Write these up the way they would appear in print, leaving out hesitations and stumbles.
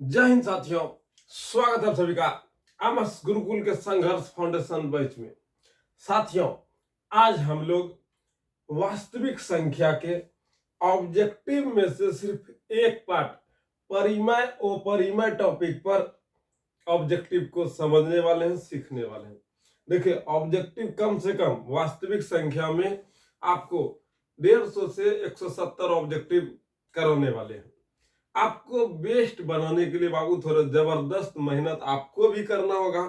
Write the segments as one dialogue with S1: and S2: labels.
S1: जय हिंद साथियों, स्वागत है आप सभी का एमएस गुरुकुल के संघर्ष फाउंडेशन बैच में। साथियों, आज हम लोग वास्तविक संख्या के ऑब्जेक्टिव में से सिर्फ एक पार्ट परिमेय अपरिमेय टॉपिक पर ऑब्जेक्टिव को समझने वाले हैं, सीखने वाले हैं। देखिए, ऑब्जेक्टिव कम से कम वास्तविक संख्या में आपको 150 से 170 ऑब्जेक्टिव कराने वाले हैं। आपको बेस्ट बनाने के लिए बाबू थोड़ा जबरदस्त मेहनत आपको भी करना होगा,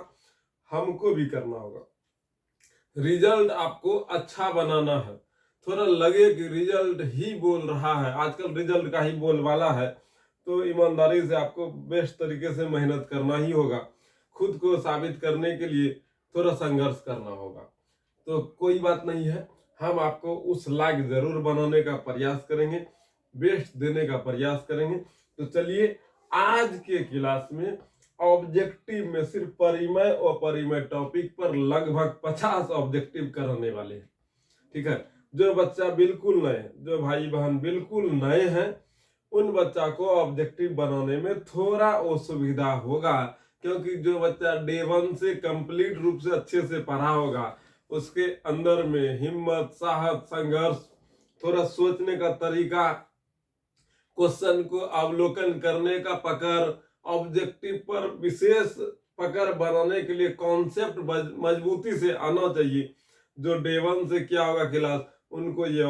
S1: हमको भी करना होगा। रिजल्ट आपको अच्छा बनाना है। थोड़ा लगे कि रिजल्ट ही बोल रहा है, आजकल रिजल्ट का ही बोलबाला है, तो ईमानदारी से आपको बेस्ट तरीके से मेहनत करना ही होगा। खुद को साबित करने के लिए थोड़ा संघर्ष करना होगा। तो कोई बात नहीं है, हम आपको उस लायक जरूर बनाने का प्रयास करेंगे, बेस्ट देने का प्रयास करेंगे। तो चलिए, आज के क्लास में ऑब्जेक्टिव में सिर्फ परिमेय और अपरिमेय टॉपिक पर लगभग 50 ऑब्जेक्टिव कराने वाले हैं। ठीक है, जो बच्चा बिल्कुल नए, जो भाई बहन बिल्कुल नए हैं, उन बच्चा को ऑब्जेक्टिव बनाने में थोड़ा असुविधा होगा, क्योंकि जो बच्चा डे 1 से कंप्लीट रूप से अच्छे से पढ़ा होगा, उसके अंदर में हिम्मत, साहस, संघर्ष, थोड़ा सोचने का तरीका, क्वेश्चन को अवलोकन करने का पकड़, ऑब्जेक्टिव पर विशेष पकड़ बनाने के लिए कॉन्सेप्ट मजबूती से आना चाहिए। जो डे 1 से क्या होगा क्लास, उनको ये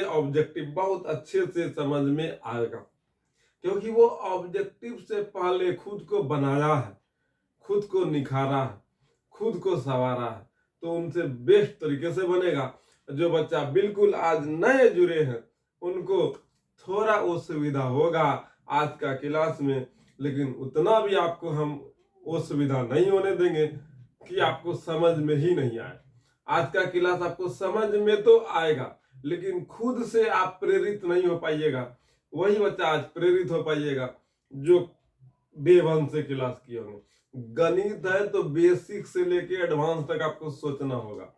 S1: ऑब्जेक्टिव बहुत अच्छे से समझ में आएगा, क्योंकि वो ऑब्जेक्टिव से पहले खुद को बनाया है, खुद को निखारा है, खुद को संवारा है, तो उनसे बेस्ट तरीके से बनेगा। जो बच्चा बिल्कुल आज नए जुड़े हैं, उनको थोड़ा असुविधा होगा आज का क्लास में, लेकिन उतना भी आपको हम असुविधा नहीं होने देंगे कि आपको समझ में ही नहीं आए। आज का क्लास आपको समझ में तो आएगा, लेकिन खुद से आप प्रेरित नहीं हो पाइएगा। वही बच्चा आज प्रेरित हो पाइएगा जो डे 1 से क्लास किए होंगे। गणित है तो बेसिक से लेके एडवांस तक आपको सोचना होगा।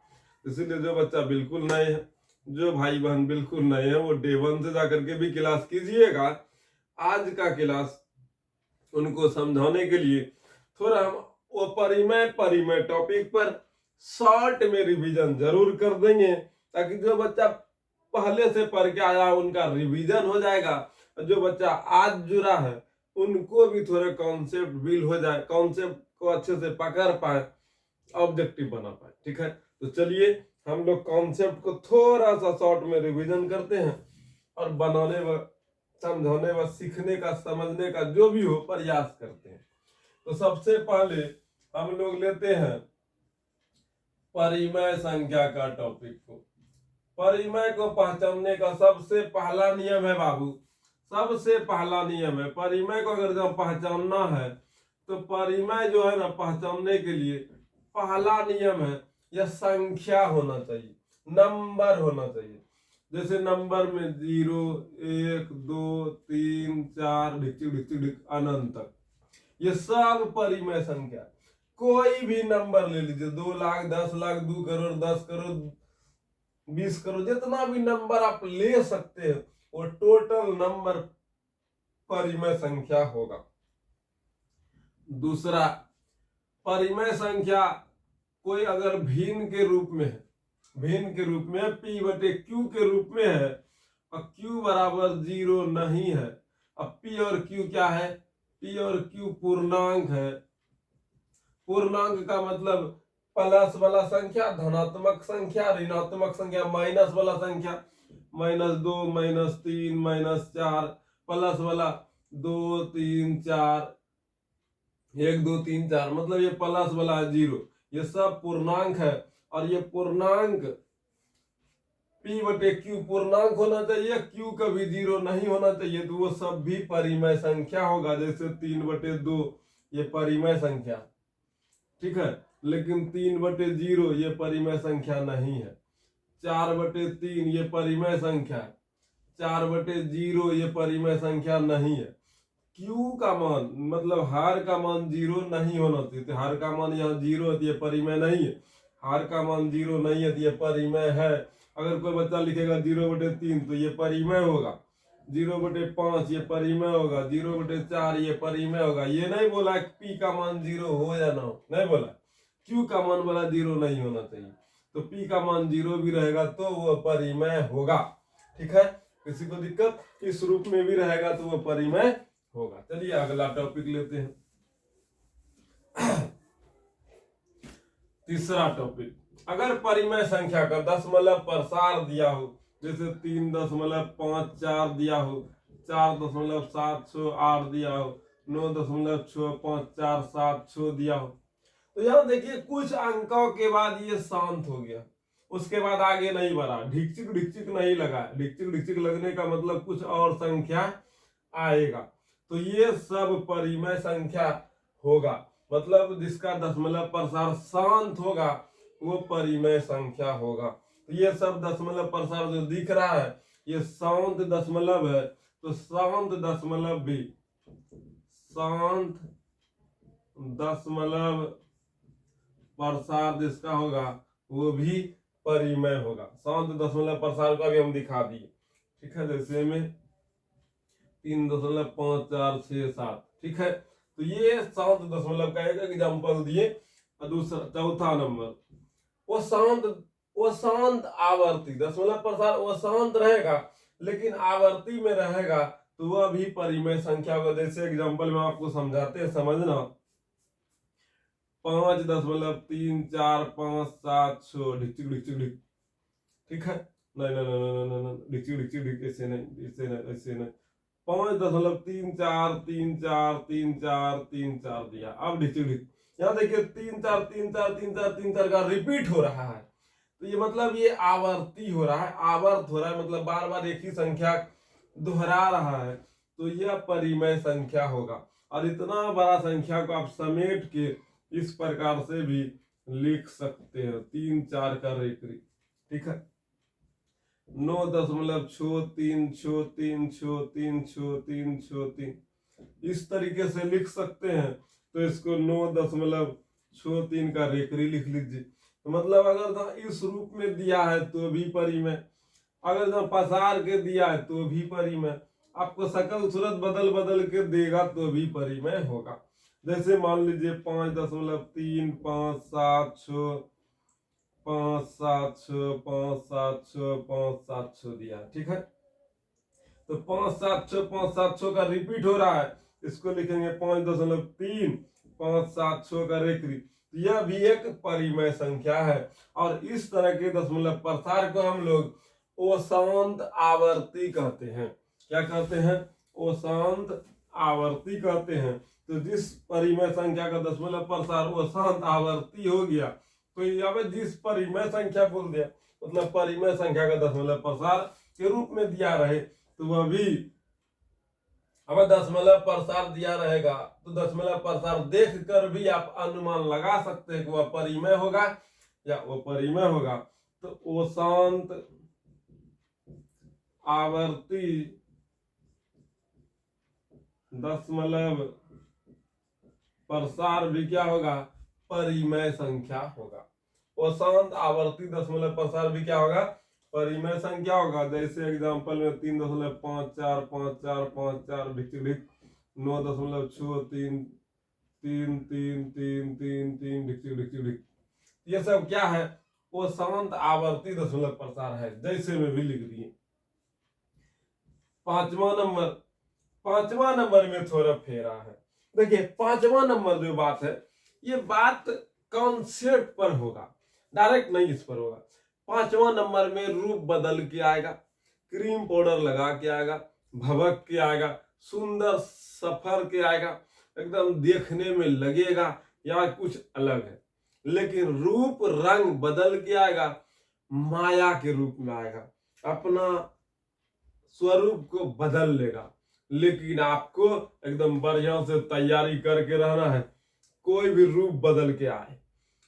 S1: इसीलिए जो बच्चा बिल्कुल नए हैं, जो भाई बहन बिल्कुल नए हैं, वो डे 1 से जाकर के भी क्लास कीजिएगा। आज का क्लास उनको समझाने के लिए थोड़ा हम वो परिमेय टॉपिक पर शॉर्ट में रिवीजन जरूर कर देंगे, ताकि जो बच्चा पहले से पढ़ के आया उनका रिवीजन हो जाएगा। जो बच्चा आज जुड़ा है, उनको भी थोड़ा कॉन्सेप्ट बिल हो जाए, कॉन्सेप्ट को अच्छे से पकड़ पाए, ऑब्जेक्टिव बना पाए। ठीक है, तो चलिए हम लोग कॉन्सेप्ट को थोड़ा सा शॉर्ट में रिवीजन करते हैं और बनाने व समझाने व सीखने का, समझने का जो भी हो प्रयास करते हैं। तो सबसे पहले हम लोग लेते हैं परिमेय संख्या का टॉपिक को। परिमेय को पहचानने का सबसे पहला नियम है बाबू, सबसे पहला नियम है, परिमेय को अगर जब पहचानना है तो परिमेय जो है ना, पहचानने के लिए पहला नियम है, यह संख्या होना चाहिए, नंबर होना चाहिए। जैसे नंबर में 0, 1, 2, 3, 4 अनंत तक, ये सब परिमेय संख्या। कोई भी नंबर ले लीजिए, 2 लाख, 10 लाख, 2 करोड़, 10 करोड़, 20 करोड़, जितना भी नंबर आप ले सकते हैं, वो टोटल नंबर परिमेय संख्या होगा। दूसरा, परिमेय संख्या कोई अगर भिन्न के रूप में है, भिन्न के रूप में p बटे q के रूप में है, और q बराबर 0 नहीं है। अब p और q क्या है? p और q पूर्णांक है। पूर्णांक का मतलब प्लस वाला संख्या, धनात्मक संख्या, ऋणात्मक संख्या, माइनस वाला संख्या, -2, -3, -4, प्लस वाला 2, 3, 4, 1, 2, 3, 4, मतलब ये प्लस वाला 0। ये सब पूर्णांक है, और ये पूर्णांक p बटे q पूर्णांक होना चाहिए, q कभी 0 नहीं होना चाहिए, तो वो सब भी परिमेय संख्या होगा। जैसे 3/2 ये परिमेय संख्या, ठीक है, लेकिन 3/0 ये परिमेय संख्या नहीं है। 4/3 ये परिमेय संख्या है, 4/0 ये परिमेय संख्या नहीं है। q का मान मतलब हार का मान 0 नहीं होना चाहिए, तो हार का मान यहाँ 0 है तो ये परिमेय नहीं है। हार का मान 0 नहीं है तो ये परिमेय है। अगर कोई बच्चा लिखेगा 0/3 तो ये परिमेय होगा। 0/5 ये परिमेय होगा, 0/4 ये परिमेय होगा। ये नहीं बोला P का मान 0 हो या ना हो, नहीं बोला। Q का मान बोला 0 नहीं होना चाहिए, तो P का मान 0 भी रहेगा तो वो परिमेय होगा। ठीक है, किसी को दिक्कत? इस रूप में भी रहेगा तो वो परिमेय होगा। चलिए अगला टॉपिक लेते हैं। तीसरा टॉपिक, अगर परिमेय संख्या का दशमलव प्रसार दिया हो, जैसे 3.54 दिया हो, 4.768 दिया हो, 9.6547 दिया हो, तो यहाँ देखिए कुछ अंकों के बाद ये शांत हो गया, उसके बाद आगे नहीं बढ़ा, ढिकचिक ढिकचिक नहीं लगा। ढिकचिक ढिकचिक लगने का मतलब कुछ और संख्या आएगा, तो ये सब परिमेय संख्या होगा। मतलब जिसका दशमलव प्रसार शांत होगा वो परिमेय संख्या होगा। तो ये सब दशमलव प्रसार जो दिख रहा है ये शांत दशमलव है, तो शांत दशमलव भी, शांत दशमलव प्रसार जिसका होगा वो भी परिमेय होगा। शांत दशमलव प्रसार का भी हम दिखा दिए। ठीक है, जैसे में 3.5467। ठीक है, तो ये शांत दशमलव का एक एग्जाम्पल दिए। दूसरा चौथा नंबर, वो शांत आवर्ती दशमलव प्रसार, वो शांत रहेगा लेकिन आवर्ती में रहेगा तो वह भी परिमेय संख्या होगा। जैसे एग्जाम्पल में आपको समझाते हैं, समझना। 5.3457 ढिकचिक ढिकचिक ढिक। ठीक है, नहीं नहीं नहीं नहीं नहीं, ढिकचिक ढिकचिक ढिक, ऐसे नहीं, ऐसे नहीं, ऐसे नहीं। 5.34343434 दिया। अब ढिक, यहाँ देखिए 3 4 3 4 3 4 3 4 का रिपीट हो रहा है, तो ये मतलब ये आवर्ती हो रहा है, आवर्त हो रहा है, मतलब बार बार एक ही संख्या दोहरा रहा है, तो यह परिमेय संख्या होगा। और इतना बड़ा संख्या को आप समेट के इस प्रकार से भी लिख सकते हैं, 3 4 का रेकरी। ठीक है, 9.63 इस तरीके से लिख सकते हैं। तो इसको 9.63 का रेकरी लिख लीजिए। तो मतलब अगर इस रूप में दिया है तो भी परिमेय, अगर पसार के दिया है तो भी परिमेय, आपको शकल सूरत बदल बदल के देगा तो भी परिमेय होगा। जैसे मान लीजिए 5.3576 दिया। ठीक है, तो 576 का रिपीट हो रहा है, इसको लिखेंगे 5.3 का रेकरी। यह भी एक परिमेय संख्या है। और इस तरह के दशमलव प्रसार को हम लोग अशांत आवर्ती कहते हैं। क्या कहते हैं? अशांत आवर्ती कहते हैं। तो जिस परिमेय संख्या का दशमलव प्रसार अशांत आवर्ती हो गया, तो यहाँ जिस परिमेय संख्या बोल दिया, मतलब परिमेय संख्या का दशमलव प्रसार के रूप में दिया रहे, तो वह भी अगर दशमलव प्रसार दिया रहेगा तो दशमलव प्रसार देख कर भी आप अनुमान लगा सकते हैं कि वह परिमेय होगा या अपरिमेय होगा। तो अशांत आवर्ती दशमलव प्रसार भी क्या होगा? परिमेय संख्या होगा। अशांत आवर्ती दशमलव प्रसार भी क्या होगा? परिमेय संख्या होगा। जैसे एग्जांपल में 3.545454 ढिक 9.63333333 ढिक। ये सब क्या है? वो शांत आवर्ती दशमलव प्रसार है, जैसे में भी लिख दिए। पांचवा नंबर में थोड़ा फेरा है। देखिए पांचवा नंबर जो बात है, ये बात कॉन्सेप्ट पर होगा, डायरेक्ट नहीं इस पर होगा। पांचवा नंबर में रूप बदल के आएगा, क्रीम पाउडर लगा के आएगा, भभक के आएगा, सुंदर सफर के आएगा, एकदम देखने में लगेगा या कुछ अलग है, लेकिन रूप रंग बदल के आएगा, माया के रूप में आएगा, अपना स्वरूप को बदल लेगा। लेकिन आपको एकदम बढ़िया से तैयारी करके रहना है, कोई भी रूप बदल के आए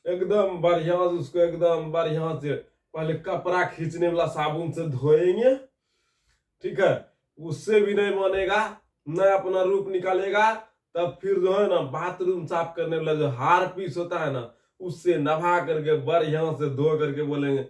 S1: एकदम बढ़िया से उसको एकदम बढ़िया से पहले कपड़ा खींचने वाला साबुन से धोएंगे, ठीक है, उससे भी नहीं मानेगा, न अपना रूप निकालेगा, तब फिर जो है ना बाथरूम साफ करने वाला जो हार पीस होता है ना, उससे नहा करके बढ़िया से धो करके बोलेंगे,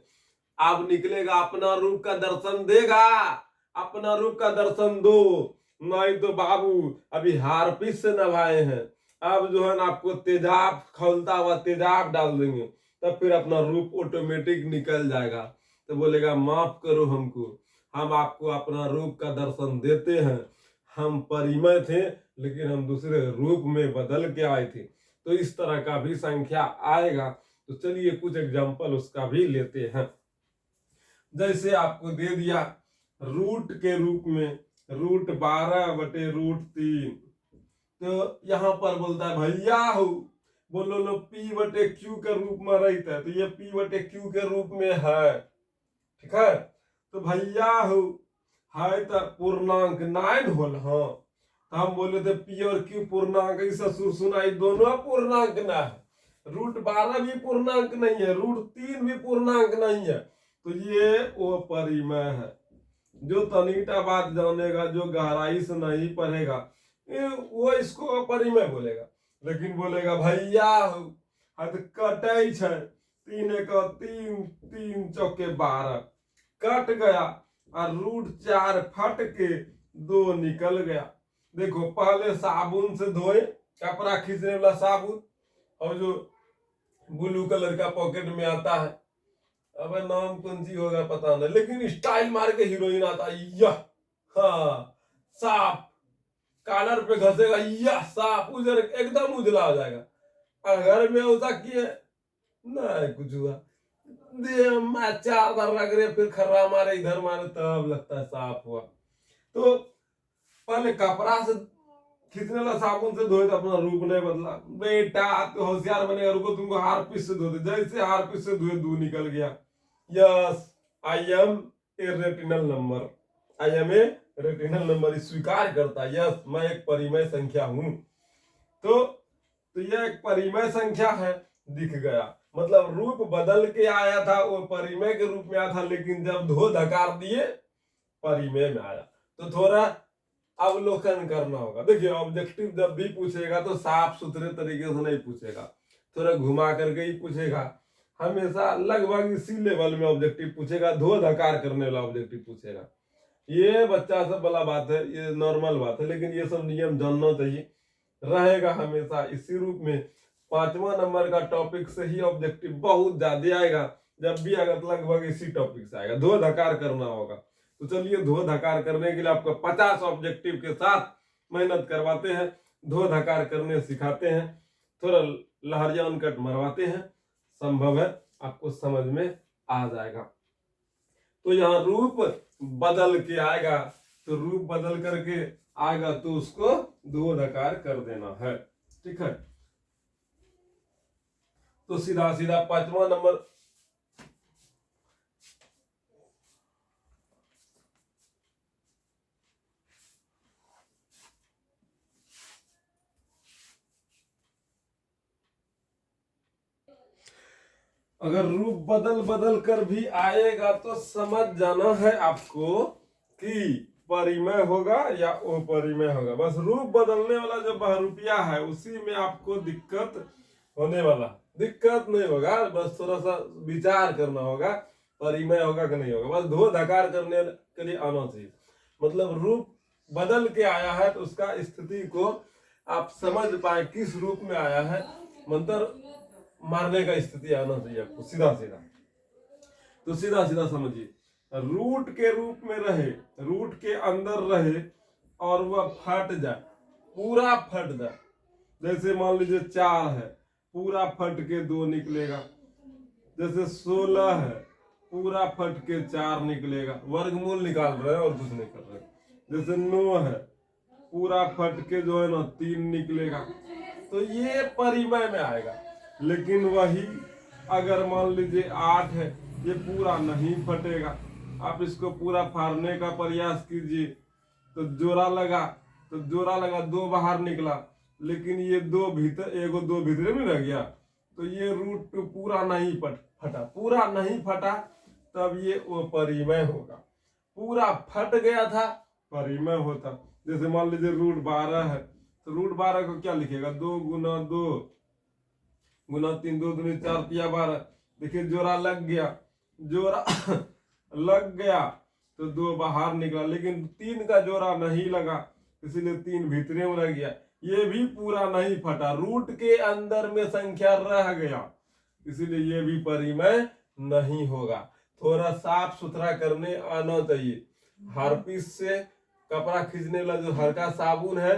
S1: अब निकलेगा अपना रूप का दर्शन देगा, अपना रूप का दर्शन दो, नहीं तो बाबू अभी हार्पिक से नभाए हैं, अब जो है ना आपको तेजाब खौलता हुआ तेजाब डाल देंगे, तब फिर अपना रूप ऑटोमेटिक निकल जाएगा। तो बोलेगा माफ करो हमको, हम आपको अपना रूप का दर्शन देते हैं, हम परिमय थे लेकिन हम दूसरे रूप में बदल के आए थे। तो इस तरह का भी संख्या आएगा। तो चलिए कुछ एग्जांपल उसका भी लेते हैं। जैसे आपको दे दिया रूट के रूप में √12/√3, तो यहाँ पर बोलता है भैया हो बोलो लो P/Q के रूप में रहता है, तो ये P/Q के रूप में है, ठीक है। तो भैया हो है तो पूर्णांक 9 होल, हाँ तो हम बोले थे P और Q पूर्णांक, ससुर सुनाई दोनों पूर्णांक ना है, √12 भी पूर्णांक नहीं है, √3 भी पूर्णांक नहीं है, तो ये वो परिमेय है। जो तनिटा बात जानेगा, जो गहराई से नहीं पढ़ेगा, वो इसको अपरिमेय बोलेगा। लेकिन बोलेगा भैया हद कटे छे, 3 × 3 3 × 12 कट गया और √4 फट के 2 निकल गया। देखो पहले साबुन से धोए, कपड़ा खींचने वाला साबुन, और जो ब्लू कलर का पॉकेट में आता है, अब नाम कौन सी होगा पता नहीं, लेकिन स्टाइल मार के हीरोइन आता है, यह हाँ साफ, कॉलर पे घसेगा, यह साफ उजर एकदम उजला हो जाएगा। घर में ऐसा किए नहीं कुछ हुआ, चार बार लग रहे, फिर खर्रा मारे इधर मारे, तब लगता है साफ हुआ। तो पहले कपड़ा से खींचने वाला साबुन से धोए तो अपना रूप नहीं बदला। बेटा तो होशियार बनेगा, रुको तुमको हार्पिक से धोते, जैसे हार्पिक से धोए 2 निकल गया। Yes I am a rational number, I am a rational number, स्वीकार करता, यस मैं एक परिमेय संख्या हूं। तो यह एक परिमेय संख्या है, दिख गया, मतलब रूप बदल के आया था, वो परिमेय के रूप में आया था, लेकिन जब धो धकार दिए परिमेय में आया। तो थोड़ा अवलोकन करना होगा। देखिए ऑब्जेक्टिव जब भी पूछेगा तो साफ सुथरे तरीके से नहीं पूछेगा, थोड़ा घुमा करके ही पूछेगा, हमेशा लगभग इसी लेवल में ऑब्जेक्टिव पूछेगा, धो धकार करने वाला ऑब्जेक्टिव पूछेगा। ये बच्चा सब वाला बात है, ये नॉर्मल बात है, लेकिन ये सब नियम जानना चाहिए, रहेगा हमेशा इसी रूप में। 5वां नंबर का टॉपिक से ही ऑब्जेक्टिव बहुत ज्यादा आएगा, जब भी आएगा तो लगभग इसी टॉपिक से आएगा, धो धकार करना होगा। तो चलिए धो धकार करने के लिए आपको 50 ऑब्जेक्टिव के साथ मेहनत करवाते हैं, धो धकार करने सिखाते हैं, थोड़ा लहरियान कट मरवाते हैं, संभव है आपको समझ में आ जाएगा। तो यहाँ रूप बदल के आएगा, तो रूप बदल करके आएगा तो उसको धो धकार कर देना है, ठीक है। तो सीधा सीधा 5वां नंबर, अगर रूप बदल बदल कर भी आएगा तो समझ जाना है आपको कि परिमेय होगा या अपरिमेय होगा। बस रूप बदलने वाला जो बहुरूपिया है उसी में आपको दिक्कत होने वाला, दिक्कत नहीं होगा, बस थोड़ा सा विचार करना होगा परिमेय होगा कि नहीं होगा, बस धो धकार करने के लिए आना चाहिए। मतलब रूप बदल के आया है तो उसका स्थिति को आप समझ पाए किस रूप में आया है, मंत्र मारने का स्थिति आना चाहिए आपको सीधा सीधा। तो सीधा सीधा समझिए, रूट के रूप में रहे, रूट के अंदर रहे और वह फट जाए, पूरा फट जाए, जैसे मान लीजिए 4 है, पूरा फट के 2 निकलेगा, जैसे 16 है, पूरा फट के 4 निकलेगा, वर्गमूल निकाल रहे हैं और कुछ नहीं कर रहे। जैसे 9 है, पूरा फट के जो है ना 3 निकलेगा, तो ये परिमेय में आएगा। लेकिन वही अगर मान लीजिए 8 है, ये पूरा नहीं फटेगा, आप इसको पूरा फाड़ने का प्रयास कीजिए, तो जोड़ा लगा, तो जोड़ा लगा 2 बाहर निकला, लेकिन ये 2 भीतर, एगो 2 भीतर में रह गया, तो ये रूट पूरा नहीं फटा, पूरा नहीं फटा, तब ये अपरिमेय होगा। पूरा फट गया था परिमेय होता। जैसे मान लीजिए √12 है, तो √12 को क्या लिखेगा, 2 × 2 × 3, 2 दूनी 4 × 12, देखिए जोड़ा लग गया, जोड़ा लग गया, तो 2 बाहर निकला, लेकिन 3 का जोड़ा नहीं लगा, इसलिए 3 भीतरे में रह गया। ये भी पूरा नहीं फटा, रूट के अंदर में संख्या रह गया, इसीलिए ये भी परिमेय नहीं होगा। थोड़ा साफ सुथरा करने आना चाहिए। हार्पिस से कपड़ा खींचने वाला जो हल्का साबुन है,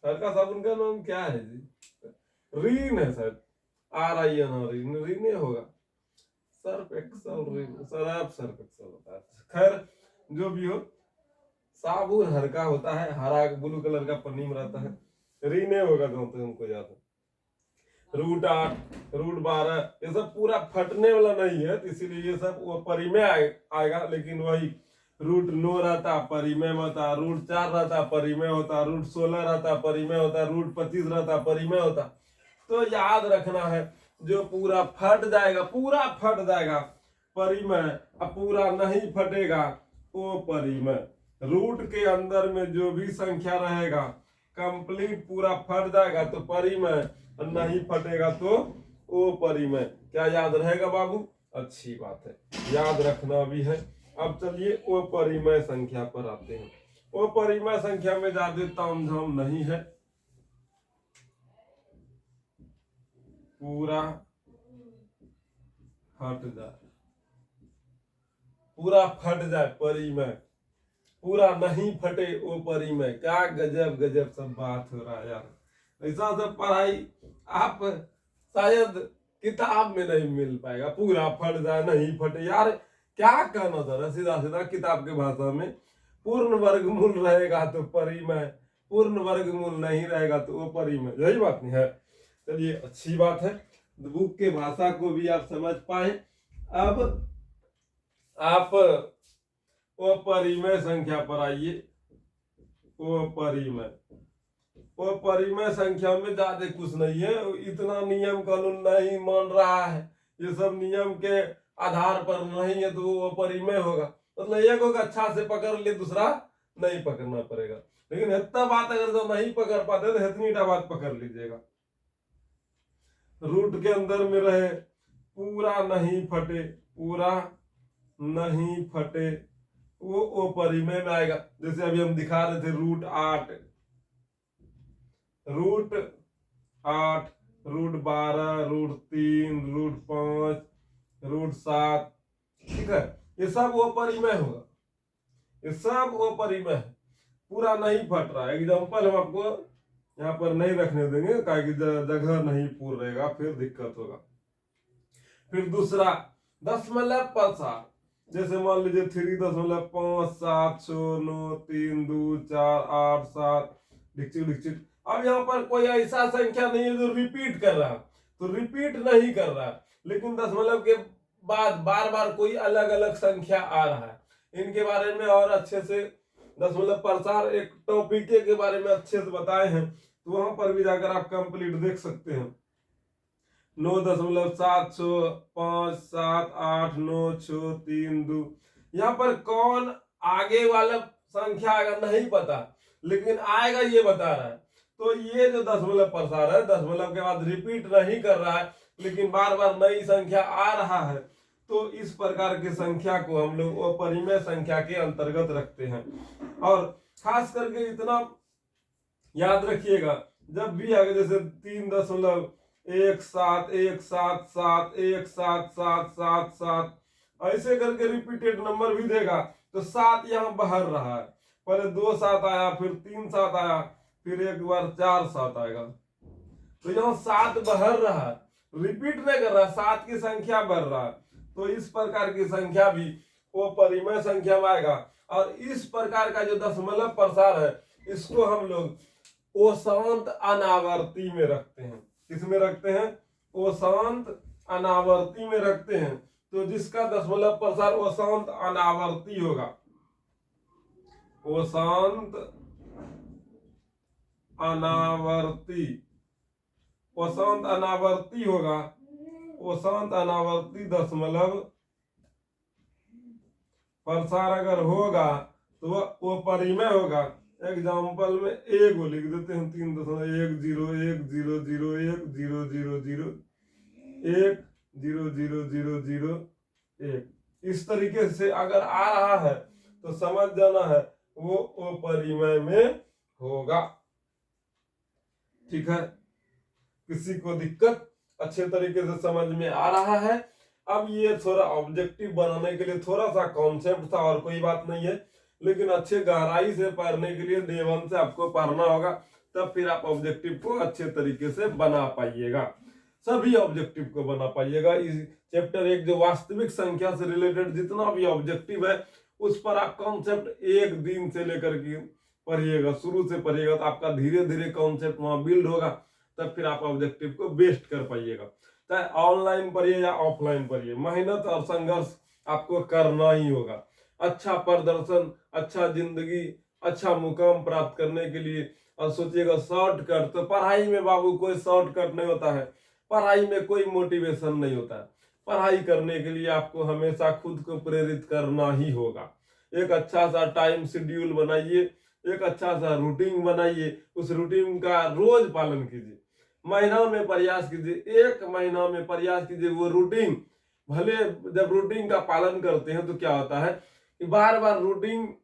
S1: हल्का साबुन का नाम क्या है जी? रीन है शायद, RIN, रीने होगा, Surf Excel, Rin, Surf Surf Excel होता है। खैर जो भी हो, साबुन हल्का होता है, हरा ब्लू कलर का पन्नी में रहता है, रीने होगा जहां तक हमको याद है। रूट 8, रूट 12, ये सब पूरा फटने वाला नहीं है, इसीलिए ये सब वो परिमेय आएगा। लेकिन वही रूट 9 रहता परिमेय होता, रूट 4 रहता परिमेय होता, रूट 16 रहता परिमेय होता, रूट 25 रहता परिमेय होता। तो याद रखना है, जो पूरा फट जाएगा, पूरा फट जाएगा परिमेय, अब पूरा नहीं फटेगा वो परिमेय। रूट के अंदर में जो भी संख्या रहेगा कंप्लीट पूरा फट जाएगा तो परिमेय, नहीं फटेगा तो वो परिमेय। क्या याद रहेगा बाबू? अच्छी बात है, याद रखना भी है। अब चलिए वो परिमेय संख्या पर आते हैं। वो परिमेय संख्या में ज्यादा तामझाम नहीं है, पूरा फट जाए, पूरा फट जाए परिमेय, पूरा नहीं फटे वो परिमेय। क्या गजब गजब सब बात हो रहा है यार। ऐसा सब पढ़ाई आप शायद किताब में नहीं मिल पाएगा। पूरा फट जाए, नहीं फटे, यार क्या कहना था, सीधा सीधा किताब के भाषा में। पूर्ण वर्गमूल रहेगा तो परिमेय, पूर्ण वर्गमूल नहीं रहेगा तो वो परिमेय, यही बात नहीं है। चलिए अच्छी बात है, बुक के भाषा को भी आप समझ पाए। अब आप वो परिमेय संख्या पर आइए। वो परिमेय संख्या में ज्यादा कुछ नहीं है, इतना नियम कानून नहीं मान रहा है, ये सब नियम के आधार पर नहीं है तो वो परिमेय होगा। मतलब एक को अच्छा से पकड़ ले, दूसरा नहीं पकड़ना पड़ेगा। लेकिन इतना बात अगर जो नहीं पकड़ पाते तो इतनी बात पकड़ लीजिएगा। रूट के अंदर में रहे, पूरा नहीं फटे, पूरा नहीं फटे, वो परिमेय में आएगा। जैसे अभी हम दिखा रहे थे route 8, route 12, route 3, route 5, route 7, ठीक है, ये सब वो परिमेय होगा, ये सब वो परिमेय है, पूरा नहीं फट रहा है। एग्जाम्पल हम आपको यहाँ पर नहीं रखने देंगे, कि जगह नहीं पूर्ण रहेगा, फिर दिक्कत होगा। फिर दूसरा दशमलव प्रसार, जैसे मान लीजिए 3.5, 7, 6, 9, 3, 2, 4, 8, 7 डिक्चिट। अब यहाँ पर कोई ऐसा संख्या नहीं है जो रिपीट कर रहा है, तो रिपीट नहीं कर रहा है, लेकिन दशमलव के बाद बार बार कोई अलग अलग संख्या आ रहा है। इनके बारे में और अच्छे से दशमलव प्रसार एक टॉपिक के बारे में अच्छे से बताए हैं, तो वहां पर भी जाकर आप कंप्लीट देख सकते हैं। 9.7, 5, 7, 8, 9, 6, 3, 2, यहाँ पर कौन आगे वाला संख्या अगर नहीं पता, लेकिन आएगा ये बता रहा है, तो ये जो दशमलव प्रसार है, दशमलव के बाद रिपीट नहीं कर रहा है, लेकिन बार बार नई संख्या आ रहा है, तो इस प्रकार की संख्या को हम लोग अपरिमेय संख्या के अंतर्गत रखते हैं। और खास करके इतना याद रखिएगा, जब भी आगे जैसे 3.1717717 ऐसे करके रिपीटेड नंबर भी देगा, तो 7 यहाँ बहर रहा है, पहले 2 7 आया, फिर 3 7 आया, फिर एक बार 4 7 आएगा, तो यहाँ 7 बहर रहा है, रिपीट नहीं कर रहा, 7 की संख्या बढ़ रहा है। तो इस प्रकार की संख्या भी वो परिमेय संख्या में आएगा। और इस प्रकार का जो दशमलव प्रसार है, इसको हम लोग ओशांत अनावर्ती में रखते हैं। किस में रखते हैं? ओशांत अनावर्ती में रखते हैं। तो जिसका दशमलव प्रसार ओशांत अनावर्ती होगा, ओशांत अनावर्ती, ओशांत अनावर्ती होगा, ओशांत अनावर्ती दशमलव प्रसार अगर होगा तो वो परिमेय होगा। एग्जाम्पल में ए को लिख देते हैं, 3.1010100010001, इस तरीके से अगर आ रहा है तो समझ जाना है वो अपरिमेय में होगा। ठीक है, किसी को दिक्कत अच्छे तरीके से समझ में आ रहा है? अब ये थोड़ा ऑब्जेक्टिव बनाने के लिए थोड़ा सा कॉन्सेप्ट था और कोई बात नहीं है, लेकिन अच्छे गहराई से पढ़ने के लिए डे 1 से आपको पढ़ना होगा, तब फिर आप ऑब्जेक्टिव को अच्छे तरीके से बना पाइएगा, सभी ऑब्जेक्टिव को बना पाइएगा। इस चैप्टर 1 जो वास्तविक संख्या से रिलेटेड जितना भी ऑब्जेक्टिव है उस पर आप कॉन्सेप्ट एक दिन से लेकर के पढ़िएगा, शुरू से पढ़िएगा, तो आपका धीरे धीरे कॉन्सेप्ट वहां बिल्ड होगा, तब फिर आप ऑब्जेक्टिव को बेस्ट कर पाइएगा। चाहे ऑनलाइन पढ़िए या ऑफलाइन पढ़िए, मेहनत और संघर्ष आपको करना ही होगा। अच्छा प्रदर्शन, अच्छा जिंदगी, अच्छा मुकाम प्राप्त करने के लिए। और सोचिएगा शॉर्टकट, तो पढ़ाई में बाबू कोई शॉर्टकट नहीं होता है, पढ़ाई में कोई मोटिवेशन नहीं होता है। पढ़ाई करने के लिए आपको हमेशा खुद को प्रेरित करना ही होगा। एक अच्छा सा टाइम शेड्यूल बनाइए, एक अच्छा सा रूटीन बनाइए, उस रूटीन का रोज पालन कीजिए, महीना में प्रयास कीजिए, एक महीना में प्रयास कीजिए वो रूटीन। भले जब रूटीन का पालन करते हैं तो क्या होता है कि बार बार रूटीन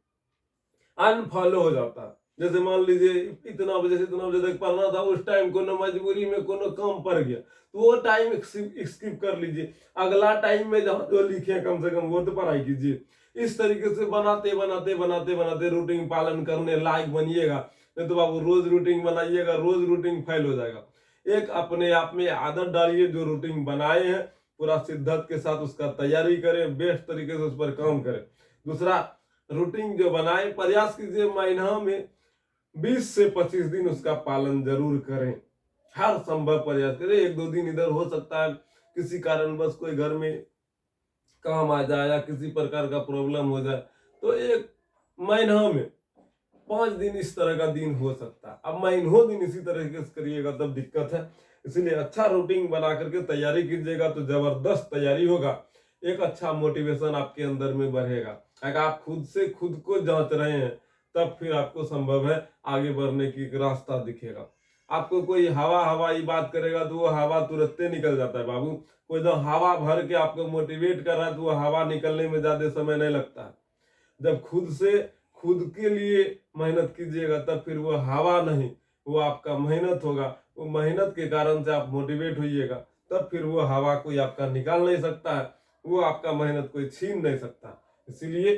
S1: अनफॉलो हो जाता है। जैसे मान लीजिए इतना बजे से इतना बजे तक पढ़ना था, उस टाइम कोनो मजबूरी में कोनो काम पड़ गया तो वो टाइम स्किप कर लीजिए, अगला टाइम में जहाँ जो लिखे कम से कम वो तो पढ़ाई कीजिए। इस तरीके से बनाते बनाते बनाते बनाते रूटीन पालन करने लायक बनिएगा। नहीं तो बाबू रोज रूटीन बनाइएगा, रोज रूटीन फेल हो जाएगा। एक अपने आप में आदत डालिए, जो रूटीन बनाए हैं पूरा शिद्दत के साथ उसका तैयारी करें, बेस्ट तरीके से उस पर काम करें। दूसरा, रूटीन जो बनाए प्रयास कीजिए महीना में 20 से 25 दिन उसका पालन जरूर करें, हर संभव प्रयास करें। एक दो दिन इधर हो सकता है किसी कारणवश कोई घर में काम आ जाए या किसी प्रकार का प्रॉब्लम हो जाए, तो एक महीना में 5 दिन इस तरह का दिन हो सकता है। अब महीनों दिन इसी तरीके से करिएगा तब दिक्कत है। इसलिए अच्छा रूटीन बना करके तैयारी कीजिएगा तो जबरदस्त तैयारी होगा, एक अच्छा मोटिवेशन आपके अंदर में बढ़ेगा। अगर आप खुद से खुद को जांच रहे हैं तब फिर आपको संभव है आगे बढ़ने की एक रास्ता दिखेगा। आपको कोई हवा हवाई बात करेगा तो वो हवा तुरंत निकल जाता है बाबू। कोई जो हवा भर के आपको मोटिवेट कर रहा है तो वो हवा निकलने में ज्यादा समय नहीं लगता है। जब खुद से खुद के लिए मेहनत कीजिएगा तब फिर वो हवा नहीं, वो आपका मेहनत होगा। वो मेहनत के कारण से आप मोटिवेट होइएगा, तब फिर वो हवा कोई आपका निकाल नहीं सकता है, वो आपका मेहनत कोई छीन नहीं सकता। इसीलिए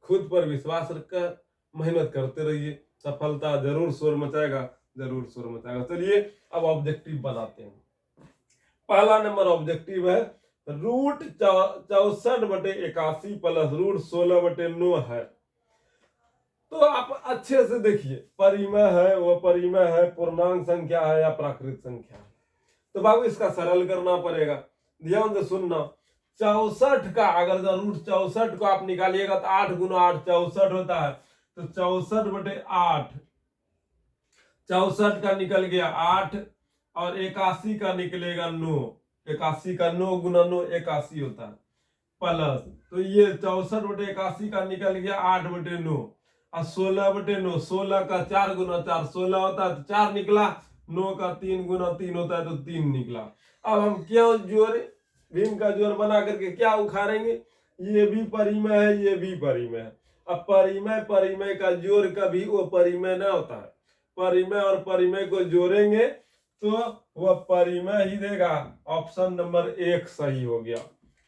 S1: खुद पर विश्वास रखकर मेहनत करते रहिए, सफलता जरूर शोर मचाएगा, जरूर शोर मचाएगा। चलिए अब ऑब्जेक्टिव बनाते हैं। पहला नंबर ऑब्जेक्टिव है रूट 64/81 प्लस रूट 16/9 है। तो आप अच्छे से देखिए, परिमेय है वो परिमेय है, पूर्णांक संख्या है या प्राकृत संख्या है। तो बाबू इसका सरल करना पड़ेगा, ध्यान से सुनना। 64 का अगर रूट 64 को आप निकालिएगा तो 8 गुना 8 64 होता है, तो 64/8, 64 का निकल गया 8 और 81 का निकलेगा 9, 81 का 9 गुना 9 81 होता है, प्लस तो ये 64/81 का निकल गया 8/9 और 16/9, 16 का 4 गुना 4 16 होता है तो 4 निकला, 9 का 3 गुना 3 होता है तो 3 निकला। अब हम क्या जोड़े, भीम का जोड़ बना करके क्या उखाड़ेंगे, ये भी परिमेय है ये भी परिमेय है। अब परिमेय परिमेय का जोड़ कभी वो परिमेय न होता है, परिमेय और परिमेय को जोड़ेंगे तो वह परिमेय ही देगा। ऑप्शन नंबर 1 सही हो गया,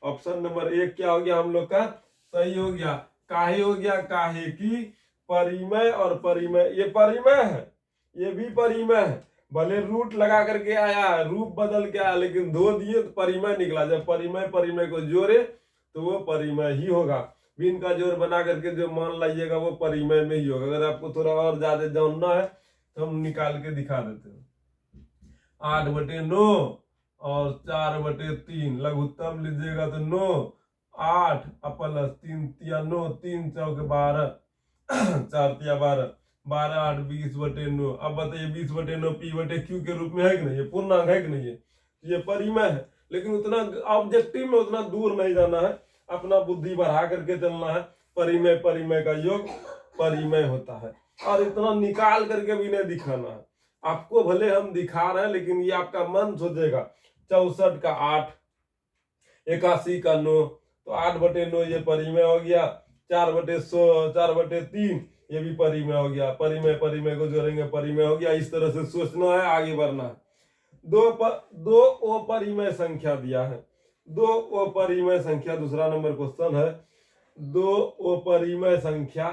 S1: ऑप्शन नंबर 1 क्या हो गया हम लोग का, सही हो गया। काहे हो गया, काहे की परिमेय और परिमेय, ये परिमेय है ये भी परिमेय है, भले रूट लगा करके आया है, रूप बदल के आया, लेकिन धो दिए तो परिमेय निकला। जब परिमेय परिमेय को जोड़े तो वो परिमेय ही होगा। भिन्न का जोड़ बना करके जो मान लाइएगा वो परिमेय में ही होगा। अगर आपको थोड़ा और ज्यादा जानना है तो हम निकाल के दिखा देते हैं। 8/9 और 4/3 लघुत्तम लीजिएगा तो 9, 8 प्लस 3 तिया 9, 3 चौक 12, 4 तिया 12, 12 8 20/9। अब बताइए 20/9 P/Q के रूप में है कि नहीं, ये पूर्णांक है कि नहीं है, ये परिमेय है। लेकिन उतना ऑब्जेक्टिव में उतना दूर नहीं जाना है, अपना बुद्धि बढ़ा करके चलना है। परिमेय परिमेय का योग परिमेय होता है, और इतना निकाल करके भी नहीं दिखाना है आपको। भले हम दिखा रहे हैं लेकिन ये आपका मन सोचेगा। 64 का 8, 81 का 9, तो 8/9 ये परिमेय हो गया, 4/100, 4/3, ये भी परिमेय हो गया। परिमेय परिमेय को जोड़ेंगे, परिमेय हो गया। इस तरह से सोचना है, आगे बढ़ना है। दो अपरिमेय संख्या दिया है, दो अपरिमेय संख्या, दूसरा नंबर क्वेश्चन है। दो अपरिमेय संख्या,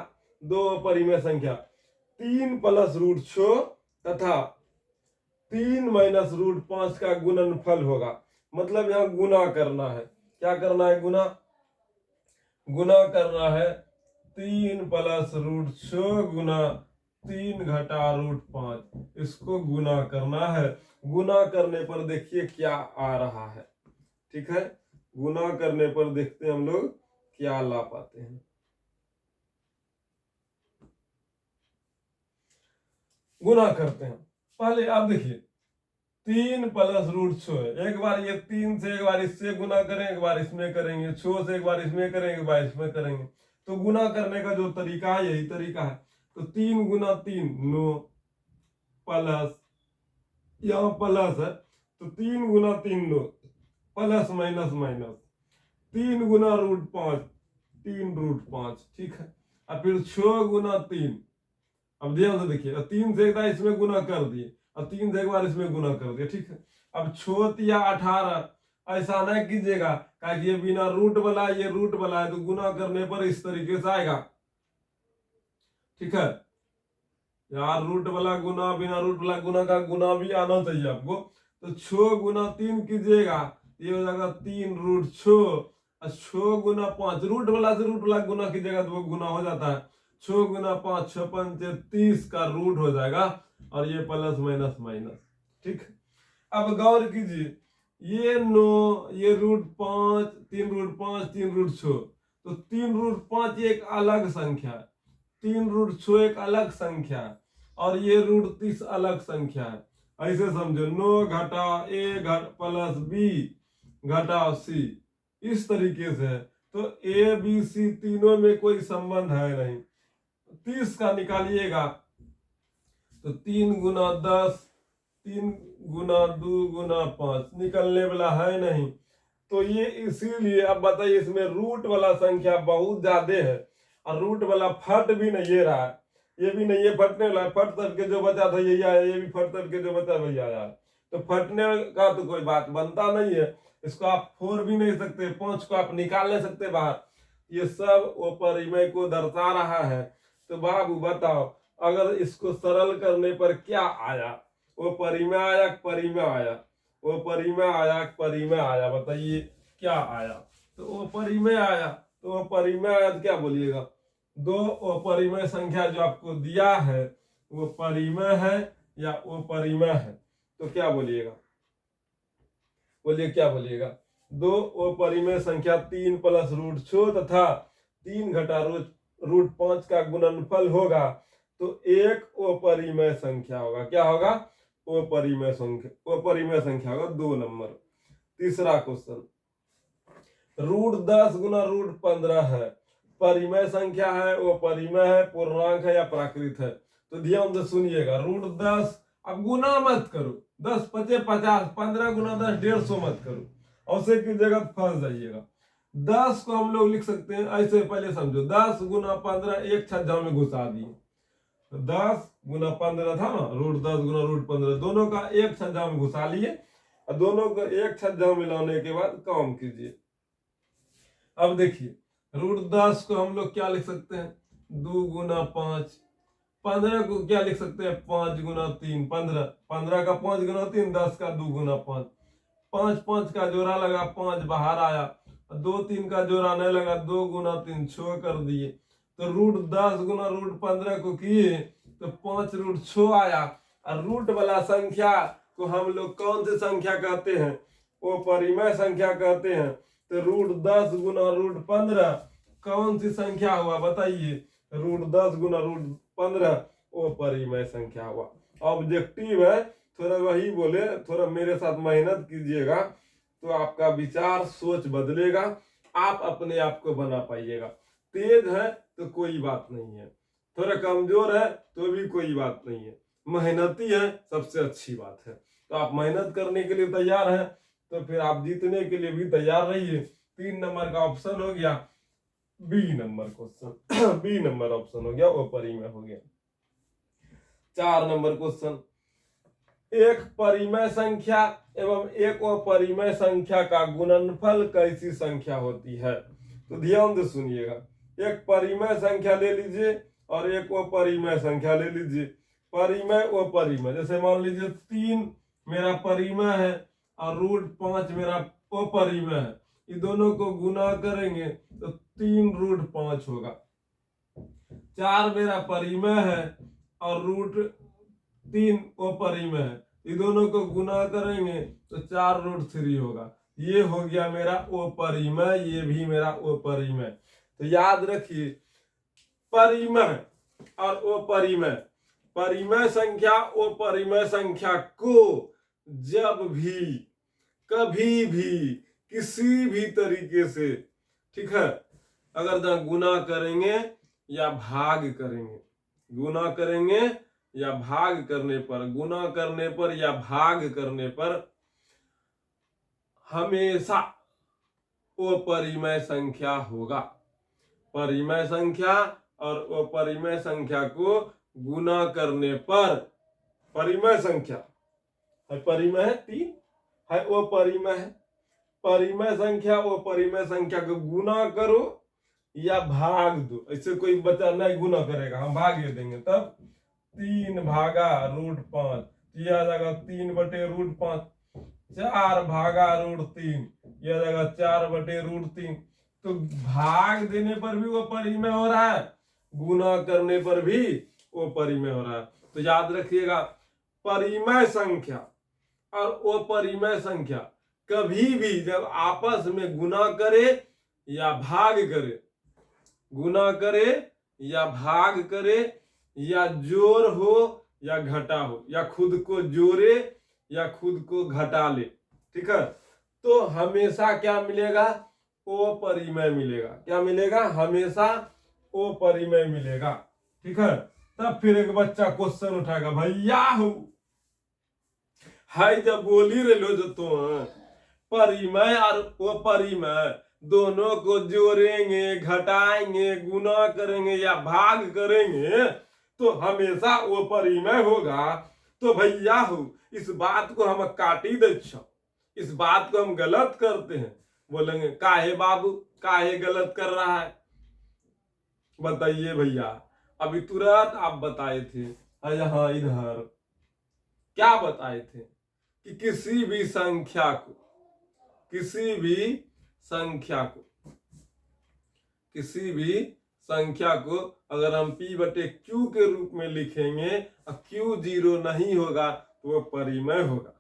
S1: 3 + √6 तथा 3 - √5 का गुणनफल होगा। मतलब यहाँ गुना करना है। क्या करना है? गुना करना है। 3 + √6 गुना 3 - √5, इसको गुना करना है। गुना करने पर देखिए क्या आ रहा है। ठीक है, गुना करने पर देखते हैं हम लोग क्या ला पाते हैं। गुना करते हैं। पहले आप देखिए, 3 + √6, एक बार ये 3 से एक बार इससे गुना करें, एक बार इसमें करेंगे, 6 से एक बार इसमें करेंगे, एक बार इसमें करेंगे। तो गुना करने का जो तरीका है, यही तरीका है। तो 3 × 3 9, प्लस, यहाँ प्लस है तो 3 × 3 9, प्लस माइनस माइनस, 3 × √5 3 √5। ठीक है, और फिर 6 × 3। अब ध्यान से देखिए, 3 से एक बार इसमें गुना कर दिए और 3 से एक बार इसमें गुना कर दिया। ठीक है, अब 6 या 18, ऐसा नहीं कीजिएगा, कि ये बिना रूट वाला, ये रूट वाला है, तो गुना करने पर इस तरीके से आएगा। ठीक है, यार रूट वाला गुना, बिना रूट वाला गुना का गुना भी आना चाहिए आपको। तो 6 × 3 कीजिएगा, ये हो जाएगा 3 √6, और 6 × 5, रूट वाला से रूट वाला गुना कीजिएगा तो वो गुना हो जाता है। 6 × 5 6 × 5 30 का रूट हो जाएगा, और ये प्लस माइनस माइनस। ठीक, अब गौर कीजिए, ये 9, ये √5, 3 √5, 3 √6, तो 3 √5 एक अलग संख्या है, 3 √6 एक अलग संख्या है, और ये √30 अलग संख्या है। ऐसे समझो, 9 घटा a प्लस b घटा c, इस तरीके से है। तो a b c तीनों में कोई संबंध है नहीं। 30 का निकालिएगा तो 3 × 10, 3 × 2 × 5 निकलने वाला है नहीं। तो ये इसीलिए, अब बताइए, इसमें रूट वाला संख्या बहुत ज्यादा है, और रूट वाला फट भी नहीं ये रहा है, ये भी नहीं, ये फटने वाला है। फट करके जो बचा था यही आया, ये भी फट करके जो बचा वही आया। तो फटने का तो कोई बात बनता नहीं है। इसको आप फोड़ भी नहीं सकते, 5 को आप निकाल नहीं सकते बाहर। ये सब अपरिमेय को दर्शा रहा है। तो बाबू बताओ, अगर इसको सरल करने पर क्या आया? वो परिमेय आया, परिमेय आया, वो परिमेय आया, परिमेय आया, बताइए क्या आया? तो वो परिमेय आया, तो वो परिमेय आया तो क्या बोलिएगा? दो अपरिमेय संख्या जो आपको दिया है वो परिमेय है या अपरिमेय है, तो क्या बोलिएगा? बोलिए क्या बोलिएगा? दो अपरिमेय संख्या 3 + √6 तथा 3 घटा √5 का गुणनफल होगा, तो एक अपरिमेय संख्या होगा। क्या होगा? अपरिमेय संख्या, अपरिमेय संख्या होगा 2 नंबर। तीसरा क्वेश्चन, √10 × √15 है, परिमेय संख्या है, वो परिमेय है, पूर्णांक है या प्राकृत है? तो ध्यान से सुनिएगा, √10, अब गुना मत करो, 10 × 5 = 50, 15 × 10 150 मत करो, औसे की जगह फंस जाइएगा। 10 को हम लोग लिख सकते हैं ऐसे, पहले समझो, 10 × 15 एक छज्जा में घुसा दिए। 10 × 15 था ना, √10 × √15, दोनों का एक छज्जा में घुसा लिए, और दोनों को एक छज्जा में लाने के बाद काम कीजिए। अब देखिए, √10 को हम लोग क्या लिख सकते हैं? 2 × 5। 15 को क्या लिख सकते हैं? 5 × 3, 15। 15 का 5 × 3, 10 का 2 × 5। 5 5 का जोड़ा लगा, 5 बाहर आया, 2 3 का जोड़ा नहीं लगा, 2 × 3 6 कर दिए। तो √10 × √15 को किए तो 5 √6 आया। और रूट वाला संख्या को हम लोग कौन सी संख्या कहते हैं? वो परिमेय संख्या कहते हैं। तो √10 × √15 कौन सी संख्या हुआ? बताइए। √10 × √15 वो परिमेय संख्या हुआ। ऑब्जेक्टिव है, थोड़ा वही बोले, थोड़ा मेरे साथ मेहनत कीजिएगा तो आपका विचार सोच बदलेगा, आप अपने आप को बना पाइएगा। तेज है तो कोई बात नहीं है, थोड़ा कमजोर है तो भी कोई बात नहीं है, मेहनती है सबसे अच्छी बात है। तो आप मेहनत करने के लिए तैयार हैं तो फिर आप जीतने के लिए भी तैयार रहिए। 3 नंबर का ऑप्शन हो गया, B number question B number option हो गया, अपरिमेय हो गया। 4 नंबर क्वेश्चन, एक परिमेय संख्या एवं एक अपरिमेय संख्या का गुणनफल कैसी संख्या होती है? तो ध्यान से सुनिएगा, एक परिमेय संख्या ले लीजिए और एक अपरिमेय संख्या ले लीजिए। परिमेय अपरिमेय, जैसे मान लीजिए 3 मेरा परिमेय है और √5 मेरा अपरिमेय है, ये दोनों को गुना करेंगे तो 3√5 होगा। 4 मेरा परिमेय है और √3 अपरिमेय है, ये दोनों को गुना करेंगे तो 4√3 होगा। ये हो गया मेरा अपरिमेय, ये भी मेरा अपरिमेय। तो याद रखिए, परिमेय और अपरिमेय, परिमेय संख्या अपरिमेय संख्या को जब भी कभी भी किसी भी तरीके से, ठीक है, अगर जब गुना करेंगे या भाग करेंगे, गुना करेंगे या भाग करने पर, गुना करने पर या भाग करने पर हमेशा अपरिमेय संख्या होगा। परिमेय संख्या और अपरिमेय संख्या को गुना करने पर, परिमेय संख्या है, परिमेय है 3 है, अपरिमेय है, परिमेय संख्या अपरिमेय संख्या को गुना करो या भाग दो। ऐसे कोई बच्चा नहीं गुना करेगा, हम भाग देंगे, तब 3 भागा √5, यह आ जाएगा 3/√5। 4 भागा √3, यह आ जाएगा 4/√3। तो भाग देने पर भी वो परिमेय हो रहा है, गुना करने पर भी वो परिमेय हो रहा है। तो याद रखिएगा, परिमेय संख्या और अपरिमेय संख्या कभी भी जब आपस में गुना करे या भाग करे, गुना करे या भाग करे, या जोड़ हो या घटा हो, या खुद को जोड़े या खुद को घटा ले, ठीक है, तो हमेशा क्या मिलेगा? अपरिमेय मिलेगा। क्या मिलेगा? हमेशा अपरिमेय मिलेगा, ठीक है। तब फिर एक बच्चा क्वेश्चन उठाएगा, भैया हो हाय जब बोली रहे लो जो तो परिमेय और अपरिमेय दोनों को जोड़ेंगे, घटाएंगे, गुना करेंगे या भाग करेंगे तो हमेशा अपरिमेय होगा। तो भैया हो इस बात को हम काटी दे, इस बात को हम गलत करते हैं। बोलेंगे काहे बाबू, काहे गलत कर रहा है? बताइए भैया, अभी तुरंत आप बताए थे, हाँ इधर क्या बताए थे कि किसी भी संख्या को, किसी भी संख्या को, किसी भी संख्या को अगर हम P/Q के रूप में लिखेंगे और Q 0 नहीं होगा तो वो परिमेय होगा,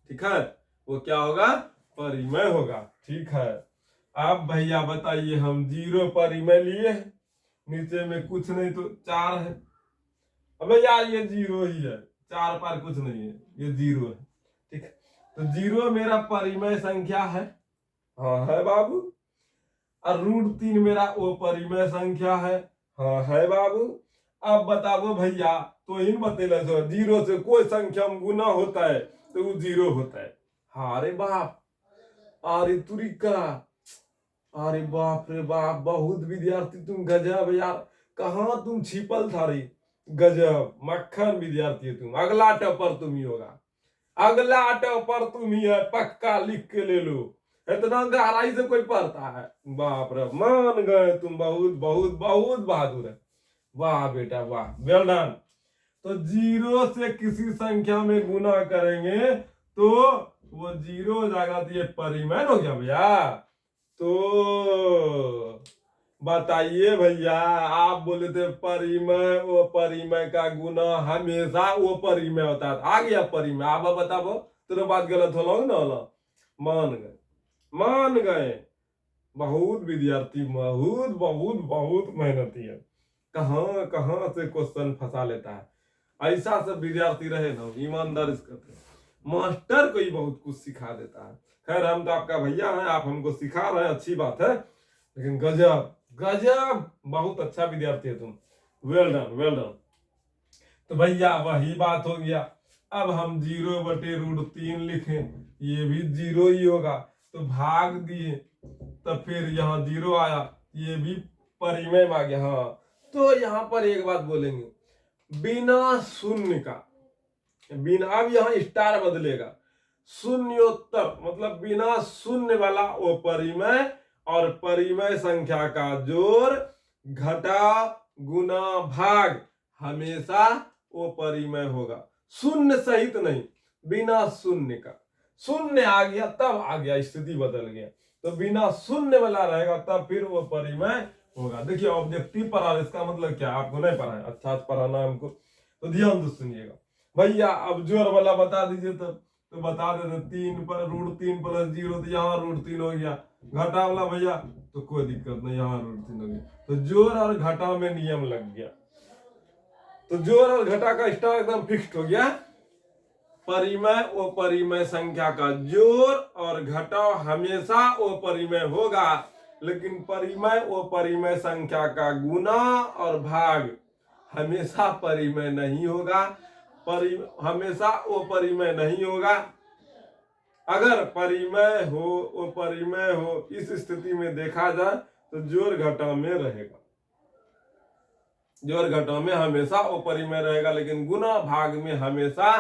S1: ठीक है, वो क्या होगा? परिमेय होगा, ठीक है। अब भैया बताइए, हम 0 परिमेय लिए हैं, नीचे में कुछ नहीं तो 4 है, अबे यार ये 0 ही है, 4 पर कुछ नहीं है, ये 0 है, ठीक है। तो 0 मेरा परिमेय संख्या है, हाँ है बाबू। और √3 मेरा अपरिमेय संख्या है, हाँ है बाबू। अब बताओ भैया, तो इन बतेला 0 से कोई संख्या में गुना होता है तो वो 0 होता है। हाँ रे बाप, अरे तुरिका, अरे बाप रे बाप, बहुत विद्यार्थी तुम गजब यार, कहाँ तुम छिपल था रे, गजब मक्खन विद्यार्थी है तुम। अगला टॉपर तुम ही होगा, अगला टॉपर तुम ही है, पक्का लिख के ले लो। इतना गहराई से कोई पढ़ता है? बाप रे, मान गए तुम, बहुत बहुत बहुत बहादुर है, वाह बेटा वाह, वेल डन। तो 0 से किसी संख्या में गुना करेंगे तो वो 0 हो जाएगा, तो ये परिमेय हो गया भैया। तो बताइए भैया, आप बोले थे परिमेय वो परिमेय का गुना हमेशा वो परिमेय होता है, आ गया परिमेय। आप बताओ, तेरे बात गलत हो ना होला? मान गए, मान गए। बहुत विद्यार्थी बहुत बहुत बहुत मेहनती है, कहाँ कहाँ से क्वेश्चन फंसा लेता है। ऐसा सब विद्यार्थी रहे ना, ईमानदारी से करते, मास्टर को ही बहुत कुछ सिखा देता है। खैर हम तो आपका भैया हैं, आप हमको सिखा रहे हैं, अच्छी बात है, लेकिन गजब गजब, बहुत अच्छा विद्यार्थी है तुम, वेल डन वेल डन। तो भैया वही बात हो गया, अब हम 0/√3 लिखें, ये भी 0 ही होगा, तो भाग दिए, तो फिर यहाँ 0 आया, ये भी परिमेय में आ गया। हाँ, तो यहाँ पर एक बात बोलेंगे, बिना शून्य का, बिना, अब यहाँ स्टार बदलेगा, शून्योत्तर मतलब बिना शून्य वाला वो परिमेय और परिमेय संख्या का जोड़ घटा गुना भाग हमेशा वो परिमेय होगा, शून्य सहित नहीं, बिना शून्य का। शून्य आ गया तब आ गया, स्थिति बदल गया, तो बिना शून्य वाला रहेगा तब फिर वो परिमेय होगा। देखिए ऑब्जेक्टिव पढ़ा, इसका मतलब क्या, आपको नहीं पढ़ा है, अच्छा से पढ़ाना है हमको, तो ध्यान से सुनिएगा भैया। अब जोर वाला बता दीजिए तब, तो बता देते 3 पर √3 + 0, तो यहाँ √3 हो गया। घटा वाला भैया तो कोई दिक्कत नहीं, यहाँ √3 हो गया। तो जोर और घटा में नियम लग गया, तो जोर और घटा का स्टार एकदम फिक्स्ड हो गया। परिमेय वो परिमेय संख्या का जोड़ और घटाव हमेशा वो परिमेय होगा, लेकिन परिमेय वो परिमेय संख्या का गुना और भाग हमेशा परिमेय नहीं होगा। हमेशा वो परिमेय नहीं होगा। अगर परिमेय हो, वो परिमेय हो, इस स्थिति में देखा जाए तो जोड़ घटाव में रहेगा, जोड़ घटाव में हमेशा वो परिमेय रहेगा, लेकिन गुना भाग में हमेशा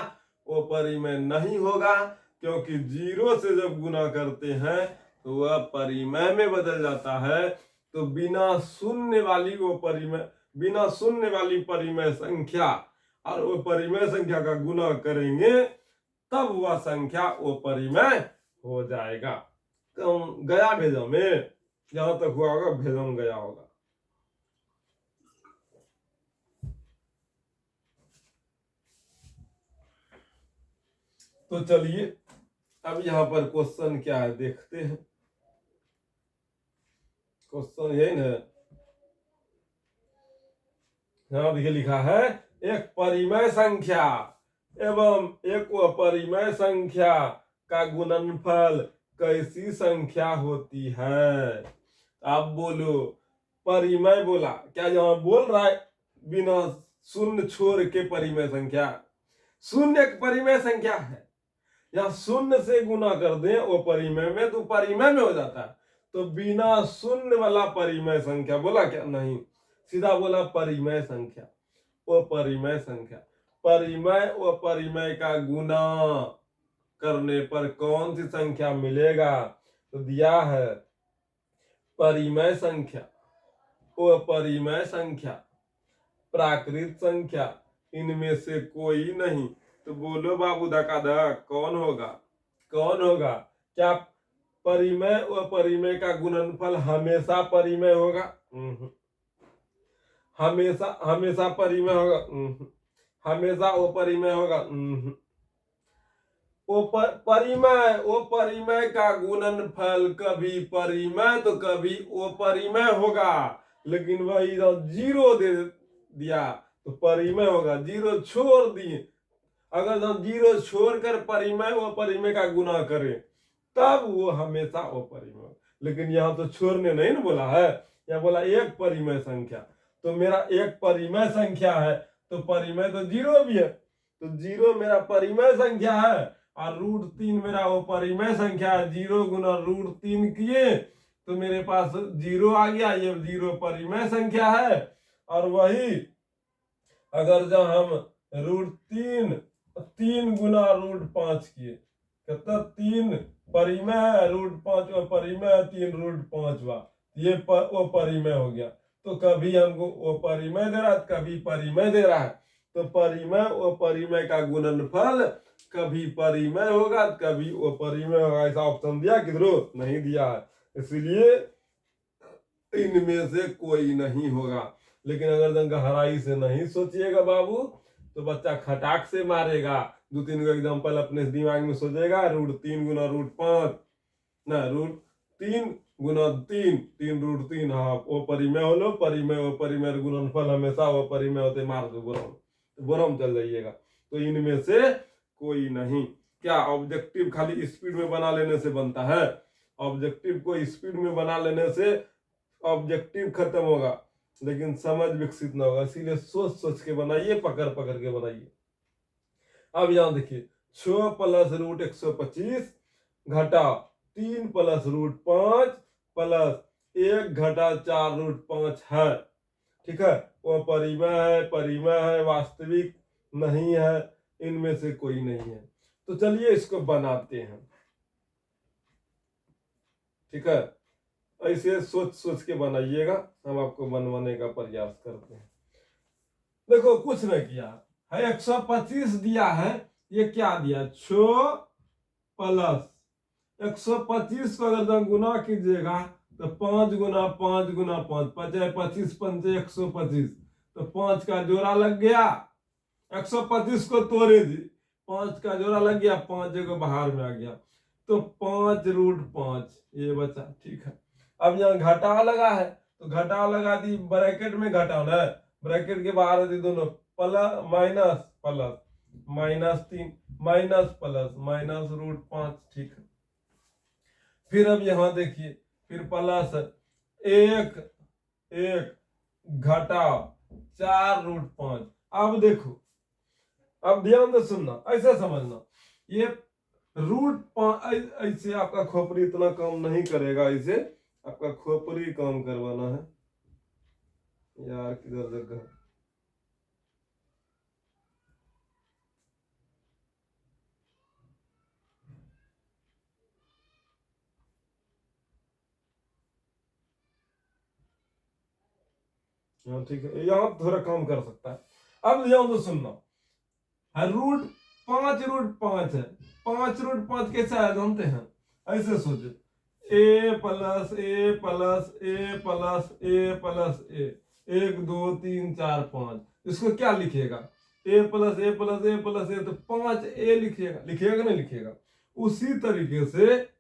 S1: वो परिमेय नहीं होगा, क्योंकि 0 से जब गुना करते हैं तो वह परिमेय में बदल जाता है। तो बिना शून्य वाली वो परिमेय, बिना शून्य वाली परिमेय संख्या और वो परिमेय संख्या का गुना करेंगे तब वह संख्या वो परिमेय हो जाएगा। तो गया भेजम में जहां तक हुआ होगा भेजम गया होगा। तो चलिए अब यहाँ पर क्वेश्चन क्या है देखते हैं। क्वेश्चन यही ना, यहाँ देखिए लिखा है, एक परिमेय संख्या एवं एक अपरिमेय संख्या का गुणनफल कैसी संख्या होती है। आप बोलो, परिमेय बोला, क्या यहाँ बोल रहा है बिना शून्य छोड़ के परिमेय संख्या? शून्य एक परिमेय संख्या है, या शून्य से गुना कर दें वो परिमेय में तो परिमेय में हो जाता है। तो बिना शून्य वाला परिमेय संख्या बोला क्या? नहीं, सीधा बोला परिमेय संख्या। वो परिमेय संख्या, परिमेय वो परिमेय का गुना करने पर कौन सी संख्या मिलेगा? तो दिया है परिमेय संख्या, वो परिमेय संख्या, प्राकृत संख्या, इनमें से कोई नहीं। तो बोलो बाबू धकाधक, कौन होगा? कौन होगा? क्या परिमेय व परिमेय का गुणनफल हमेशा परिमेय होगा? हमेशा हमेशा परिमेय होगा? हमेशा वो परिमेय होगा? वो परिमेय का गुणनफल कभी परिमेय तो कभी वो परिमेय होगा, लेकिन वही 0 दे दिया तो परिमेय होगा, 0 छोड़ दिए, अगर हम 0 छोड़कर परिमेय वो परिमेय का गुना करें तब वो हमेशा वो परिमेय। लेकिन यहाँ तो छोड़ने नहीं ना बोला है, यहाँ बोला एक परिमेय संख्या। तो मेरा एक परिमेय संख्या है तो परिमेय तो 0 भी है, तो 0 मेरा परिमेय संख्या है और √3 मेरा वो परिमेय संख्या है। 0 गुना √3 किए तो मेरे पास 0 आ गया, ये 0 परिमेय संख्या है। और वही अगर जब हम √3 गुना √5 किए, कितना? 3 परिमेय है, √5 परिमेय है, 3 √5, ये वो परिमेय हो गया। तो कभी हमको वो परिमेय दे रहा है, कभी परिमेय दे रहा है। तो परिमेय वो परिमेय का गुणनफल कभी परिमेय होगा, कभी वो परिमेय होगा। ऐसा ऑप्शन दिया किधरों? नहीं दिया है, इसलिए इनमें से कोई नहीं होगा। लेकिन अगर गहराई से नहीं सोचिएगा बाबू तो बच्चा खटाक से मारेगा। 2-3 एग्जाम्पल अपने दिमाग में सोचेगा, √3 गुना √5 ना, √3 गुना 3, 3 √3, हाँ वो परिमेय हो लो, परिमेय वो परिमेय गुणनफल हमेशा वो परिमेय होते, मार दो बोरम चल जाइएगा। तो इनमें से कोई नहीं। क्या ऑब्जेक्टिव खाली स्पीड में बना लेने से बनता है? ऑब्जेक्टिव को स्पीड में बना लेने से ऑब्जेक्टिव खत्म होगा, लेकिन समझ विकसित ना होगा। इसीलिए सोच सोच के बनाइए, पकड़ पकड़ के बनाइए। अब यहां देखिए, 6 + √125 घटा 3 + √5 प्लस 1 घटा 4√5 है। ठीक है, वो परिमेय है, वास्तविक नहीं है, इनमें से कोई नहीं है। तो चलिए इसको बनाते हैं। ठीक है, ऐसे सोच सोच के बनाइएगा, हम आपको बनवाने का प्रयास करते हैं। देखो कुछ नहीं किया है, 125 दिया है, ये क्या दिया 6 प्लस 125 को अगर तुम गुना कीजिएगा तो 5 गुना 5 गुना 5 पचे 25 पंचे 125, तो 5 का जोड़ा लग गया। 125 को तोड़े दी, 5 का जोड़ा लग गया, 5 जगह बाहर में आ गया, तो 5√5 ये बचा। ठीक है, अब यहाँ घटा लगा है तो घटा लगा दी, ब्रैकेट में घटाना है, ब्रैकेट के बाहर दी दोनों, plus minus plus -3 minus plus -√5। ठीक है, फिर अब यहां देखिए, फिर प्लस 1 घटा 4√5। अब देखो, अब ध्यान से सुनना, ऐसे समझना, ये √5 ऐसे आपका खोपड़ी इतना काम नहीं करेगा, ऐसे आपका खोपड़ी काम करवाना है। यार किधर जगह, हाँ ठीक है, यहाँ थोड़ा काम कर सकता है। अब ध्यान से सुनना, √5 है, 5√5 कैसे आया जानते हैं? ऐसे सोचे, a plus A plus A plus A plus A, 1 2 3 4 5, इसको क्या लिखिएगा? a plus A plus A plus A, तो 5a लिखिएगा, लिखिएगा नहीं लिखिएगा? उसी तरीके से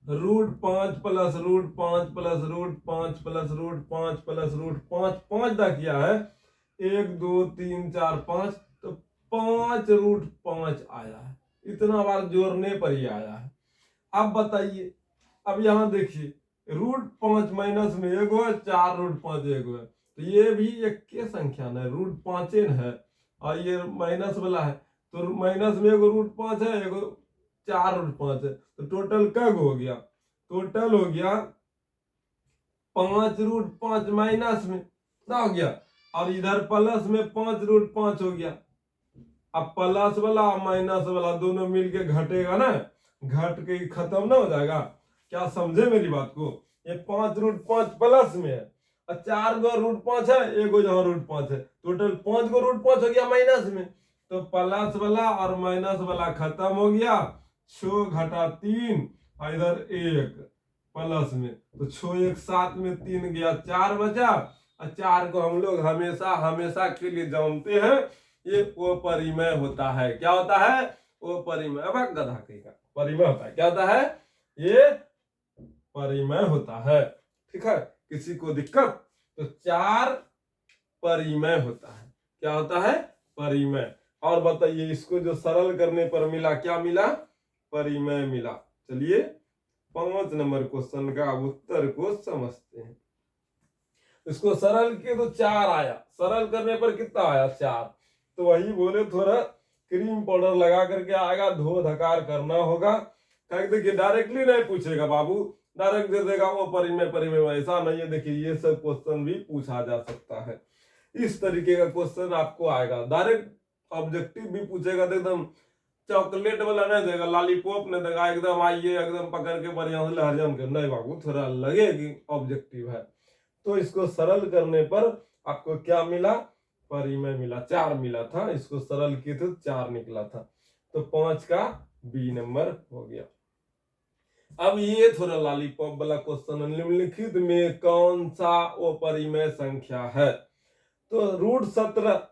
S1: √5 प्लस √5 प्लस √5 प्लस √5 प्लस √5, 5 तक किया है, 1 2 3 4 5, तो 5√5 आया है। इतना बार जोड़ने पर ही आया है। अब बताइए, अब यहां देखिए, √5 माइनस में एगो है, 4√5 एगो है, तो ये भी एक के संख्या है, √5 है, और ये माइनस वाला है, तो माइनस में एगो √5 है, एगो 4√5 है, तो टोटल कब हो गया? टोटल हो गया 5√5 माइनस में ना हो गया, और इधर प्लस में 5√5 हो गया। अब प्लस वाला माइनस वाला दोनों मिलके घटेगा ना, घट के खत्म ना हो जाएगा? क्या समझे मेरी बात को? ये 5√5 प्लस में है, और 4 गो √5 है, एगो जहां √5 है, टोटल 5 गो √5 हो गया माइनस में, तो प्लस वाला और माइनस वाला खत्म हो गया, 6 घटा 3, और इधर 1 प्लस में, तो 6 1 7 में 3 गया, 4 बचा, और 4 को हम लोग हमेशा हमेशा के लिए जानते हैं, ये अपरिमेय होता है। क्या होता है? अपरिमेय। अब गधा कहेगा परिमेय होता है, क्या होता है? ये परिमेय होता है। ठीक है, किसी को दिक्कत? तो 4 परिमेय होता है। क्या होता है? परिमेय। और बताइए, इसको जो सरल करने पर मिला, क्या मिला? परिमेय मिला। चलिए 5 नंबर क्वेश्चन का उत्तर को समझते हैं। इसको सरल के तो 4 आया, सरल करने पर कितना आया? 4। तो वही बोले, थोड़ा क्रीम पाउडर लगा करके आएगा, धो धकार करना होगा। देखिए डायरेक्टली नहीं पूछेगा बाबू, डायरेक्ट दे देगा वो परिमेय परिमेय, ऐसा नहीं है। देखिए ये सब क्वेश्चन भी पूछा जा सकता है, इस तरीके का क्वेश्चन आपको आएगा। डायरेक्ट ऑब्जेक्टिव भी पूछेगा तो एकदम चॉकलेट वाला नहीं देगा, लॉलीपॉप नहीं देगा, एकदम आइए एकदम पकड़ के बढ़िया से लहजम के, नहीं बाबू, थोड़ा लगे कि ऑब्जेक्टिव है। तो इसको सरल करने पर आपको क्या मिला? परिमेय मिला, 4 मिला था, इसको सरल किए तो 4 निकला था, तो 5 का बी नंबर हो गया। अब ये थोड़ा लॉलीपॉप वाला क्वेश्चन, निम्नलिखित में कौन सा अपरिमेय संख्या है? तो √17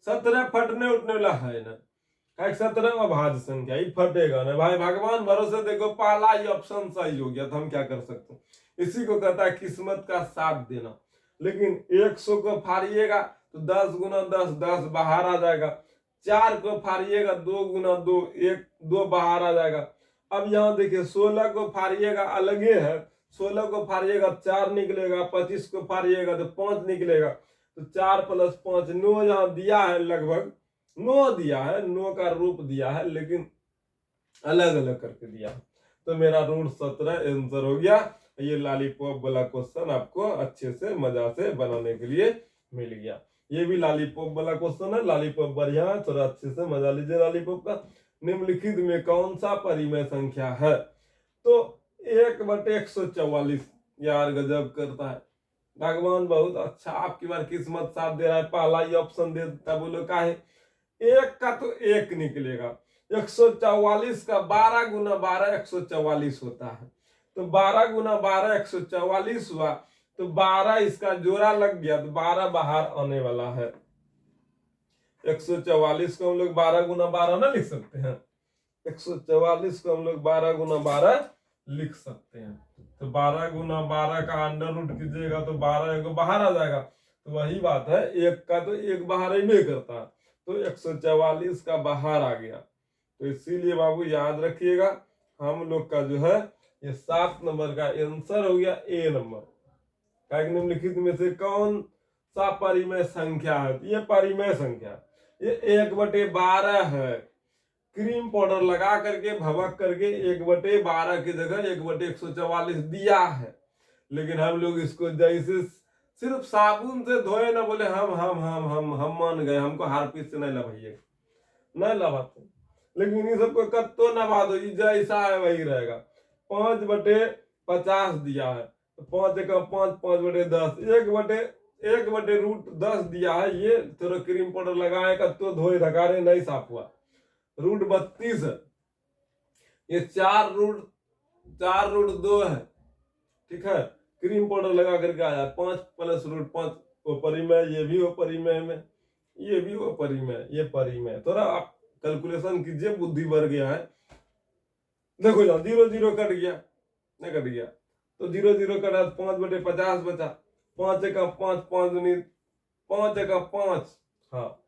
S1: 17 फटने उठने वाला है ना, 17 अभाज्य संख्या, ही फटेगा ना भाई, भगवान भरोसे। देखो पहला ही ऑप्शन सही हो गया, तो हम क्या कर सकते हैं? इसी को कहता है किस्मत का साथ देना। लेकिन 100 को फाड़िएगा तो 10 गुना 10, 10 बाहर आ जाएगा। 4 को फाड़िएगा 2 गुना 2, 1 2 बाहर आ जाएगा। अब यहाँ देखिए 16 को फाड़िएगा, अलगे है, 16 को फाड़िएगा 4 निकलेगा, 25 को फाड़िएगा तो 5 निकलेगा, तो 4 + 5 9 यहाँ दिया है, लगभग 9 दिया है, 9 का रूप दिया है, लेकिन अलग अलग करके दिया है। तो मेरा √17 आंसर हो गया। ये लॉलीपॉप वाला क्वेश्चन आपको अच्छे से मजा से बनाने के लिए मिल गया। ये भी लॉलीपॉप वाला क्वेश्चन है, लॉलीपॉप बढ़िया है, थोड़ा अच्छे से मजा लीजिए लॉलीपॉप का। निम्नलिखित में कौन सा परिमेय संख्या है? तो 1/144। यार गजब करता है, भगवान बहुत अच्छा आपकी बार किस्मत साथ दे रहा है। पहला ही ऑप्शन दे देता, बोलो का है एक का तो एक निकलेगा। 144 का 12 गुना 12 144 होता है, तो 12 गुना 12 144 हुआ, तो 12 इसका जोड़ा लग गया, तो 12 बाहर आने वाला है। 144 को हम लोग 12 गुना 12 ना लिख सकते हैं? 144 को हम लोग 12 गुना 12 लिख सकते हैं। तो 12 गुना 12 का अंडर रूट कीजिएगा तो 12 को बाहर आ जाएगा। तो वही बात है, एक का तो एक बाहर ही नहीं करता, तो 144 का बाहर आ गया। तो इसीलिए बाबू याद रखिएगा, हम लोग का जो है ये 7 नंबर का आंसर हो गया ए नंबर। निम्नलिखित में से कौन सा परिमेय संख्या है? ये परिमेय संख्या, ये 1/12 है। क्रीम पाउडर लगा करके भभक करके 1/12 की जगह 1/144 दिया है, लेकिन हम लोग इसको जैसे सिर्फ साबुन से धोए ना, बोले हम मान गए, हमको हार्पिक से नहीं लभाइए, नहीं लभाते, लेकिन इन सबको कत्तो नभा दो, जैसा है वही रहेगा। 5/50 दिया है, तो 5 का 5, 5/10, 1/√10 दिया है। ये थोड़ा क्रीम पाउडर लगाए कत्तो धोए धकारे नहीं साफ हुआ। √32 है, ये 4√2 है, ठीक है। क्रीम पाउडर लगा करके आया 5 + √5 वो परिमेय, ये भी वो परिमेय में, ये भी वो परिमेय, ये परिमेय। थोड़ा आप कैलकुलेशन कीजिए, बुद्धि बढ़ गया है। देखो जाओ 0 0 कट गया, नहीं कट गया, तो 0 0 कटा, 5/50 बचा। 5 का 5, 5 दूनी 5 का 5, हाँ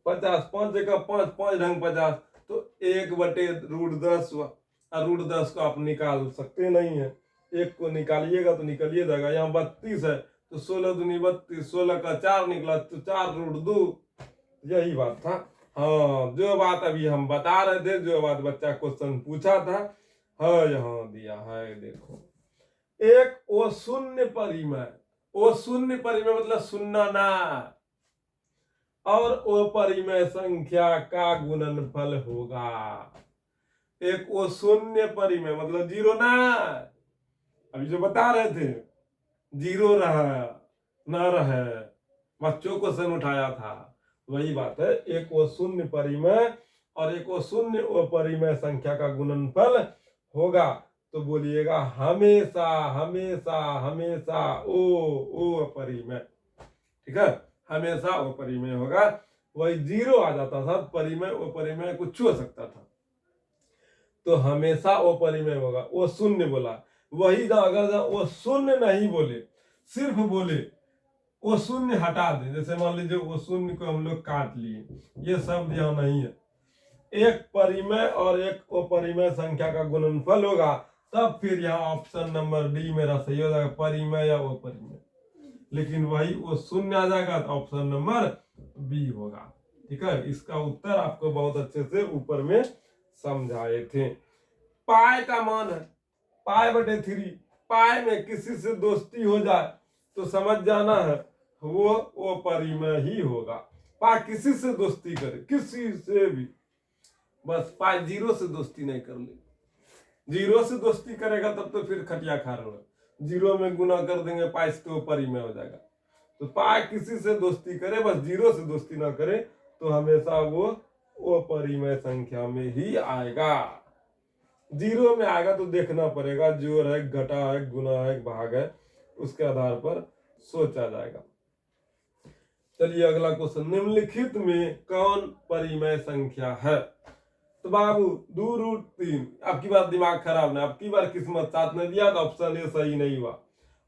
S1: 50, 5 का 5, 5 ढंग 50, तो 1/√10 हुआ। √10 को आप निकाल सकते नहीं है, एक को निकालिएगा तो निकलिए जाएगा। यहाँ 32 है, तो 16 दूनी 32, 16 का 4 निकला, तो 4√2। यही बात था, हाँ जो बात अभी हम बता रहे थे, जो बात बच्चा क्वेश्चन पूछा था, हाँ यहाँ दिया है। देखो एक ओ शून्य परिमेय, ओ शून्य परिमेय मतलब सुन्ना ना, और ओ परिमेय संख्या का गुणनफल होगा। एक ओ शून्य परिमेय मतलब 0 ना, अभी जो बता रहे थे 0 रहा ना रहे, बच्चों को सन उठाया था, वही बात है। एक वो शून्य परिमेय और एक वो शून्य अपरिमेय संख्या का गुणनफल होगा, तो बोलिएगा हमेशा हमेशा हमेशा ओ अपरिमेय, ठीक है, हमेशा अपरिमेय होगा। वही 0 आ जाता था, परिमेय अपरिमेय कुछ हो सकता था, तो हमेशा अपरिमेय होगा। वो शून्य बोला, वही अगर वो शून्य नहीं बोले, सिर्फ बोले वो शून्य हटा दे, जैसे मान लीजिए वो शून्य को हम लोग काट लिए, ये शब्द यहाँ नहीं है। एक परिमेय और एक अपरिमेय संख्या का गुणनफल होगा, तब फिर यहाँ ऑप्शन नंबर डी मेरा सही हो जाएगा, परिमेय या अपरिमेय। लेकिन वही वो शून्य आ जाएगा, तो ऑप्शन नंबर बी होगा, ठीक है। इसका उत्तर आपको बहुत अच्छे से ऊपर में समझाए थे। पाई का मान है π/3, पाई में किसी से दोस्ती हो जाए तो समझ जाना है वो परिमेय ही होगा। पाई किसी से दोस्ती करे, किसी से भी, बस पाई 0 से दोस्ती नहीं कर ले। 0 से दोस्ती करेगा तब तो फिर खटिया खार होगा, 0 में गुना कर देंगे पाई से, तो परिमेय हो जाएगा। तो पाई किसी से दोस्ती करे, बस 0 से दोस्ती ना करे, तो हमेशा वो परिमेय संख्या में ही आएगा। 0 में आएगा तो देखना पड़ेगा, जोड़ है, घटा है, गुना है, भाग है, उसके आधार पर सोचा जाएगा। चलिए अगला क्वेश्चन, निम्नलिखित में कौन परिमेय संख्या है? तो बाबू 2√3, आपकी बार दिमाग खराब ना, आपकी बार किस्मत साथ नहीं दिया, तो ऑप्शन ए सही नहीं हुआ।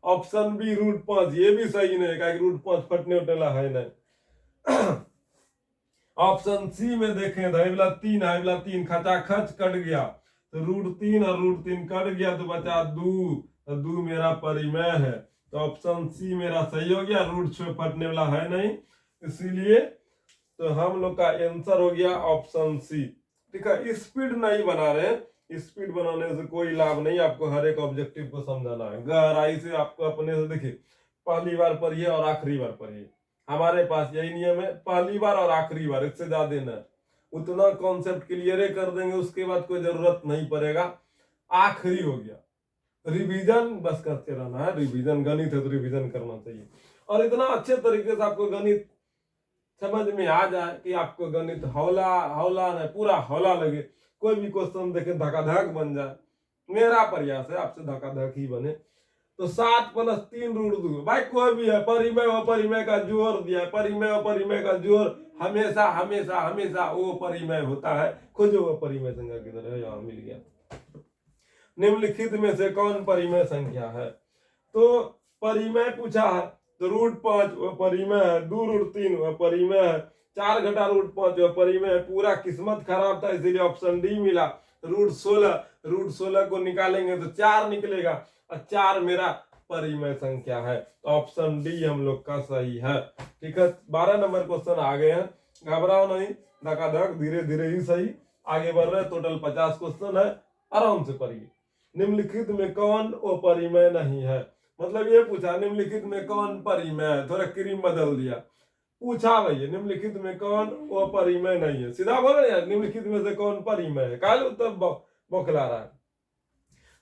S1: ऑप्शन बी √5, ये भी सही नहीं, क्या √5 फटने उठने है नहीं। ऑप्शन सी में देखें तो 3 खचाखच कट गया, तो √3 और √3 कट गया, तो बचा 2, तो 2 मेरा परिमेय है, तो ऑप्शन सी मेरा सही हो गया। √6 फटने वाला है नहीं, इसीलिए तो हम लोग का आंसर हो गया ऑप्शन सी, ठीक है। स्पीड नहीं बना रहे, स्पीड बनाने से कोई लाभ नहीं, आपको हर एक ऑब्जेक्टिव को समझाना है गहराई से। आपको अपने से देखिए, पहली बार पढ़िए और आखिरी बार पढ़िए। हमारे पास यही नियम है, पहली बार और आखिरी बार, इससे ज्यादा न। उतना कॉन्सेप्ट क्लियर कर देंगे, उसके बाद कोई जरूरत नहीं पड़ेगा, आखिरी हो गया। रिवीजन बस करते रहना है, रिवीजन गणित है तो रिवीजन करना चाहिए। और इतना अच्छे तरीके से आपको गणित समझ में आ जाए कि आपको गणित हौला हौला नहीं, पूरा हौला लगे। कोई भी क्वेश्चन देखे धकाधक बन जाए। मेरा प्रयास है आपसे धकाधक ही बने। तो 7+3√2, भाई कोई भी है, परिमेय व परिमेय का जोड़ दिया, परिमेय व परिमेय का जोड़ हमेशा हमेशा हमेशा वो परिमेय होता है। खोजो वो परिमेय संख्या किधर है, यहाँ मिल गया। निम्नलिखित में से कौन परिमेय संख्या है? तो परिमेय पूछा है, तो √5 वह परिमेय है, 2√3 वह परिमेय है, 4 घटा √5 वह परिमेय है। पूरा किस्मत खराब था इसीलिए ऑप्शन डी मिला। √16 को निकालेंगे तो 4 निकलेगा, और 4 मेरा परिमेय संख्या है। तो ऑप्शन डी हम लोग का सही है। ठीक है, 12 नंबर क्वेश्चन आ गए हैं, घबराओ नहीं, धकाधक धीरे धीरे ही सही आगे बढ़ रहे। टोटल 50 क्वेश्चन है, आराम से पढ़िए। निम्नलिखित में कौन अपरिमेय नहीं है? मतलब ये पूछा निम्नलिखित में कौन परिमेय है, थोड़ा क्रीम बदल दिया। पूछा भैया निम्नलिखित में कौन अपरिमेय नहीं है, सीधा बोलो यार, निम्नलिखित में से कौन परिमेय है? काल तब बौखला रहा है।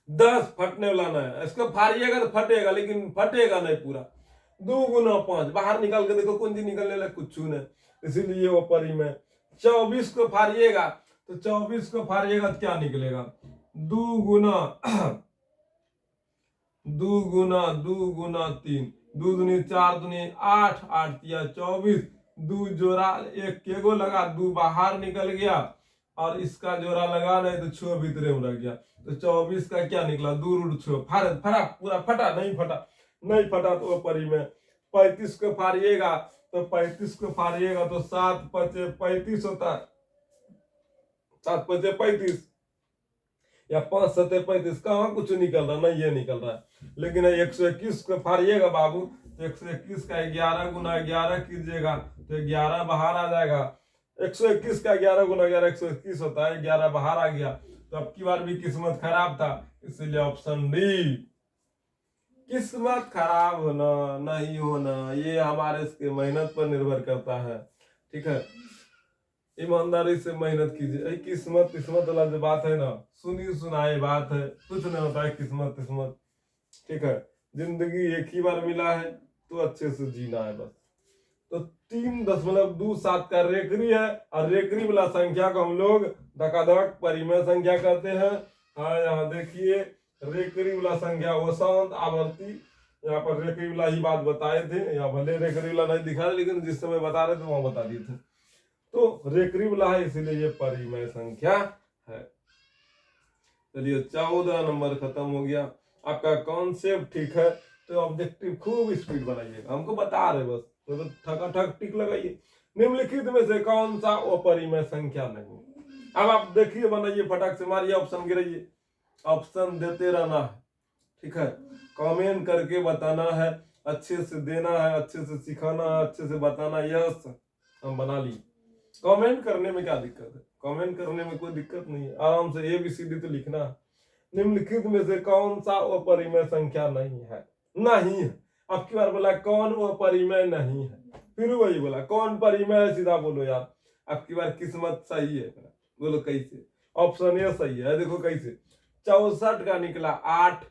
S1: 10 फटने वाला नहीं है, इसको फाड़िएगा तो फटेगा, लेकिन फटेगा नहीं पूरा। 2 गुना 5 बाहर निकाल के देखो, कौन सी निकलने लगा, कुछ नहीं, इसीलिए वो परिमेय। 24 को फाड़िएगा तो 24 को फाड़िएगा तो क्या निकलेगा? 2 गुना 3, 2 दूनी 4 दूनी 8, 8 या 24, 2 जोड़ा एक केगो लगा, 2 बाहर निकल गया, और इसका जोड़ा लगा नहीं तो 6 भीतरे में रह गया। तो 24 का क्या निकला? 2√6। फटा पूरा फटा, नहीं फटा तो वो परिमेय। 35 को फाड़िएगा तो 7 × 5 = 35 होता है, 7 × 5 = 35, या 5 × 7 = 35। कहाँ कुछ निकल रहा? नहीं, ये निकल रहा है। लेकिन 121 को फाड़िएगा बाबू, तो 121 का 11 गुना 11 कीजिएगा तो 11 बाहर आ जाएगा। 121 का 11 गुना 11 121 होता है, 11 बाहर आ गया। तो अब की बार भी किस्मत खराब था, इसलिए ऑप्शन डी। किस्मत खराब होना नहीं होना ये हमारे इसके मेहनत पर निर्भर करता है। ठीक है, ईमानदारी से मेहनत कीजिए। किस्मत वाला जो बात है ना, सुनी सुनाई बात है, कुछ नहीं होता है किस्मत। ठीक है, जिंदगी एक ही बार मिला है तो अच्छे से जीना है बस। तो 3.27 का रेकरी है, और रेकरी वाला संख्या को हम लोग धकाधक परिमेय संख्या करते हैं। हाँ, यहाँ देखिए रेकरी वाला संख्या वसंत आवर्ती, यहाँ पर रेकरी वाला ही बात बताए थे। यहाँ भले रेकरी वाला नहीं दिखा रहे, लेकिन जिस समय बता रहे थे वहां बता दिए थे। तो रेकरी वाला है, इसीलिए ये परिमेय संख्या है। चलिए 14 नंबर खत्म हो गया। आपका कॉन्सेप्ट ठीक है तो ऑब्जेक्टिव खूब स्पीड बनाइएगा, हमको बता रहे बस, तो ठकाठक टिक लगाइए। निम्नलिखित में से कौन सा अपरिमेय संख्या नहीं? अब आप देखिए, बनाइए, फटाक से मारिए, ऑप्शन गिराइए, ऑप्शन देते रहना है। ठीक है, कमेंट करके बताना है, अच्छे से देना है, अच्छे से सिखाना है, अच्छे से बताना। यस, हम बना ली। कमेंट करने में क्या दिक्कत है? कमेंट करने में कोई दिक्कत नहीं है, आराम से ABCD तो लिखना है। निम्नलिखित में से कौन सा अपरिमेय संख्या नहीं है? नहीं है। अब की बार बोला कौन अपरिमेय नहीं है, फिर वही बोला कौन परिमेय है, सीधा बोलो यार। अब की बार किस्मत सही है, बोलो कैसे? ऑप्शन ए सही है, देखो कैसे। 64 का निकला 8,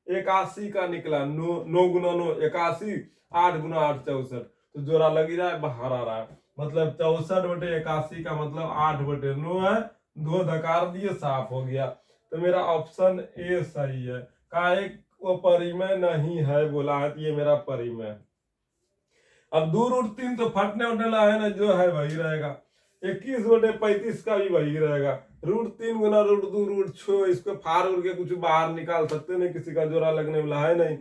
S1: 81 का निकला 9 गुना 9 81, 8 गुना 8 64, तो जोड़ा लग ही रहा है, बाहर आ रहा है। मतलब 64/81 का मतलब 8/9 है, 2 धकार दिए, साफ हो गया। तो मेरा ऑप्शन ए सही है। काहे वो परिमेय नहीं है बोला है, तो ये मेरा परिमेय है। अब 2√3 तो फटने उठने वाला है ना, जो है वही रहेगा। 21/35 का भी वही रहेगा। √3 गुना √2 √6, इसको फाड़ उड़ के कुछ बाहर निकाल सकते नहीं, किसी का जोड़ा लगने वाला है नहीं,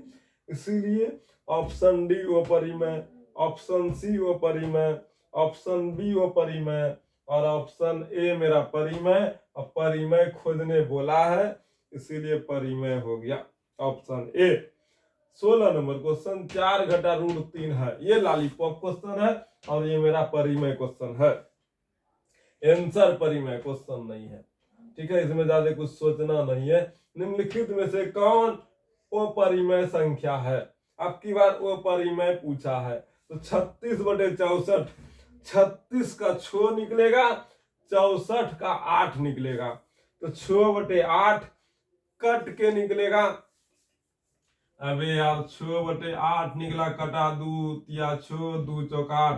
S1: इसीलिए ऑप्शन डी वो परिमेय, ऑप्शन सी वो परिमेय, ऑप्शन बी वो परिमेय, और ऑप्शन ए मेरा परिमेय। और परिमेय खोजने बोला है, इसीलिए परिमेय हो गया ऑप्शन ए। 16 नंबर क्वेश्चन, 4 घटा √3 है, ये लॉलीपॉप क्वेश्चन है, और ये मेरा परिमेय क्वेश्चन है। आंसर परिमेय क्वेश्चन नहीं है। ठीक है, इसमें ज्यादा कुछ सोचना नहीं है। निम्नलिखित में से कौन अपरिमेय संख्या है? अब की बार अपरिमेय पूछा है तो 36/64, 36 का 6 निकलेगा, 64 का 8 निकलेगा, तो 6/8 कट के निकलेगा। अबे यार 6/8 निकला, कटा 2 या 6 2 चौका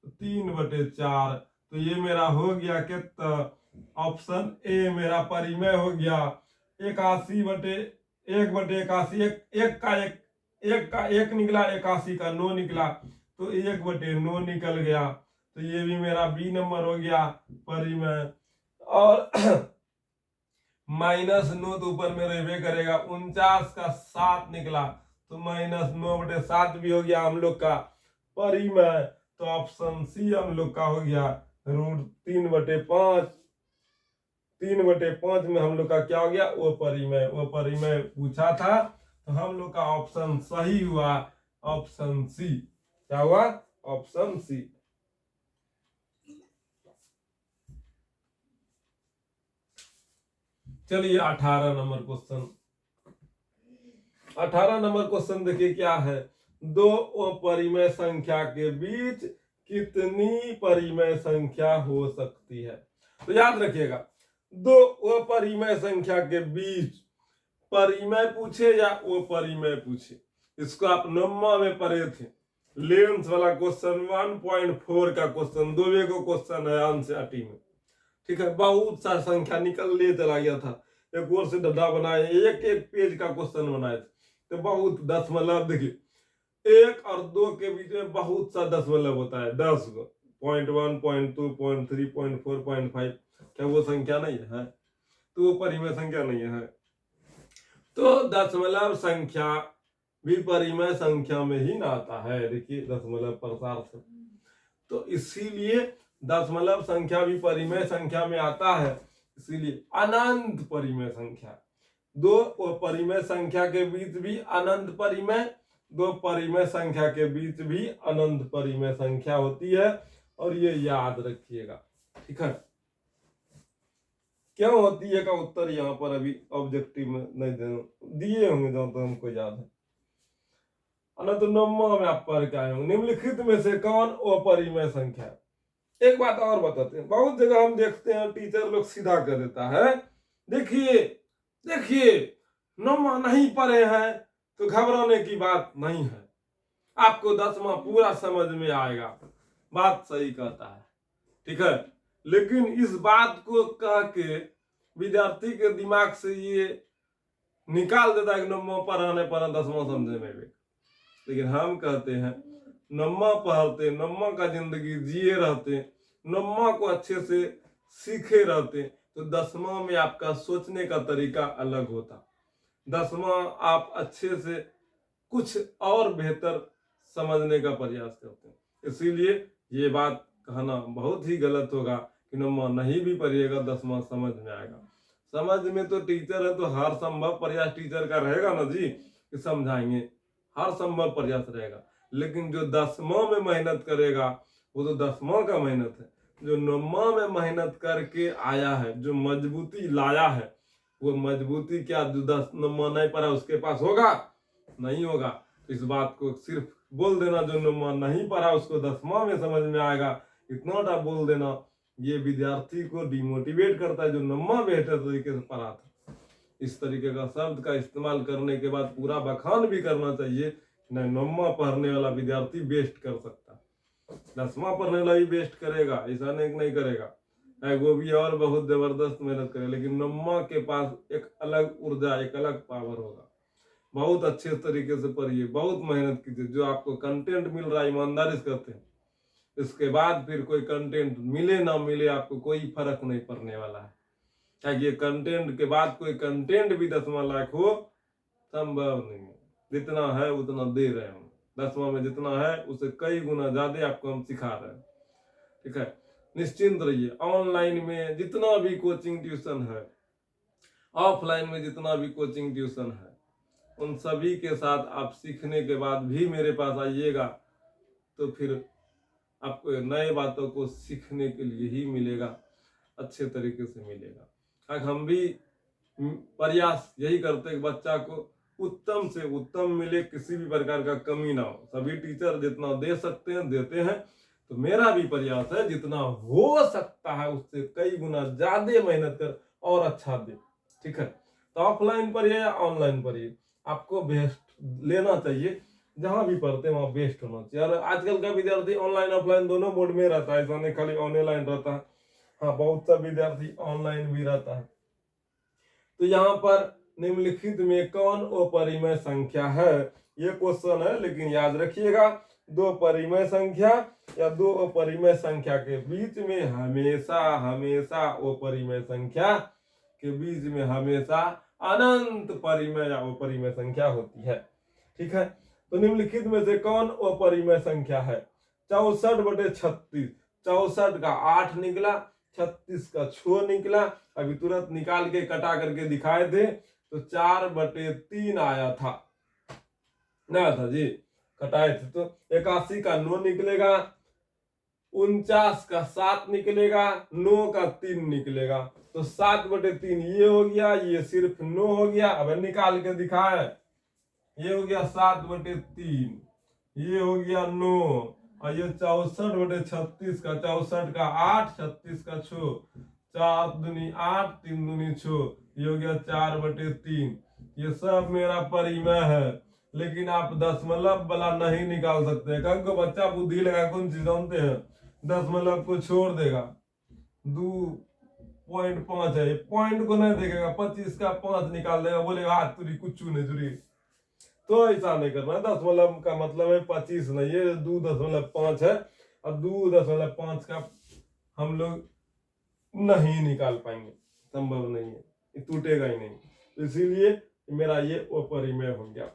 S1: 3/4, तो ये मेरा हो गया कितना? ऑप्शन ए मेरा परिमेय हो गया। 81/1/81, एक का एक निकला, 81 का 9 निकला, तो 1/9 निकल गया, तो ये भी मेरा बी नंबर हो गया परिमेय। और -9 तो ऊपर में रहबे करेगा, 49 का 7 निकला, तो -9/7 भी हो गया हम लोग का परिमेय। तो ऑप्शन सी हम लोग का हो गया √3/5। 3/5 में हम लोग का क्या हो गया? वो परिमेय पूछा था, तो हम लोग का ऑप्शन सही हुआ, ऑप्शन सी। क्या हुआ? Option C. चलिए 18 नंबर क्वेश्चन। 18 नंबर क्वेश्चन देखिए क्या है। दो अपरिमेय संख्या के बीच कितनी परिमेय संख्या हो सकती है? तो याद रखिएगा, दो अपरिमेय संख्या के बीच परिमेय पूछे या अपरिमेय पूछे, इसको आप नम्मा में पढ़े थे, लेंस वाला क्वेश्चन 1.4 का क्वेश्चन, 2 को क्वेश्चन है एनसीईआरटी में। ठीक है, बहुत सारा संख्या निकल ले चला गया था, एक और से डब्बा बनाए, एक एक पेज का क्वेश्चन बनाए थे, तो बहुत दशमलव देखिए 1 और 2 के बीच में बहुत सा दशमलव होता है, 10 को, 0.1 0.2 0.3 0.4 0.5, क्या वो संख्या नहीं है? तो वो परिमेय संख्या नहीं है। तो दशमलव संख्या भी परिमेय संख्या में ही ना आता है। देखिए दशमलव प्रसार से, तो इसीलिए दशमलव संख्या भी परिमेय संख्या में आता है, इसीलिए अनंत परिमेय संख्या। दो परिमेय संख्या के बीच भी अनंत परिमेय, दो परिमेय संख्या के बीच भी अनंत परिमेय संख्या होती है, और ये याद रखिएगा। ठीक है, क्यों होती है का उत्तर यहाँ पर अभी ऑब्जेक्टिव में नहीं दिए होंगे जहां तो हमको याद है, अनंत नम्मा में आप पढ़ के आए होंगे। निम्नलिखित में से कौन अपरिमेय संख्या है? एक बात और बताते हैं, बहुत जगह हम देखते हैं टीचर लोग सीधा कर देता है, देखिए देखिए नम्मा नहीं पढ़े हैं तो घबराने की बात नहीं है, आपको 10वां पूरा समझ में आएगा, बात सही कहता है। ठीक है, लेकिन इस बात को कह के विद्यार्थी के दिमाग से ये निकाल देता है कि नम्मा पढ़ाने पर 10वां समझे में भी। लेकिन हम कहते हैं नम्मा पढ़ते, नम्मा का जिंदगी जिए रहते, नम्मा को अच्छे से सीखे रहते, तो 10वां में आपका सोचने का तरीका अलग होता, 10वां आप अच्छे से कुछ और बेहतर समझने का प्रयास करते हैं। इसीलिए ये बात कहना बहुत ही गलत होगा कि नम्मा नहीं भी पढ़िएगा 10वां समझ में आएगा। समझ में तो टीचर है तो हर संभव प्रयास टीचर का रहेगा ना जी, कि समझाएंगे, हर संभव प्रयास रहेगा, लेकिन जो 10वां में मेहनत करेगा वो तो 10वां का मेहनत है। जो नौवां में मेहनत करके आया है, जो मजबूती लाया है, वो मजबूती क्या जो 10वां नहीं पढ़ा उसके पास होगा? नहीं होगा। इस बात को सिर्फ बोल देना, जो नौवां नहीं पढ़ा उसको 10वां में समझ में आएगा, इतना बोल देना, ये विद्यार्थी को डिमोटिवेट करता है जो नौवां बेहतर तरीके से पढ़ा था। इस तरीके का शब्द का इस्तेमाल करने के बाद पूरा बखान भी करना चाहिए, नहीं नौवां पढ़ने वाला विद्यार्थी बेस्ट कर सकता, 10वां पढ़ने वाला ही बेस्ट करेगा, ऐसा नहीं करेगा, वो भी और बहुत जबरदस्त मेहनत करे, लेकिन नौवां के पास एक अलग ऊर्जा, एक अलग पावर होगा। बहुत अच्छे तरीके से पढ़िए, बहुत मेहनत कीजिए, जो आपको कंटेंट मिल रहा है ईमानदारी से करते हैं, इसके बाद फिर कोई कंटेंट मिले ना मिले आपको कोई फर्क नहीं पड़ने वाला है, ताकि ये कंटेंट के बाद कोई कंटेंट भी 10वां लायक हो संभव नहीं है। जितना है उतना दे रहे हैं, 10वां में जितना है उससे कई गुना ज्यादा आपको हम सिखा रहे हैं। ठीक है, निश्चिंत रहिए, ऑनलाइन में जितना भी कोचिंग ट्यूशन है, ऑफलाइन में जितना भी कोचिंग ट्यूशन है, उन सभी के साथ आप सीखने के बाद भी मेरे पास आइएगा, तो फिर आपको नए बातों को सीखने के लिए ही मिलेगा, अच्छे तरीके से मिलेगा। अब हम भी प्रयास यही करते हैं कि बच्चा को उत्तम से उत्तम मिले, किसी भी प्रकार का कमी ना हो। सभी टीचर जितना दे सकते हैं देते हैं, तो मेरा भी प्रयास है जितना हो सकता है उससे कई गुना ज्यादा मेहनत कर और अच्छा दे। ठीक है, तो ऑफलाइन पढ़िए या ऑनलाइन पढ़िए, आपको बेस्ट लेना चाहिए। जहां भी पढ़ते हैं वहां बेस्ट होना चाहिए। और आजकल का विद्यार्थी ऑनलाइन ऑफलाइन दोनों मोड में रहता है, ऐसा नहीं खाली ऑनलाइन रहता है। हाँ, बहुत सा विद्यार्थी ऑनलाइन भी रहता है। तो यहाँ पर निम्नलिखित में कौन अपरिमेय संख्या है, ये क्वेश्चन है, लेकिन याद रखिएगा दो परिमेय संख्या या दो अपरिमेय संख्या के बीच में हमेशा हमेशा अपरिमेय संख्या के बीच में हमेशा अनंत परिमेय या अपरिमेय संख्या होती है। ठीक है, तो निम्नलिखित में से कौन अपरिमेय संख्या है? 64/36। 64 का 8 निकला, 36 का 6 निकला। अभी तुरंत निकाल के कटा करके दिखाए थे तो 4/3 आया था ना था जी, कटाए थे तो 81 का 9 निकलेगा, 49 का 7 निकलेगा, 9 का 3 निकलेगा। तो 7/3 ये हो गया, ये सिर्फ 9 हो गया। अब निकाल के दिखाए, ये हो गया 7/3, ये हो गया 9, और ये 64/36 का 64 का 8, 36 का 6, 4 दूनी 8, 3 दूनी 6, ये हो गया 4/3। ये सब मेरा परिमेय है, लेकिन आप दशमलव वाला नहीं निकाल सकते। कल को बच्चा बुद्धि लगा कौन चीज जानते हैं, दशमलव को छोड़ देगा। 2.5 है, पॉइंट को नहीं देखेगा, 25 का 5 निकाल देगा, बोलेगा हाथ तुरी कुछ नहीं जुड़ी। तो ऐसा नहीं करना। दशमलव का मतलब है 25 नहीं है, 2.5 है, और 2.5 का हम लोग नहीं निकाल पाएंगे, संभव नहीं है, ये टूटेगा ही नहीं। इसीलिए मेरा ये अपरिमेय हो गया।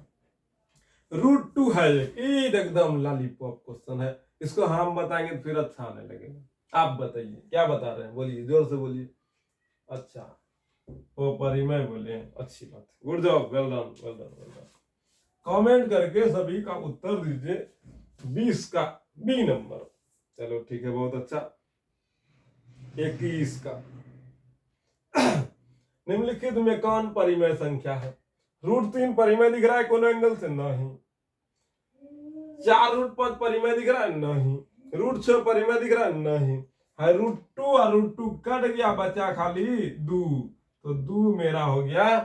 S1: √2 है एक एकदम लॉलीपॉप क्वेश्चन है, इसको हम बताएंगे फिर अच्छा आने लगेगा। आप बताइए क्या बता रहे हैं, बोलिए जोर से बोलिए। अच्छा, अपरिमेय बोले, अच्छी बात, good job, well done well done well done. Comment करके सभी का उत्तर दीजिए 20 का बी नंबर। चलो ठीक है, बहुत अच्छा। 21 का निम्नलिखित में कौन परिमेय संख्या है? √3 परिमेय दिख रहा है कोनो एंगल से? नहीं। 4√5 परिमेय दिख रहा है? नहीं। √6 परिमेय दिख रहा है? नहीं। है √2 और √2 कट गया, बचा खाली 2, तो 2 मेरा हो गया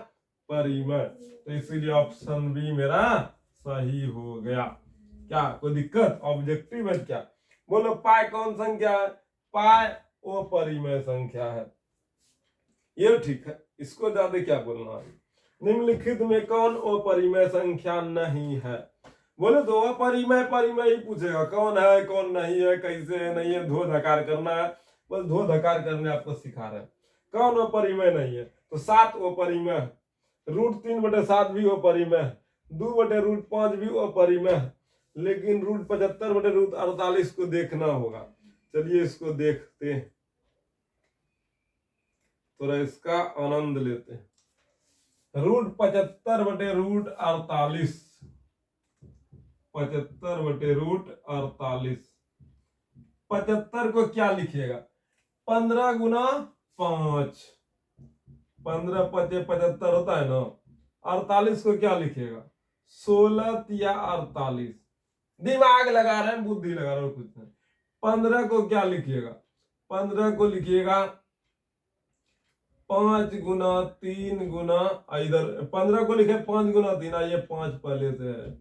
S1: परिमेय। तो इसीलिए ऑप्शन बी मेरा सही हो गया। क्या कोई दिक्कत? ऑब्जेक्टिव है क्या? बोलो पाई कौन संख्या है? पाई अपरिमेय संख्या है, ये ठीक है, इसको ज्यादा क्या बोलना है। निम्नलिखित में कौन अपरिमेय संख्या नहीं है? बोले तो अपरिमेय परिमेय ही पूछेगा, कौन है कौन नहीं है, कैसे है नहीं है, धो धकार करना है, बस धो धकार करने आपको सिखा रहे हैं। कौन अपरिमेय नहीं है? तो 7 अपरिमेय है, √3/7 भी अपरिमेय है, 2/√5 भी अपरिमेय है, लेकिन √75/√48 को देखना होगा। चलिए इसको देखते हैं, थोड़ा इसका आनंद लेते हैं। √75/√48, 75/√48, 75 को क्या लिखिएगा? 15 गुना 5, 15 5 75 होता है ना। 48 को क्या लिखिएगा? 16 या 48, दिमाग लगा रहे हैं, बुद्धि लगा रहे हो, कुछ नहीं। 15 को क्या लिखिएगा? 15 को लिखिएगा 5 गुना 3 गुना, इधर 15 को लिखे 5 गुना 3, ये 5 पहले से है,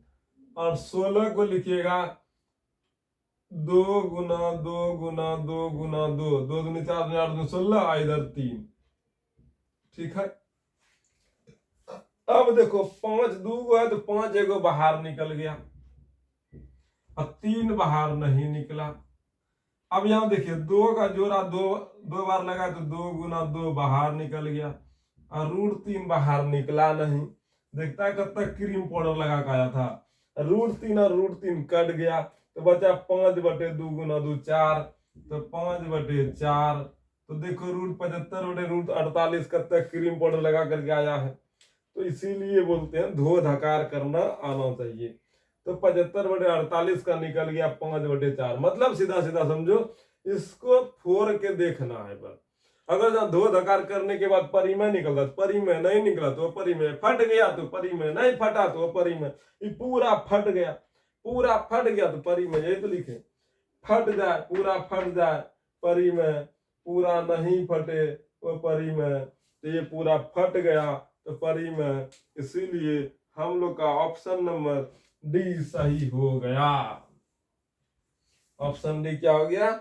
S1: और 16 को लिखिएगा 2 गुना 2 गुना 2 गुना 2, 2 दूनी 4 दूनी 8 दूनी 16, इधर 3। ठीक है, अब देखो 5 2 है तो 5 एगो बाहर निकल गया, और 3 बाहर नहीं निकला। अब यहां देखिए 2 का जोड़ा 2 बार लगा तो 2 गुना 2 बाहर निकल गया, और √3 बाहर निकला नहीं। देखता है कब तक क्रीम पाउडर लगा के आया था। √3 और √3 कट गया, तो बचा 5/2 गुना 2 4, तो 5/4। तो देखो √75/√48 कब तक क्रीम पाउडर लगा करके आया है। तो इसीलिए बोलते हैं धो धकार करना आना चाहिए। तो 75/48 का निकल गया 5/4, मतलब सीधा सीधा समझो, इसको फोड़ के देखना है बस। अगर जहाँ धो धकार करने के बाद परिमेय निकलता, परिमेय नहीं निकला तो परिमेय फट गया, तो परिमेय नहीं फटा तो परिमेय ये पूरा फट गया, पूरा फट गया तो परिमेय, यही तो लिखे फट जाए, पूरा फट जाए परिमेय, पूरा नहीं फटे वो परिमेय, तो ये पूरा फट गया तो परिमेय, इसीलिए हम लोग का ऑप्शन नंबर डी सही हो गया। ऑप्शन डी क्या हो गया,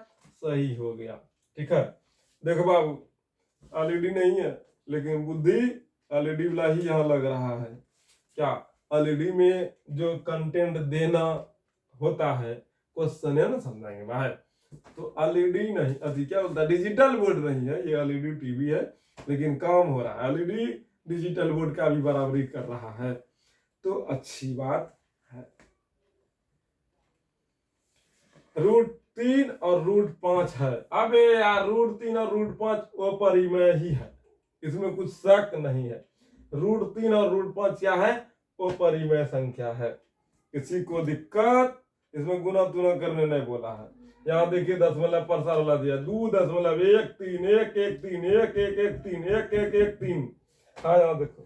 S1: सही हो गया। ठीक है, देखो बाबू एलईडी नहीं है लेकिन बुद्धि एलईडी वाला ही यहाँ लग रहा है। क्या एलईडी में जो कंटेंट देना होता है क्वेश्चन है ना, समझाएंगे भाई। तो एलईडी नहीं, अभी क्या बोलता है, डिजिटल बोर्ड नहीं है ये, एलईडी टीवी है लेकिन काम हो रहा है, एलईडी डिजिटल बोर्ड का भी बराबरी कर रहा है, तो अच्छी बात है। √3 और √5 है। अबे यार √3 और √5 वो परिमेय ही है, इसमें कुछ शक नहीं है। √3 और √5 क्या है, वो परिमेय संख्या है। किसी को दिक्कत, इसमें गुना तुना करने नहीं बोला है। यहाँ देखिए दशमलव प्रसार वाला दिया 2.13111111111 हाँ यहाँ देखो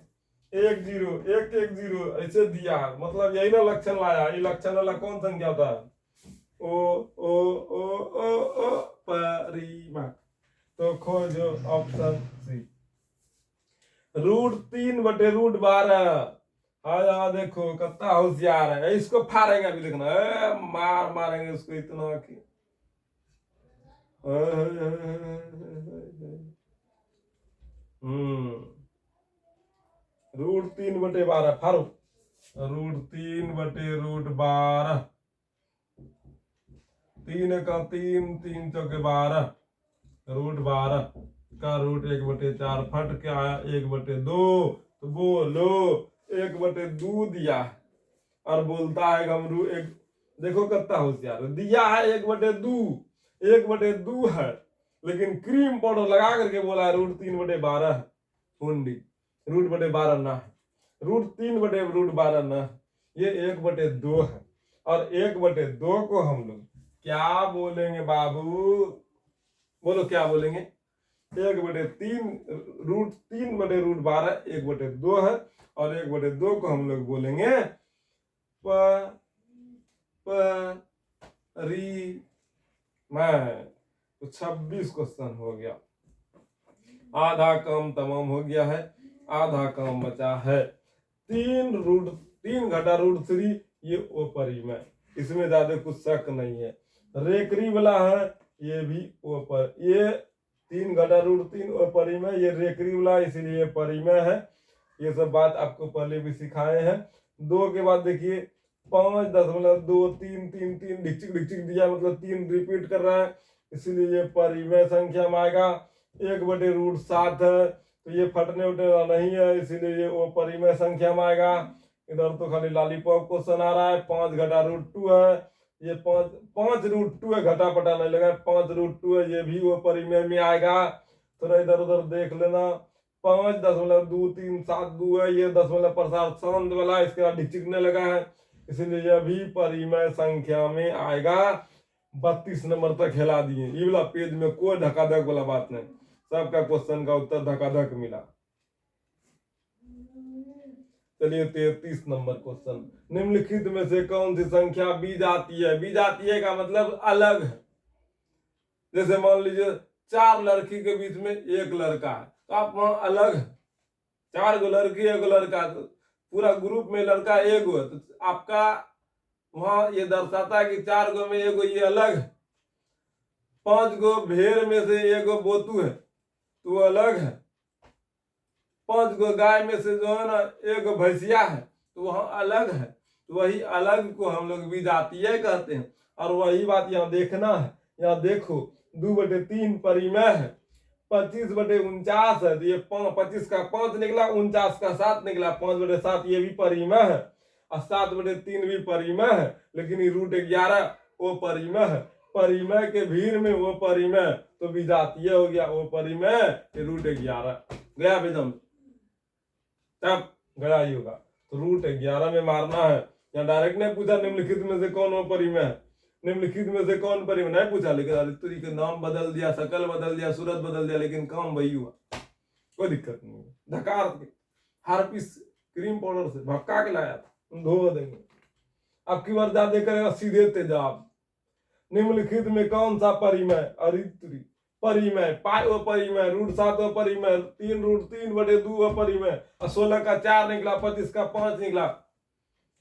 S1: 101110 ऐसे दिया है, मतलब यही ना लक्षण लाया। ये लक्षण वाला कौन संख्या होता है, ओ ओ ओ ओ ओ परिमेय। तो खोजो ऑप्शन सी √3/√12। हाँ यहाँ देखो कितना होशियार है, इसको फाड़ेंगे अभी, देखना मार मारेंगे उसको इतना कि √3/12 फाड़ो, √3/√12, 3 का 3, 3 चौके 12, √12 का √1/4 फट के आया 1/2, तो बोलो 1/2 दिया है और बोलता है हम एक, देखो कितना होशियार दिया है 1/2, 1/2 है लेकिन क्रीम पाउडर लगा करके बोला है √3/12 हुंडी, √12 ना है, √3/√12 ना है, ये 1/2 है। और 1/2 को हम लोग क्या बोलेंगे बाबू, बोलो क्या बोलेंगे, 1/3, √3/√12 1/2 है, और 1/2 को हम लोग बोलेंगे परिमेय। तो 26 क्वेश्चन हो गया, आधा काम तमाम हो गया है, आधा काम बचा है। 3 घटा √3 ये ओ परिमेय, इसमें ज्यादा कुछ शक नहीं है। रेकरी वाला है ये भी ओ पर, ये 3 घटा √3 ओ परिमेय, ये रेकरी वाला इसीलिए परिमेय है। ये सब बात आपको पहले भी सिखाए हैं। 2 के बाद देखिए 5.2333 ढिकचिक ढिकचिक दिया, मतलब 3 रिपीट कर रहा है, इसीलिए ये परिमेय संख्या में आएगा। 1/√7 है तो ये फटने उठने वाला नहीं है, इसीलिए ये वो परिमेय संख्या में आएगा। इधर तो खाली लॉलीपॉप क्वेश्चन आ रहा है। 5 घटा √2 है, ये 5 √2 है, घटा पटा नहीं लगा, 5 √2 है, ये भी वो परिमेय में आएगा। थोड़ा इधर उधर देख लेना। 5.2372 है, ये दशमलव प्रसार शांत वाला, इसके बाद ढिकचिकने लगा है, इसलिए यह भी परिमेय संख्या में आएगा। 32 नंबर तक हिला दिए, ये वाला पेज में कोई धकाधक वाला बात नहीं, सबका क्वेश्चन का उत्तर धकाधक मिला। चलिए 33 नंबर क्वेश्चन, निम्नलिखित में से कौन सी संख्या बीजातीय है। बीजातीय का मतलब अलग है। जैसे मान लीजिए 4 लड़की के बीच में 1 लड़का है, तो आप वहां अलग है, 4 गो लड़की 1 लड़का, तो पूरा ग्रुप में लड़का 1 है, तो आपका वहां ये दर्शाता है कि 4 गो में 1 ये अलग है। 5 गो भेड़ में से 1 बोतू है तो वो अलग है। 5 गो गाय में से जो है ना 1 भैंसिया है तो वहां अलग है। तो वही अलग को हम लोग विजातीय कहते हैं। और वही बात यहाँ देखना है, यहाँ देखो 2/3 परिमेय है, 25/49 है, तो ये 25 का 5 निकला, 49 का 7 निकला, 5/7 ये भी परिमेय है, और 7/3 भी परिमेय है, लेकिन ये √11 वो परिमेय है। परिमेय के भीड़ में वो परिमेय, तो विजातीय हो गया वो परिमेय, ये √11 गया विदम, तब गया ही होगा। तो √11 में मारना है, या डायरेक्ट नहीं पूछा निम्नलिखित में से कौन वो परिमेय है, निम्नलिखित में से कौन परिमेय, नहीं पूछा, लेकिन अरे तुरी के नाम बदल दिया, शकल बदल दिया, सूरत बदल दिया, लेकिन काम वही हुआ, कोई दिक्कत नहीं है। धकार के हार्पिस क्रीम पाउडर से भपका के लाया था, धो देंगे। अब की बार ज्यादा करेगा सीधे तेजाब। निम्नलिखित में कौन सा परिमेय, अरित्री परिमेय, पाई अपरिमेय, √7 अपरिमेय, 3√3/2 अपरिमेय, और 16 का 4 निकला, 25 का 5 निकला।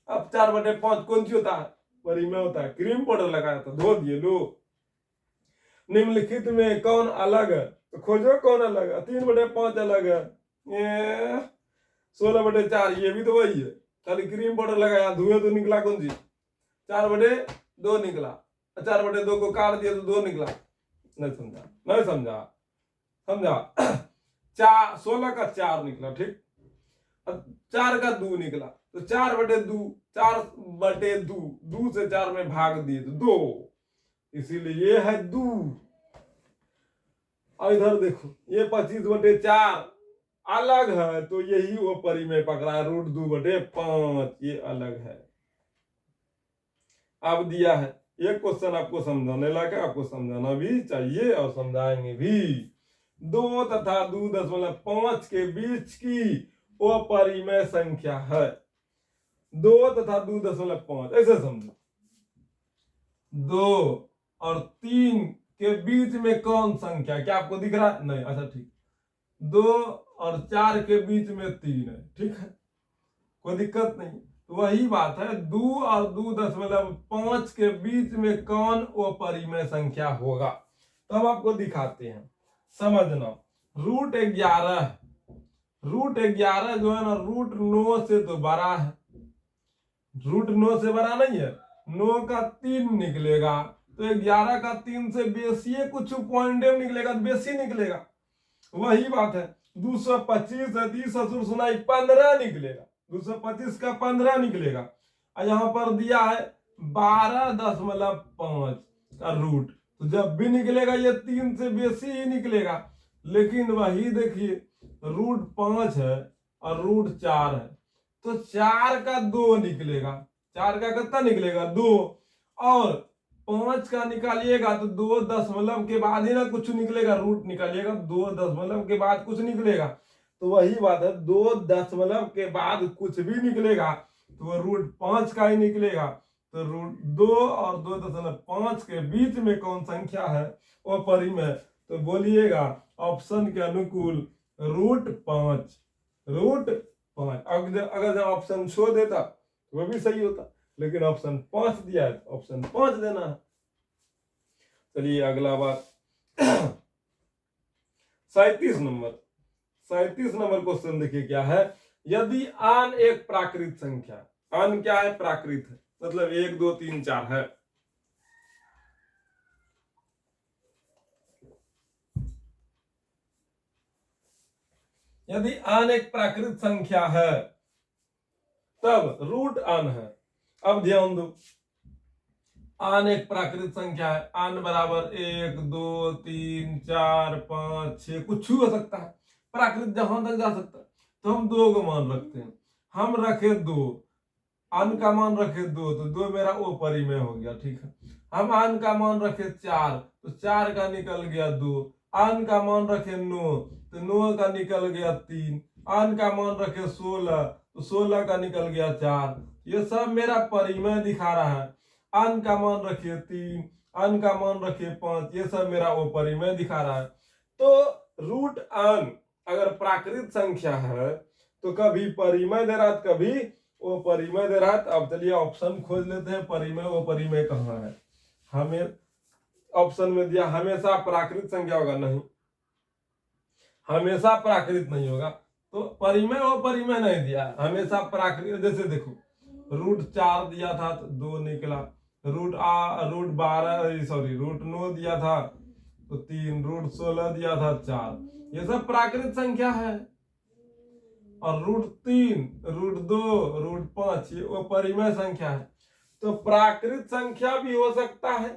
S1: अब 4/5 कौन सी होता है, परिमेय होता है। क्रीम पाउडर लगाया था, धो दिए, लो। निम्नलिखित में कौन अलग है, तो खोजो कौन अलग है। 3/5 अलग है, 16/4 ये भी तो वही है, खाली क्रीम पाउडर लगाया, धुएं तो निकला कौन सी, 4/2 निकला। 4/2 को काट दिया तो 2 निकला। नहीं समझा, नहीं समझा, समझा। 16 का 4 निकला, ठीक। अब 4 का 2 निकला, तो 4/2, 4/2, 2 से 4 में भाग दिए तो 2, इसीलिए ये है 2। और इधर देखो, ये 25/4 अलग है, तो यही वो परिमेय पकड़ा है, √2/5, ये अलग है। अब दिया है एक क्वेश्चन, आपको समझाने लगा, आपको समझाना भी चाहिए और समझाएंगे भी। 2 तथा 2.5 के बीच की अपरिमेय संख्या है। 2 तथा 2.5, ऐसे समझो। 2 और 3 के बीच में कौन संख्या, क्या आपको दिख रहा है, नहीं, अच्छा ठीक। 2 और 4 के बीच में 3 है, ठीक है, कोई दिक्कत नहीं। तो वही बात है, 2 और 2.5 के बीच में कौन अपरिमेय संख्या होगा। तो अब आपको दिखाते हैं, समझना। √11, √11 जो है ना, √9 से तो बड़ा है, √9 से बड़ा नहीं है। 9 का 3 निकलेगा, तो 11 का 3 से बेसी कुछ पॉइंट निकलेगा, तो बेसी निकलेगा। वही बात है, 225 है, 30 असुर सुनाई 15 निकलेगा, 225 का 15 निकलेगा। और यहां पर दिया है 12.5 का रूट, तो जब भी निकलेगा ये 3 से बेसी ही निकलेगा। लेकिन वही देखिए, √5 है और √4 है, तो 4 का 2 निकलेगा। 4 का कितना निकलेगा, 2। और 5 का निकालिएगा तो 2 दशमलव के बाद ही ना कुछ निकलेगा, रूट निकालिएगा 2 दशमलव के बाद कुछ निकलेगा। तो वही बात है, 2 दशमलव के बाद कुछ भी निकलेगा तो वो √5 का ही निकलेगा। तो √2 और 2.5 के बीच में कौन संख्या है वो परिमेय, तो बोलिएगा ऑप्शन के अनुकूल √5, √5। अगर ऑप्शन शो देता तो वो भी सही होता, लेकिन ऑप्शन 5 दिया है तो ऑप्शन 5 देना है। चलिए अगला बात, 37 नंबर क्वेश्चन देखिए क्या है। यदि आन एक प्राकृत संख्या, आन क्या है, प्राकृत है, मतलब 1 2 3 4 है। यदि आन एक प्राकृत संख्या है तब रूट आन है। अब ध्यान दो, आन एक प्राकृत संख्या है, आन बराबर 1 2 3 4 5 6, कुछ हो सकता है, प्राकृत जहां तक जा सकता है। तो हम 2 को मान रखते हैं, हम रखे 2, आन का मान रखे 2, तो 2 मेरा ओ परिमेय हो गया, ठीक है। हम आन का मान रखे 4, तो 4 का निकल गया 2। आन का मान रखे 9, तो 9 का निकल गया 3। आन का मान रखे 16, तो 16 का निकल गया 4। ये सब मेरा परिमेय दिखा रहा है। आन का मान रखिए 3, आन का मान रखिए 5, ये सब मेरा वो परिमेय दिखा रहा है। तो रूट आन अगर प्राकृत संख्या है तो कभी परिमेय दे रहा है, कभी वो परिमेय दे रहा है। अब चलिए ऑप्शन खोज लेते हैं, परिमेय वो परिमेय कहाँ है। हमें ऑप्शन में दिया हमेशा प्राकृत संख्या होगा, नहीं, हमेशा प्राकृत नहीं होगा। तो परिमेय वो परिमेय नहीं दिया, हमेशा प्राकृत। जैसे देखो, √4 दिया था तो 2 निकला, √9 दिया था तो 3, √16 दिया था 4, ये सब प्राकृत संख्या है। और √3, √2, √5 ये वो परिमेय संख्या है। तो प्राकृत संख्या भी हो सकता है,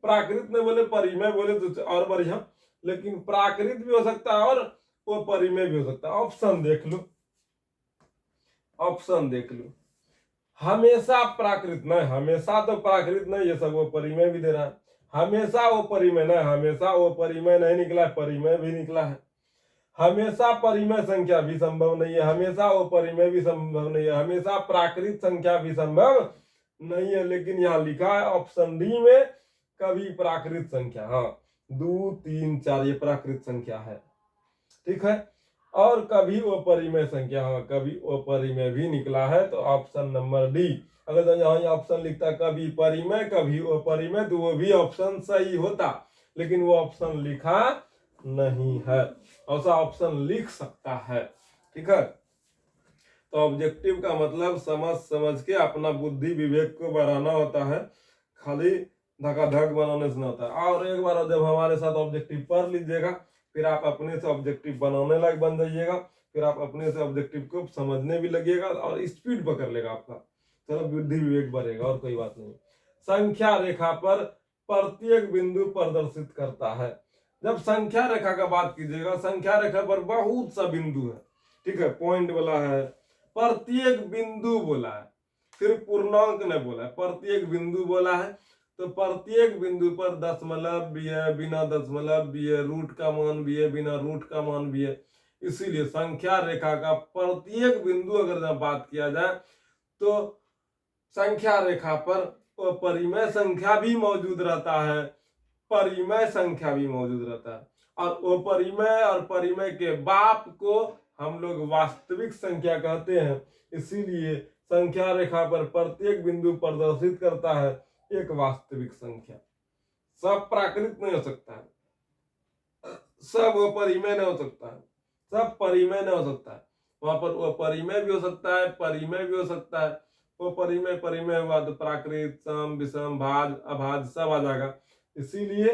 S1: प्राकृत ने बोले परिमेय बोले तो और बढ़िया, लेकिन प्राकृत भी हो सकता है और वो परिमेय भी हो सकता है। ऑप्शन देख लो, ऑप्शन देख लो, हमेशा प्राकृत नहीं, हमेशा तो प्राकृत नहीं, ये सब वो परिमेय भी दे रहा है। हमेशा वो परिमेय नहीं, हमेशा वो परिमेय नहीं निकला, परिमेय भी निकला है। हमेशा परिमेय संख्या भी संभव नहीं है, हमेशा वो परिमेय भी संभव नहीं है, हमेशा प्राकृत संख्या भी संभव नहीं है। लेकिन यहाँ लिखा है ऑप्शन डी में कभी प्राकृत संख्या, हाँ 2 3 4 ये प्राकृत संख्या है, ठीक है। और कभी अपरिमेय संख्या, हाँ कभी अपरिमेय भी निकला है, तो ऑप्शन नंबर डी। अगर तो यहाँ ऑप्शन लिखता कभी परिमेय कभी अपरिमेय तो वो भी ऑप्शन सही होता, लेकिन वो ऑप्शन लिखा नहीं है। ऐसा ऑप्शन लिख सकता है, ठीक है। तो ऑब्जेक्टिव का मतलब समझ समझ के अपना बुद्धि विवेक को बढ़ाना होता है, खाली धकाधक बनाने से नहीं होता है। और एक बार जब हमारे साथ ऑब्जेक्टिव पढ़ लीजिएगा, फिर आप अपने से ऑब्जेक्टिव बनाने लायक बन जाइएगा, फिर आप अपने से ऑब्जेक्टिव को समझने भी लगिएगा और स्पीड पकड़ लेगा आपका, चलो बुद्धि विवेक बढ़ेगा, और कोई बात नहीं। संख्या रेखा पर प्रत्येक बिंदु प्रदर्शित करता है। जब संख्या रेखा का बात कीजिएगा, संख्या रेखा पर बहुत सा बिंदु है, ठीक है, पॉइंट बोला है, प्रत्येक बिंदु बोला है, सिर्फ पूर्णांक ने बोला है, प्रत्येक बिंदु बोला है। तो प्रत्येक बिंदु पर दशमलव भी है, बिना दशमलव भी है, रूट का मान भी है, बिना रूट का मान भी है। इसीलिए संख्या रेखा का प्रत्येक बिंदु अगर बात किया जाए तो संख्या रेखा पर अपरिमेय संख्या भी मौजूद रहता है, परिमेय संख्या भी मौजूद रहता है, और अपरिमेय और परिमेय के बाप को हम लोग वास्तविक संख्या कहते हैं। इसीलिए संख्या रेखा पर प्रत्येक बिंदु प्रदर्शित करता है एक वास्तविक संख्या। सब प्राकृत नहीं हो सकता है, सब अपरिमेय नहीं हो सकता है, सब परिमेय नहीं हो सकता है। वहां पर अपरिमेय भी हो सकता है, परिमेय भी हो सकता है। वो परिमेय परिमेय हुआ तो प्राकृत, सम, विषम, भाज, अभाज सब आ जाएगा। इसीलिए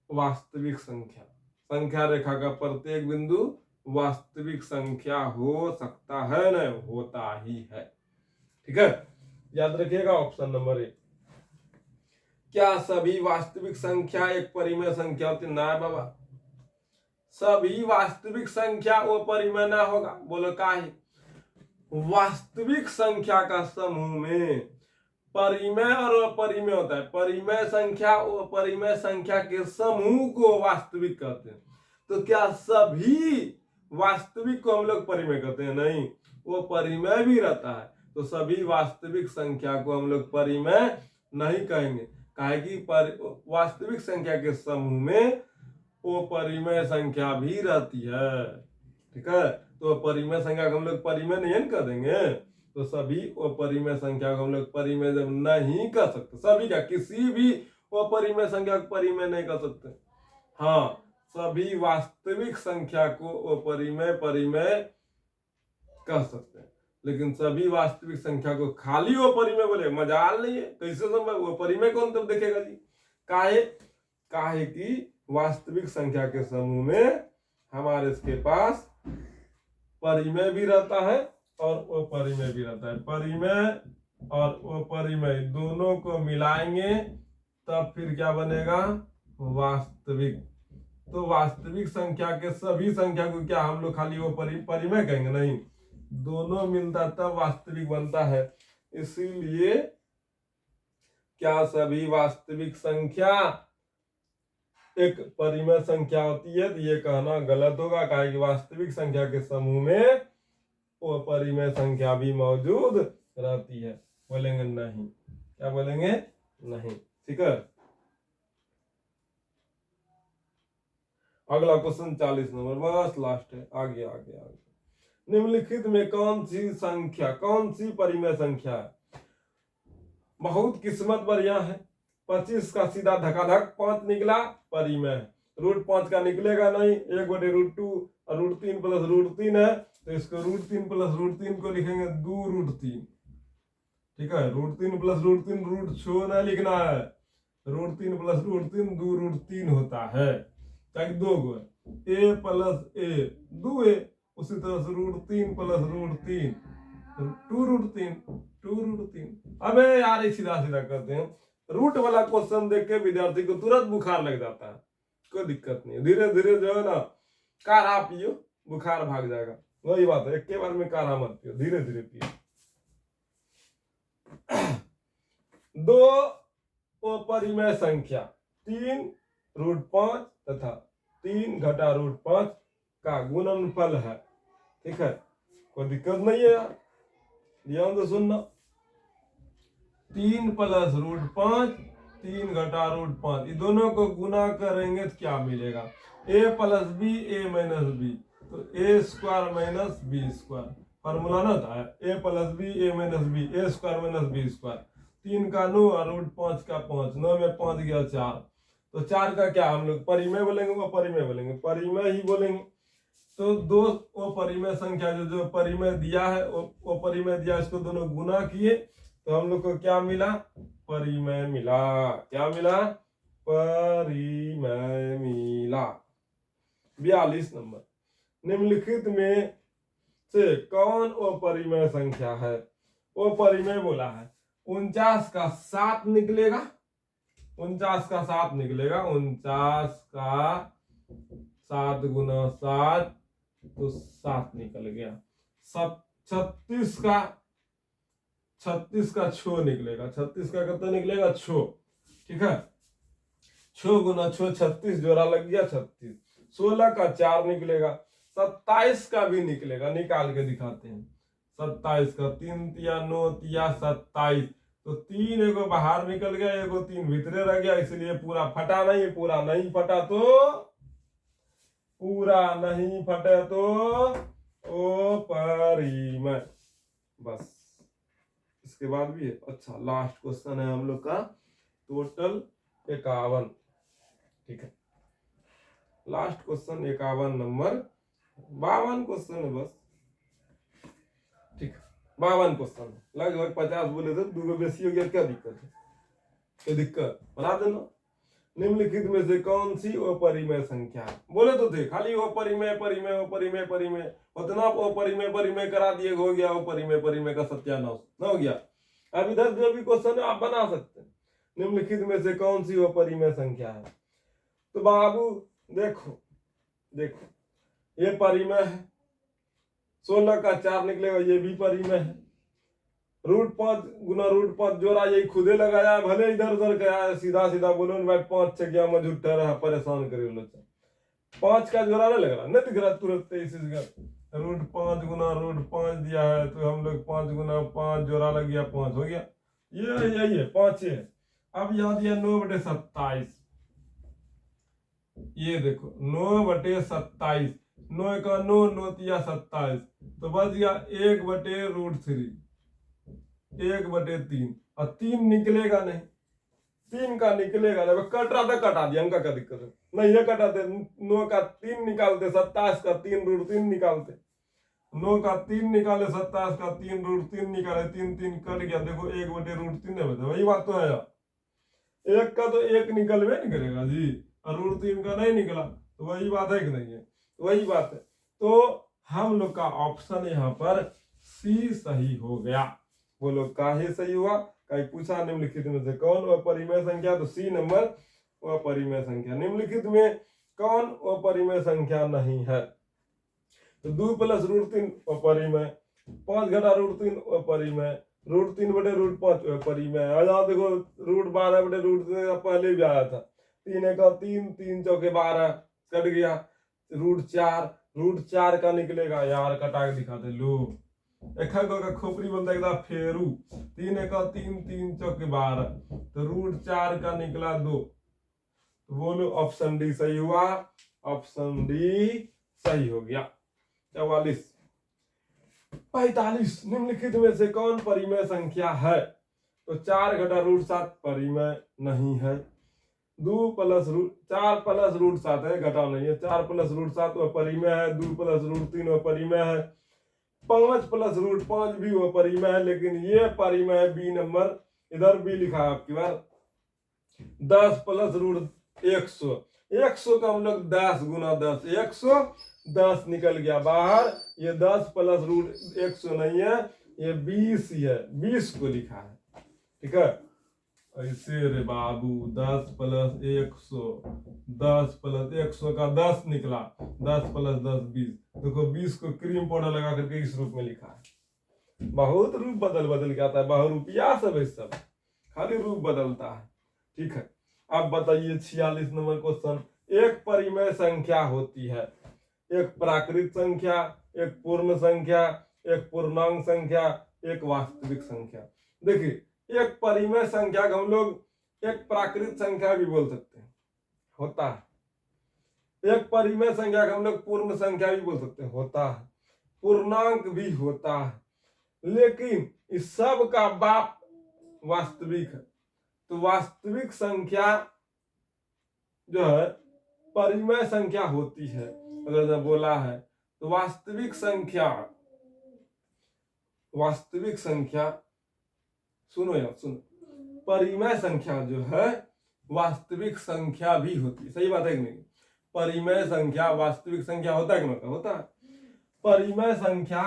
S1: वास्तविक संख्या, संख्या रेखा का प्रत्येक बिंदु वास्तविक संख्या हो सकता है, न होता ही है, ठीक है। याद रखिएगा ऑप्शन नंबर 1। क्या सभी वास्तविक संख्या एक परिमेय संख्या होती? ना बाबा, सभी वास्तविक संख्या वो परिमेय ना होगा। बोलो काहे? वास्तविक संख्या का समूह में परिमेय और अपरिमेय होता है। परिमेय संख्या और अपरिमेय संख्या के समूह को वास्तविक कहते हैं। तो क्या सभी वास्तविक को हम लोग परिमेय कहते हैं? नहीं, वो परिमेय भी रहता है। तो सभी वास्तविक संख्या को हम लोग परिमेय नहीं कहेंगे, काहे कि वास्तविक संख्या के समूह में वो परिमेय संख्या भी रहती है, ठीक है। तो परिमेय संख्या को हम लोग परिमेय नहीं कह देंगे, तो सभी अपरिमेय संख्या को हम लोग परिमेय जब नहीं कर सकते, सभी का किसी भी अपरिमेय संख्या को परिमेय नहीं कर सकते। हाँ, सभी वास्तविक संख्या को अपरिमेय परिमेय कह सकते हैं, लेकिन सभी वास्तविक संख्या को खाली अपरिमेय बोले मजाल नहीं है। कैसे संभव? अपरिमेय कौन तब देखेगा जी? काहे? काहे की वास्तविक संख्या के समूह में हमारे इसके पास परिमेय भी रहता है और अपरिमेय भी रहता है। परिमेय और अपरिमेय दोनों को मिलाएंगे तब फिर क्या बनेगा? वास्तविक। तो वास्तविक संख्या के सभी संख्या को क्या हम लोग खाली वो परिमेय कहेंगे? नहीं, दोनों मिलता तब वास्तविक बनता है। इसीलिए क्या सभी वास्तविक संख्या एक परिमेय संख्या होती है? तो ये कहना गलत होगा, काहे कि वास्तविक संख्या के समूह में वो परिमेय संख्या भी मौजूद रहती है। बोलेंगे नहीं, क्या बोलेंगे? नहीं, ठीक है। अगला क्वेश्चन 40 नंबर, बस लास्ट है, आगे आगे आगे। निम्नलिखित में कौन सी संख्या, कौन सी परिमेय संख्या है? बहुत किस्मत बढ़िया है, 25 का सीधा धकाधक 5 निकला, परिमेय। रूट 5 का निकलेगा नहीं, 1/√2 और √3 प्लस √3 है, तो इसको √3 प्लस √3 को लिखेंगे 2√3, ठीक है। √3 प्लस √3 रूट छो नहीं लिखना है, √3 प्लस √3 2√3 होता है, ताकि 2 गो a प्लस a 2a, उसी तरह से √3 प्लस √3 2√3। अबे यार सीधा सीधा करते हैं, रूट वाला क्वेश्चन देख के विद्यार्थी को तुरंत बुखार लग जाता है। कोई दिक्कत नहीं है, धीरे धीरे जो है ना काढ़ा पियो, बुखार भाग जाएगा। वही बात है, एक के बार में काढ़ा मत पियो, धीरे धीरे पियो। दो अपरिमेय संख्या 3√5 तथा 3 घटा √5 का गुणनफल है। ठीक है, कोई दिक्कत नहीं है यार, ध्यान से सुनना। 3 प्लस √5 3 घटा √5 ये दोनों को गुना करेंगे तो क्या मिलेगा? a plus B A minus B, तो A square minus B square formula ना था, a plus B A minus B A square minus B square. 3 का 9 और √5 का 5, 9 में 5 गया 4, तो 4 का क्या हम लोग परिमेय बोलेंगे वो परिमेय बोलेंगे, परिमेय ही बोलेंगे। तो दो अपरिमेय संख्या जो परिमेय दिया है वो परिमेय दिया, इसको दोनों गुना किए तो हम लोग को क्या मिला? परिमेय मिला। क्या मिला? परिमेय मिला। 42 नंबर, निम्नलिखित में से कौन अपरिमेय संख्या है? अपरिमेय बोला है 49 का 7 निकलेगा, 49 का 7 निकलेगा, 49 का 7 गुना 7 तो 7 निकल गया। 36 का 6 निकलेगा, 36 का कितना निकलेगा? 6। ठीक है, 6 गुना 6 36, जोड़ा लग गया 36। 16 का 4 निकलेगा, 27 का भी निकलेगा, निकाल के दिखाते हैं। 27 का 3 तिया 9 तिया 27, तो 3 एगो बाहर निकल गया, एगो 3 भीतरे रह गया, इसलिए पूरा फटा नहीं, पूरा नहीं फटा तो ओ परिमेय। बस, इसके बाद भी है। अच्छा, लास्ट क्वेश्चन है हम लोग का, टोटल 51। ठीक है, लास्ट क्वेश्चन 51 नंबर, 52 क्वेश्चन है बस। ठीक है, 52 क्वेश्चन, लगभग 50 बोले थे, 2 बेसी हो गया, क्या दिक्कत है? कोई दिक्कत? बना देना। निम्नलिखित में से कौन सी अपरिमेय संख्या है? बोले तो थे खाली अपरिमेय परिमेय अपरिमेय परिमेय, उतना अपरिमेय परिमेय करा दिए, हो गया अपरिमेय परिमेय का सत्यानाश ना हो गया। अब इधर जो भी क्वेश्चन है आप बना सकते हैं। निम्नलिखित में से कौन सी अपरिमेय संख्या है? तो बाबू देखो ये परिमेय है, 16 का 4 निकलेगा, ये भी परिमेय है। √5 गुना √5 जोड़ा यही खुदे लगाया, भले इधर उधर गया, सीधा सीधा बोलो ना भाई 5 से क्या मजूद रहा, परेशान करे लो। 5 का जोड़ा नहीं लग रहा, नहीं दिख रहा तुरंत √5 गुना √5 दिया है, तो हम लोग 5 गुना 5 जोड़ा लग गया, 5 हो गया, ये यही है 5 है। अब यहाँ दिया 9/27, ये देखो 9/27, 9 का 9 9 तिया 27, तो बच गया 1/√3, 1/3, और 3 निकलेगा नहीं, 3 का निकलेगा नहीं, कट रहा था कटा दिया, हमका क्या दिक्कत है? नहीं ये कटाते, 9 का 3 निकालते, 27 का 3√3 निकालते, 9 का 3 निकाले, 27 का 3√3 निकाले, 3 3 कट गया, देखो 1/√3 है, वही बात तो है यार। 1 का तो 1 निकलवे नहीं करेगा जी, और √3 का नहीं निकला, तो वही बात है कि नहीं है? वही बात है। तो हम लोग का ऑप्शन यहाँ पर सी सही हो गया। बोलो काहे सही हुआ? कहीं पूछा निम्नलिखित में से कौन अपरिमेय संख्या, तो सी नंबर अपरिमेय संख्या। निम्नलिखित में कौन अपरिमेय संख्या नहीं है? तो 2 + √3 अपरिमेय, 5 घटा √3 अपरिमेय, √3/√5 अपरिमेय। यहाँ देखो √12/√3 पहले भी आया था, 3 का 3 3 चौके 12 कट गया, √4 का निकलेगा यार, कटा के दिखाते लो, एक का खोपड़ी बनता है फेरू, 3 का 3 3 चौके 12, तो √4 का निकला 2, तो बोलो ऑप्शन डी सही हुआ, ऑप्शन डी सही हो गया। 44 45, निम्नलिखित में से कौन परिमेय संख्या है? तो 4 घटा √7 परिमेय नहीं है, 4 + √7 है, घटा नहीं है, 4 + √7 अपरिमेय है, 2 + √3 अपरिमेय है, 5 + √5 भी अपरिमेय है, लेकिन ये परिमेय है बी नंबर, इधर भी लिखा है आपकी बार। 10 + √100, 100 का हम लोग 10 गुना 10, 110 निकल गया बाहर, ये 10 + √100 नहीं है, ये 20 ही है, 20 को लिखा है। ठीक है, ऐसे रे बाबू, 10 + 100, 10 + 100 का 10 निकला, 10 + 10 20, देखो 20 को क्रीम पाउडर लगा करके इस रूप में लिखा है। बहुत रूप बदल बदल के आता है, बहुरूपिया सब है, सब खाली रूप बदलता है। ठीक है, अब बताइए 46 नंबर क्वेश्चन। एक परिमेय संख्या होती है, एक प्राकृत संख्या, एक पूर्ण संख्या, एक पूर्णांक संख्या, एक वास्तविक संख्या। देखिए, एक परिमेय संख्या को हम लोग एक प्राकृत संख्या भी बोल सकते हैं, होता है। एक परिमेय संख्या को हम लोग पूर्ण संख्या भी बोल सकते हैं, होता है। पूर्णांक भी होता है, लेकिन इस सब का बाप वास्तविक है। तो वास्तविक संख्या जो है परिमेय संख्या होती है। अगर जो बोला है तो वास्तविक संख्या सुनो यार, सुनो, परिमेय संख्या जो है वास्तविक संख्या भी होती है। सही बात है कि नहीं? परिमेय संख्या वास्तविक संख्या होता है कि नहीं होता है? परिमेय संख्या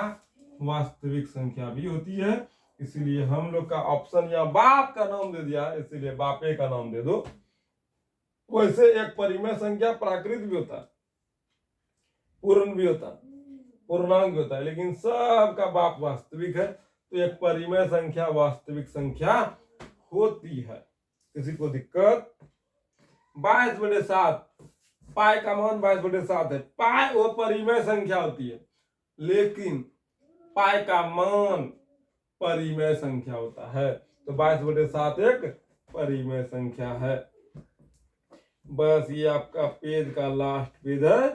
S1: वास्तविक संख्या भी होती है। इसीलिए हम लोग का ऑप्शन या बाप का नाम दे दिया, इसीलिए बापे का नाम दे दो। वैसे एक परिमेय संख्या प्राकृत भी होता है, पूर्ण भी होता है, पूर्णांक भी होता है, लेकिन सबका बाप वास्तविक है। तो एक परिमेय संख्या वास्तविक संख्या होती है। किसी को दिक्कत? 22/7 पाई का मान 22/7 है। पाई वो परिमेय संख्या होती है, लेकिन पाई का मान परिमेय संख्या होता है। तो 22/7 एक परिमेय संख्या है। बस ये आपका पेज का लास्ट पेज है।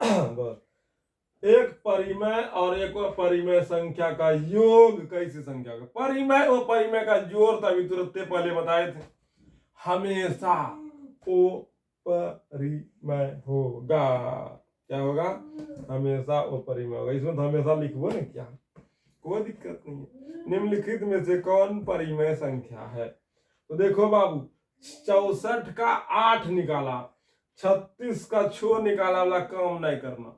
S1: बस एक परिमेय और एक परिमेय संख्या का योग कैसी संख्या का? परिमेय और परिमेय का जोड़ तभी तुरंत पहले बताए थे, हमेशा ओ परिमेय होगा। क्या होगा? हमेशा ओ परिमेय होगा। इसमें तो हमेशा लिखबो ना, क्या कोई दिक्कत नहीं है। निम्नलिखित में से कौन परिमेय संख्या है? तो देखो बाबू, 64 का 8 निकाला, 36 का 6 निकाला वाला काम नहीं करना।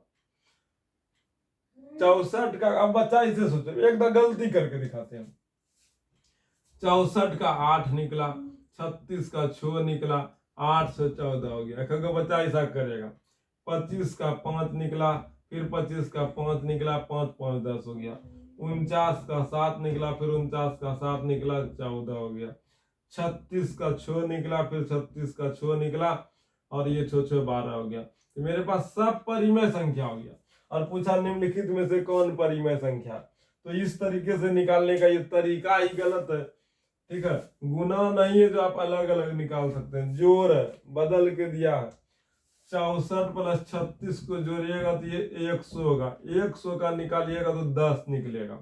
S1: 64 का, अब बच्चा इसे सोचो, एक तो गलती करके दिखाते हैं। 64 का 8 निकला, 36 का 6 निकला, 8 से 14 हो गया। एक बच्चा ऐसा करेगा। 25 का 5 निकला, फिर 25 का 5 निकला, 5 5 10 हो गया। 49 का 7 निकला, फिर 49 का 7 निकला, 14 हो गया। 36 का 6 निकला, फिर 36 का 6 निकला, और ये 6 6 12 हो गया। तो मेरे पास सब परिमेय संख्या हो गया। और पूछा निम्नलिखित में से कौन परिमेय संख्या? तो इस तरीके से निकालने का ये तरीका ही गलत है। ठीक है, गुना नहीं है जो आप अलग अलग निकाल सकते हैं, जोड़ है, बदल के दिया है। 64 प्लस 36 को जोड़िएगा तो ये 100 होगा, 100 का निकालिएगा तो 10 निकलेगा।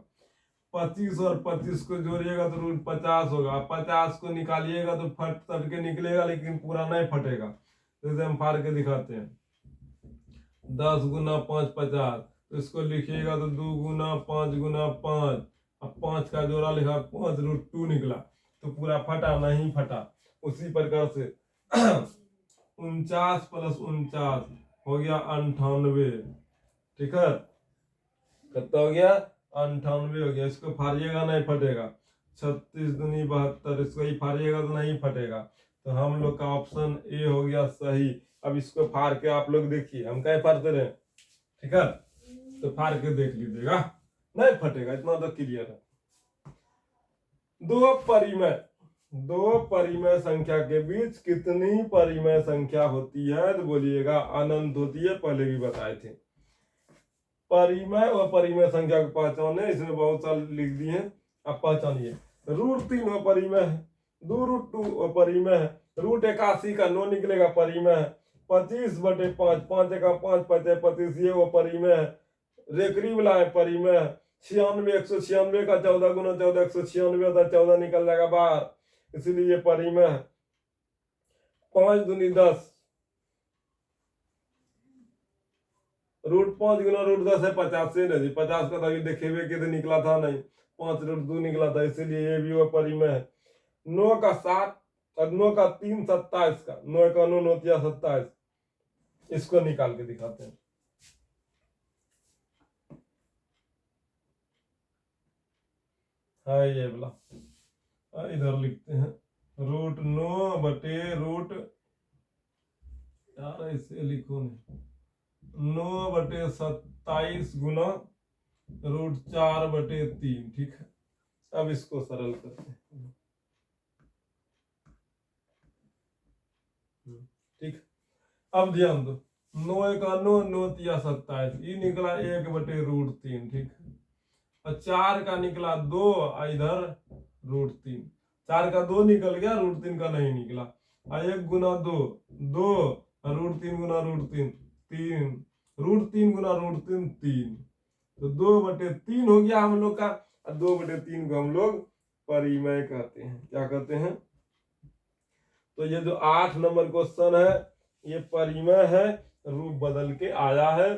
S1: 25 और 25 को जोड़िएगा तो रूट 50 होगा, 50 को निकालिएगा तो फट तट के निकलेगा, लेकिन पूरा नहीं फटेगा। जैसे हम फाड़ के दिखाते हैं, 10 गुना 5 50, तो इसको लिखिएगा तो 2 गुना 5 गुना 5, अब 5 का जोड़ा लिखा 5 रूट 2 निकला, तो पूरा फटा नहीं फटा। उसी प्रकार से 49 प्लस 49 हो गया 98। ठीक है, कितना हो गया? 98 हो गया। इसको फाड़िएगा नहीं फटेगा। 36 दूनी 72, इसको ही फाड़िएगा तो नहीं फटेगा। तो हम लोग का ऑप्शन ए हो गया सही। अब इसको फाड़ के आप लोग देखिए, हम क्या फाड़ते रहे। ठीक है, तो फाड़ के देख लीजिएगा, नहीं फटेगा, इतना तो क्लियर है। दो परिमेय संख्या के बीच कितनी परिमेय संख्या होती है? तो बोलिएगा अनंत होती है, पहले भी बताए थे। परिमेय और परिमेय संख्या को पहचाने, इसमें बहुत सारे लिख दिए हैं, अब पहचानिए। √3 परिमेय है, 2√2 परिमेय है, √81 का 9 निकलेगा, परिमेय है। 25/5, 5 का 5 5 25, ये वो परिमेय है। रेकरी वाला है, परिमेय है। 96 196 का 14 गुना 14 196 होता है, 14 निकल जाएगा बाहर, इसीलिए ये परिमेय है। 5 दूनी 10, √5 गुना √10 है 50 से नहीं, 50 का तो देखे हुए के निकला था नहीं, 5√2 निकला था, इसीलिए ये भी वो परिमेय है। 9 का 7 और 9 का 3 27 का, 9 का 9 होती 27, इसको निकाल के दिखाते हैं। है ये वाला, इधर लिखते हैं √9 यार ऐसे लिखो नहीं, 9/27 गुना √4/3, ठीक है। अब इसको सरल करते हैं, ठीक। अब ध्यान दो, 9×1 9×3 27, ये निकला 1/√3, ठीक है। और 4 का निकला 2, इधर √3, 4 का 2 निकल गया, √3 का नहीं निकला। और 1×2 2, √3 गुना √3 3, √3 गुना √3 3, तो 2/3 हो गया हम लोग का। और 2/3 को हम लोग परिमेय कहते हैं। क्या कहते हैं? तो ये जो 8 नंबर क्वेश्चन है ये परिमेय है, रूप बदल के आया है,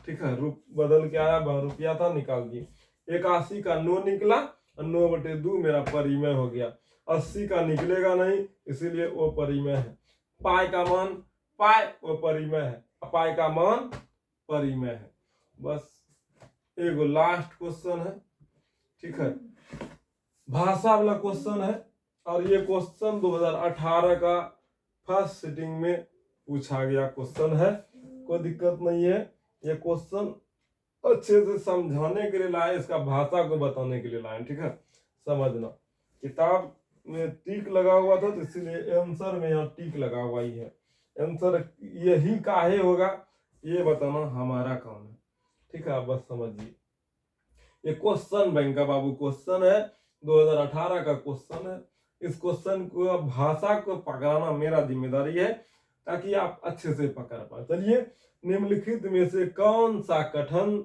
S1: ठीक है। रूप बदल के आया, ₹12 था, निकाल दिए। 81 का 9 निकला और 9/2 मेरा परिमेय हो गया। 80 का निकलेगा नहीं, इसीलिए वो परिमेय है। पाई का मान पाई, वो परिमेय है। पाई का मान परिमेय है। बस एगो लास्ट क्वेश्चन है, ठीक है। भाषा वाला क्वेश्चन है, और ये क्वेश्चन 2018 का फर्स्ट सिटिंग में पूछा गया क्वेश्चन है। कोई दिक्कत नहीं है, ये क्वेश्चन अच्छे से समझाने के लिए लाए, इसका भाषा को बताने के लिए लाए, ठीक है। समझना, किताब में टिक लगा हुआ था तो इसीलिए आंसर में यहाँ टिक लगा हुआ ही है। आंसर यही काहे होगा ये बताना हमारा काम है, ठीक है। आप बस समझिए, ये क्वेश्चन बैंक का बाबू क्वेश्चन है, 2018 का क्वेश्चन है। इस क्वेश्चन को भाषा को पकड़ाना मेरा जिम्मेदारी है, ताकि आप अच्छे से पकड़ पाए। चलिए, निम्नलिखित में से कौन सा कथन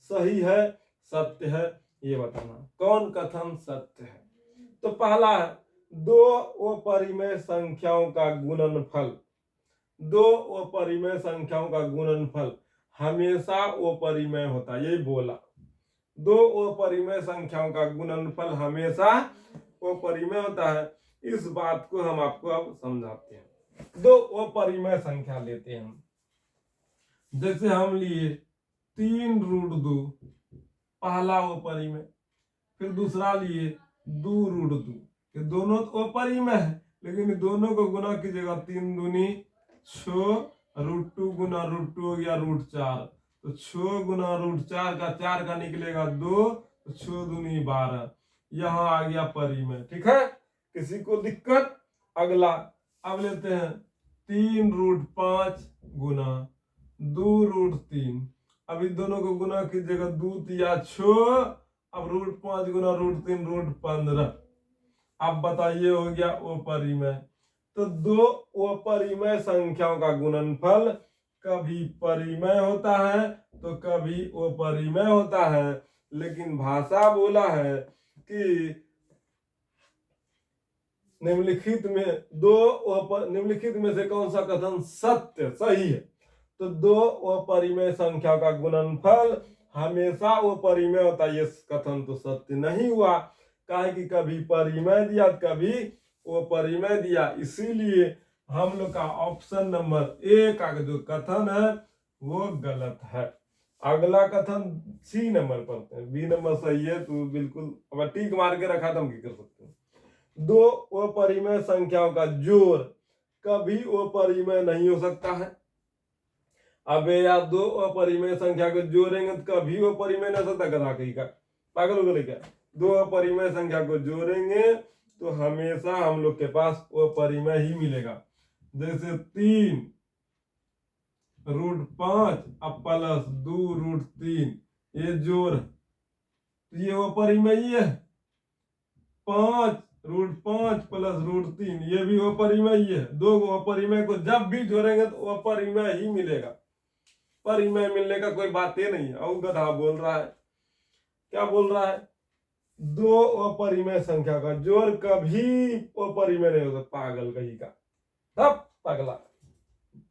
S1: सही है, सत्य है, ये बताना। कौन कथन सत्य है? तो पहला है, 2 अपरिमेय संख्याओं का गुणनफल, 2 अपरिमेय संख्याओं का गुणनफल हमेशा अपरिमेय होता है। यही बोला, 2 अपरिमेय संख्याओं का गुणनफल हमेशा अपरिमेय होता है। इस बात को हम आपको अब समझाते हैं। 2 अपरिमेय संख्या लेते हैं हम, जैसे हम लिए 3√2, पहला अपरिमेय। फिर दूसरा लिए 2√2, ये दोनों तो अपरिमेय है, लेकिन दोनों को गुना कीजिएगा, 3 दूनी 6, √2 गुना √2 हो गया √4, तो 6 गुना √4 का 4 का निकलेगा 2, तो 6 दूनी 12, यहाँ आ गया परिमेय, ठीक है। किसी को दिक्कत? अगला अब लेते हैं 3√5 गुना 2√3, अब इन दोनों को गुना कीजिएगा, 2 तिया 6, अब √5 गुना √3 √15। अब बताइए हो गया अपरिमेय। तो 2 अपरिमेय संख्याओं का गुणनफल कभी परिमेय होता है तो कभी अपरिमेय होता है, लेकिन भाषा बोला है कि निम्नलिखित में से कौन सा कथन सत्य सही है? तो 2 अपरिमेय संख्या का गुणनफल हमेशा अपरिमेय होता है। ये कथन तो सत्य नहीं हुआ, काहे कि कभी परिमेय दिया कभी अपरिमेय दिया, इसीलिए हम लोग का ऑप्शन नंबर ए का जो कथन है वो गलत है। अगला कथन सी नंबर पढ़ते हैं। बी नंबर सही है, तो बिल्कुल अगर टिक मार के रखा तो हम क्या कर सकते हैं। 2 अपरिमेय संख्याओं का जोड़ कभी अपरिमेय नहीं हो सकता है। अब यार 2 अपरिमेय संख्या को जोड़ेंगे तो कभी अपरिमेय नहीं हो सकता, गधा कहीं का, पागल हो गए क्या? 2 अपरिमेय संख्या को जोड़ेंगे तो हमेशा हम लोग के पास अपरिमेय ही मिलेगा। जैसे 3√5 अब प्लस 2√3, ये जोड़, तो ये अपरिमेय ही है। 5√5 प्लस √3, ये भी अपरिमेय ही है। 2 अपरिमेय को जब भी जोड़ेंगे तो अपरिमेय ही मिलेगा, परिमेय मिलने का कोई बात ही नहीं है। और गधा बोल रहा है, क्या बोल रहा है? 2 अपरिमेय संख्या का जोड़ कभी अपरिमेय नहीं होता, पागल कहीं का। तब पगला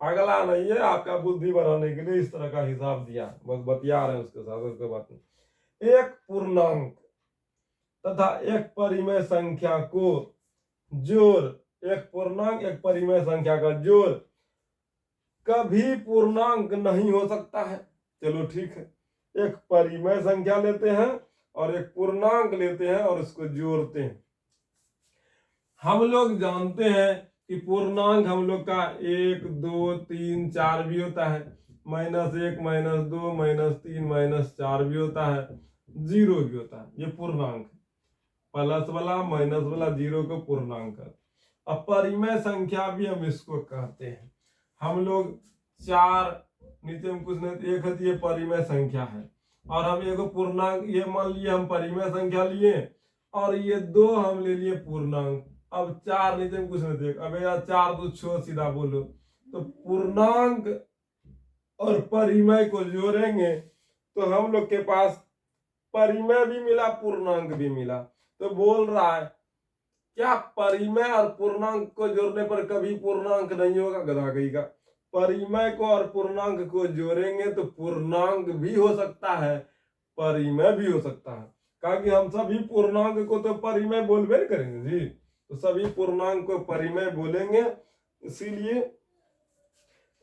S1: अगला नहीं है, आपका बुद्धि बढ़ाने के लिए इस तरह का हिसाब दिया, बस बतिया रहे हैं उसके साथ, उसके बात नहीं। एक पूर्णांक तथा एक परिमेय संख्या को जोड़, एक पूर्णांक एक परिमेय संख्या का जोड़ कभी पूर्णांक नहीं हो सकता है। चलो ठीक है, एक परिमेय संख्या लेते हैं और एक पूर्णांक लेते हैं और इसको जोड़ते हैं। हम लोग जानते हैं कि पूर्णांक हम लोग का 1 2 3 4 भी होता है, -1 -2 -3 -4 भी होता है, 0 भी होता है। ये पूर्णांक है। प्लस वाला माइनस वाला 0 को पूर्णांक है। अब परिमेय संख्या भी हम इसको कहते हैं। हम लोग 4 नीचे में कुछ नहीं, एक है, ये परिमेय संख्या है। और हम एक पूर्णांक, ये मान लिए हम परिमेय संख्या लिए, और ये 2 हम ले लिए पूर्णांक। अब 4 नीचे में कुछ नहीं देख, अब यार 4 2 6 सीधा बोलो, तो पूर्णांक और परिमेय को जोड़ेंगे तो हम लोग के पास परिमेय भी मिला, पूर्णांक भी मिला। तो बोल रहा है क्या परिमेय और पूर्णांक को जोड़ने पर कभी पूर्णांक नहीं होगा? गधा कही का। परिमेय को और पूर्णांक को जोड़ेंगे तो पूर्णांक भी हो सकता है, परिमेय भी हो सकता है। क्योंकि हम सभी पूर्णांक को तो परिमेय बोलबे करेंगे जी, तो सभी पूर्णांक को परिमेय बोलेंगे। इसीलिए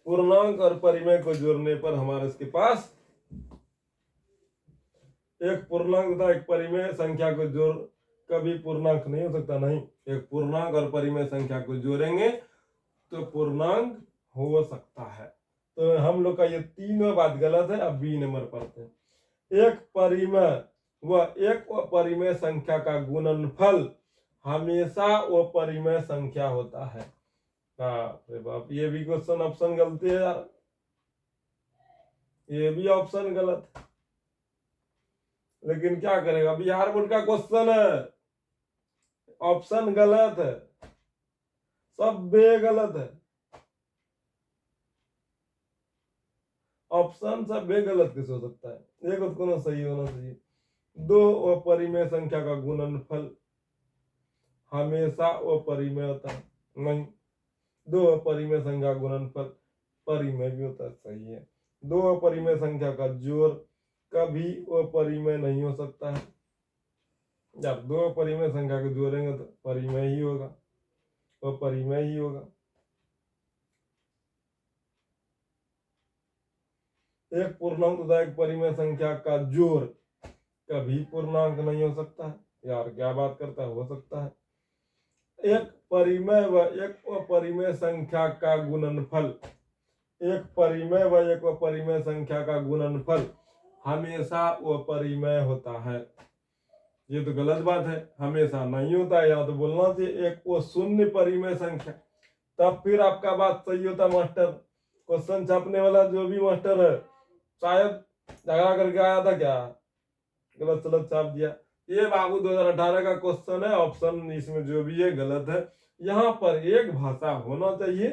S1: पूर्णांक और परिमेय को जोड़ने पर हमारे इसके पास एक पूर्णांक तथा एक परिमेय संख्या को जोड़, कभी पूर्णांक नहीं हो सकता, नहीं। एक पूर्णांक और परिमेय संख्या को जोड़ेंगे तो पूर्णांक हो सकता है। तो हम लोग का ये तीनों बात गलत है। अब बी नंबर पढ़ते हैं। एक परिमेय व एक अपरिमेय संख्या का गुणनफल हमेशा अपरिमेय संख्या होता है। अरे बाप, ये भी क्वेश्चन ऑप्शन गलती है यार, ये भी ऑप्शन गलत है। लेकिन क्या करेगा, बिहार बोर्ड का क्वेश्चन है, ऑप्शन गलत है, सब बे गलत है, ऑप्शन सब बे गलत कैसे हो सकता है? एक उत्तर सही होना चाहिए। 2 अपरिमेय संख्या का गुणनफल हमेशा अपरिमेय होता है, नहीं। 2 अपरिमेय संख्या का गुणनफल परिमेय भी होता है, सही है। 2 अपरिमेय संख्या का जोड़ कभी अपरिमेय नहीं हो सकता है। जब 2 अपरिमेय संख्या को जोड़ेंगे तो परिमेय ही होगा, अपरिमेय ही होगा। एक पूर्णांक तथा एक परिमेय संख्या का जोड़ कभी पूर्णांक नहीं हो सकता है। यार क्या बात करता है, हो सकता है। एक परिमेय व एक अपरिमेय संख्या का गुणनफल, एक परिमेय व एक अपरिमेय संख्या का गुणनफल हमेशा अपरिमेय होता है। ये तो गलत बात है, हमेशा नहीं होता है। या तो बोलना चाहिए एक वो शून्य परिमेय संख्या, तब फिर आपका बात सही होता। मास्टर क्वेश्चन छापने वाला जो भी मास्टर है, शायद झगड़ा करके आया था क्या, गलत सलत छाप दिया। ये बाबू 2018 का क्वेश्चन है, ऑप्शन इसमें जो भी है गलत है। यहाँ पर एक भाषा होना चाहिए,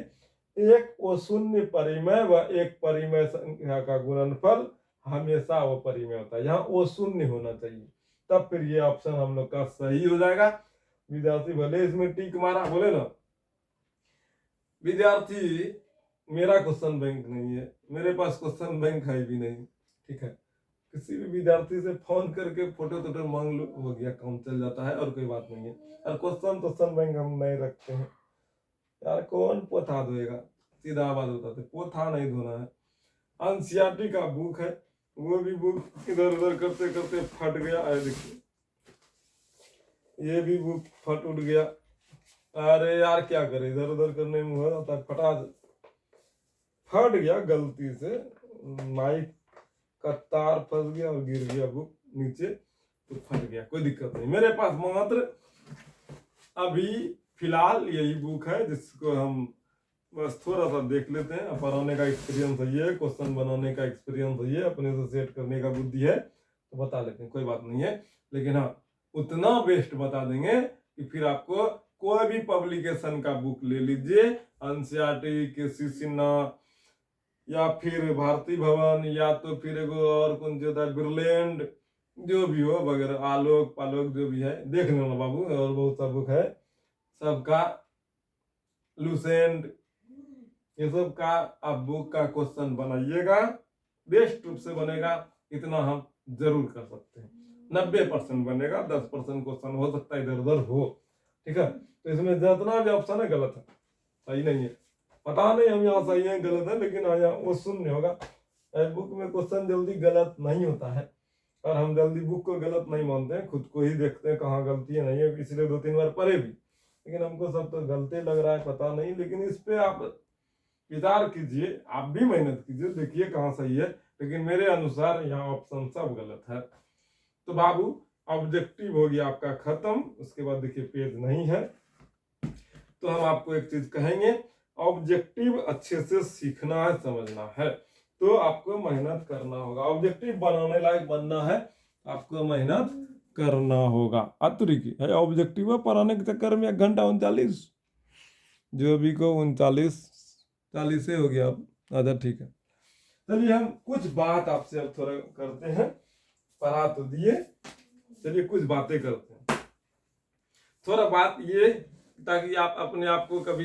S1: एक वो शून्य परिमेय व एक परिमेय संख्या का गुणनफल हमेशा वो परिमेय होता है। यहाँ वो शून्य होना चाहिए, तब फिर ये ऑप्शन हम लोग का सही हो जाएगा। विद्यार्थी भले इसमें टिक मारा, बोले ना विद्यार्थी मेरा क्वेश्चन बैंक नहीं है, मेरे पास क्वेश्चन बैंक है भी नहीं, ठीक है। किसी भी विद्यार्थी से फोन करके फोटो तोटो मांग लो, हो गया, काम चल जाता है, और कोई बात नहीं है। और क्वेश्चन बैंक हम नहीं रखते हैं यार, कौन पोथा धोएगा, सीधा बात होता है, पोथा नहीं धोना है। एनसीईआरटी का बुक है, वो भी बुक इधर उधर करते करते फट गया है, देखिए ये भी बुक फट उठ गया। अरे यार क्या करे, इधर उधर करने में हो जाता है, फट गया गलती से, माइक का तार फंस गया और गिर गया बुक नीचे, तो फट गया, कोई दिक्कत नहीं। मेरे पास मात्र अभी फिलहाल यही बुक है, जिसको हम बस थोड़ा सा देख लेते हैं। पढ़ाने का एक्सपीरियंस है, क्वेश्चन बनाने का एक्सपीरियंस है, अपने से सेट करने का बुद्धि है, तो बता लेते हैं, कोई बात नहीं है। लेकिन हाँ, उतना बेस्ट बता देंगे कि फिर आपको कोई भी पब्लिकेशन का बुक ले लीजिए, एनसीईआरटी के सिन्हा या फिर भारती भवन, या तो फिर एगो और कौन सी होता है, बिरलैंड, जो भी हो वगैरह, आलोक पालोक जो भी है, देख लेना बाबू। और बहुत सा बुक है सबका, लूसेंट, ये सब का आप बुक का क्वेश्चन बनाइएगा, बेस्ट रूप से बनेगा, इतना हम जरूर कर सकते हैं। 90% बनेगा, 10% क्वेश्चन हो सकता है इधर उधर हो, ठीक है। तो इसमें जितना भी ऑप्शन है गलत है, सही नहीं है। पता नहीं हम यहाँ सही है गलत है, लेकिन यहाँ वो शून्य होगा। बुक में क्वेश्चन जल्दी गलत नहीं होता है, और हम जल्दी बुक को गलत नहीं मानते हैं, खुद को ही देखते हैं कहाँ गलती है नहीं है, इसलिए 2-3 बार पढ़े भी, लेकिन हमको सब तो गलती लग रहा है, पता नहीं। लेकिन इस पे आप विचार कीजिए, आप भी मेहनत कीजिए, देखिए कहाँ सही है, लेकिन मेरे अनुसार यहाँ ऑप्शन सब गलत है। तो बाबू ऑब्जेक्टिव हो गया आपका खत्म। उसके बाद देखिए पेज नहीं है, तो हम आपको एक चीज कहेंगे, ऑब्जेक्टिव अच्छे से सीखना है, समझना है, तो आपको मेहनत करना होगा। ऑब्जेक्टिव बनाने लायक बनना है, आपको मेहनत करना होगा। आतुरी की है ऑब्जेक्टिव पढ़ाने के चक्कर में 1 घंटा 39, जो भी को 39 से हो गया अब। अच्छा ठीक है, चलिए हम कुछ बात आपसे अब थोड़ा करते हैं, पढ़ा तो दिए, चलिए कुछ बातें करते हैं। थोड़ा बात ये, ताकि आप अपने आप को कभी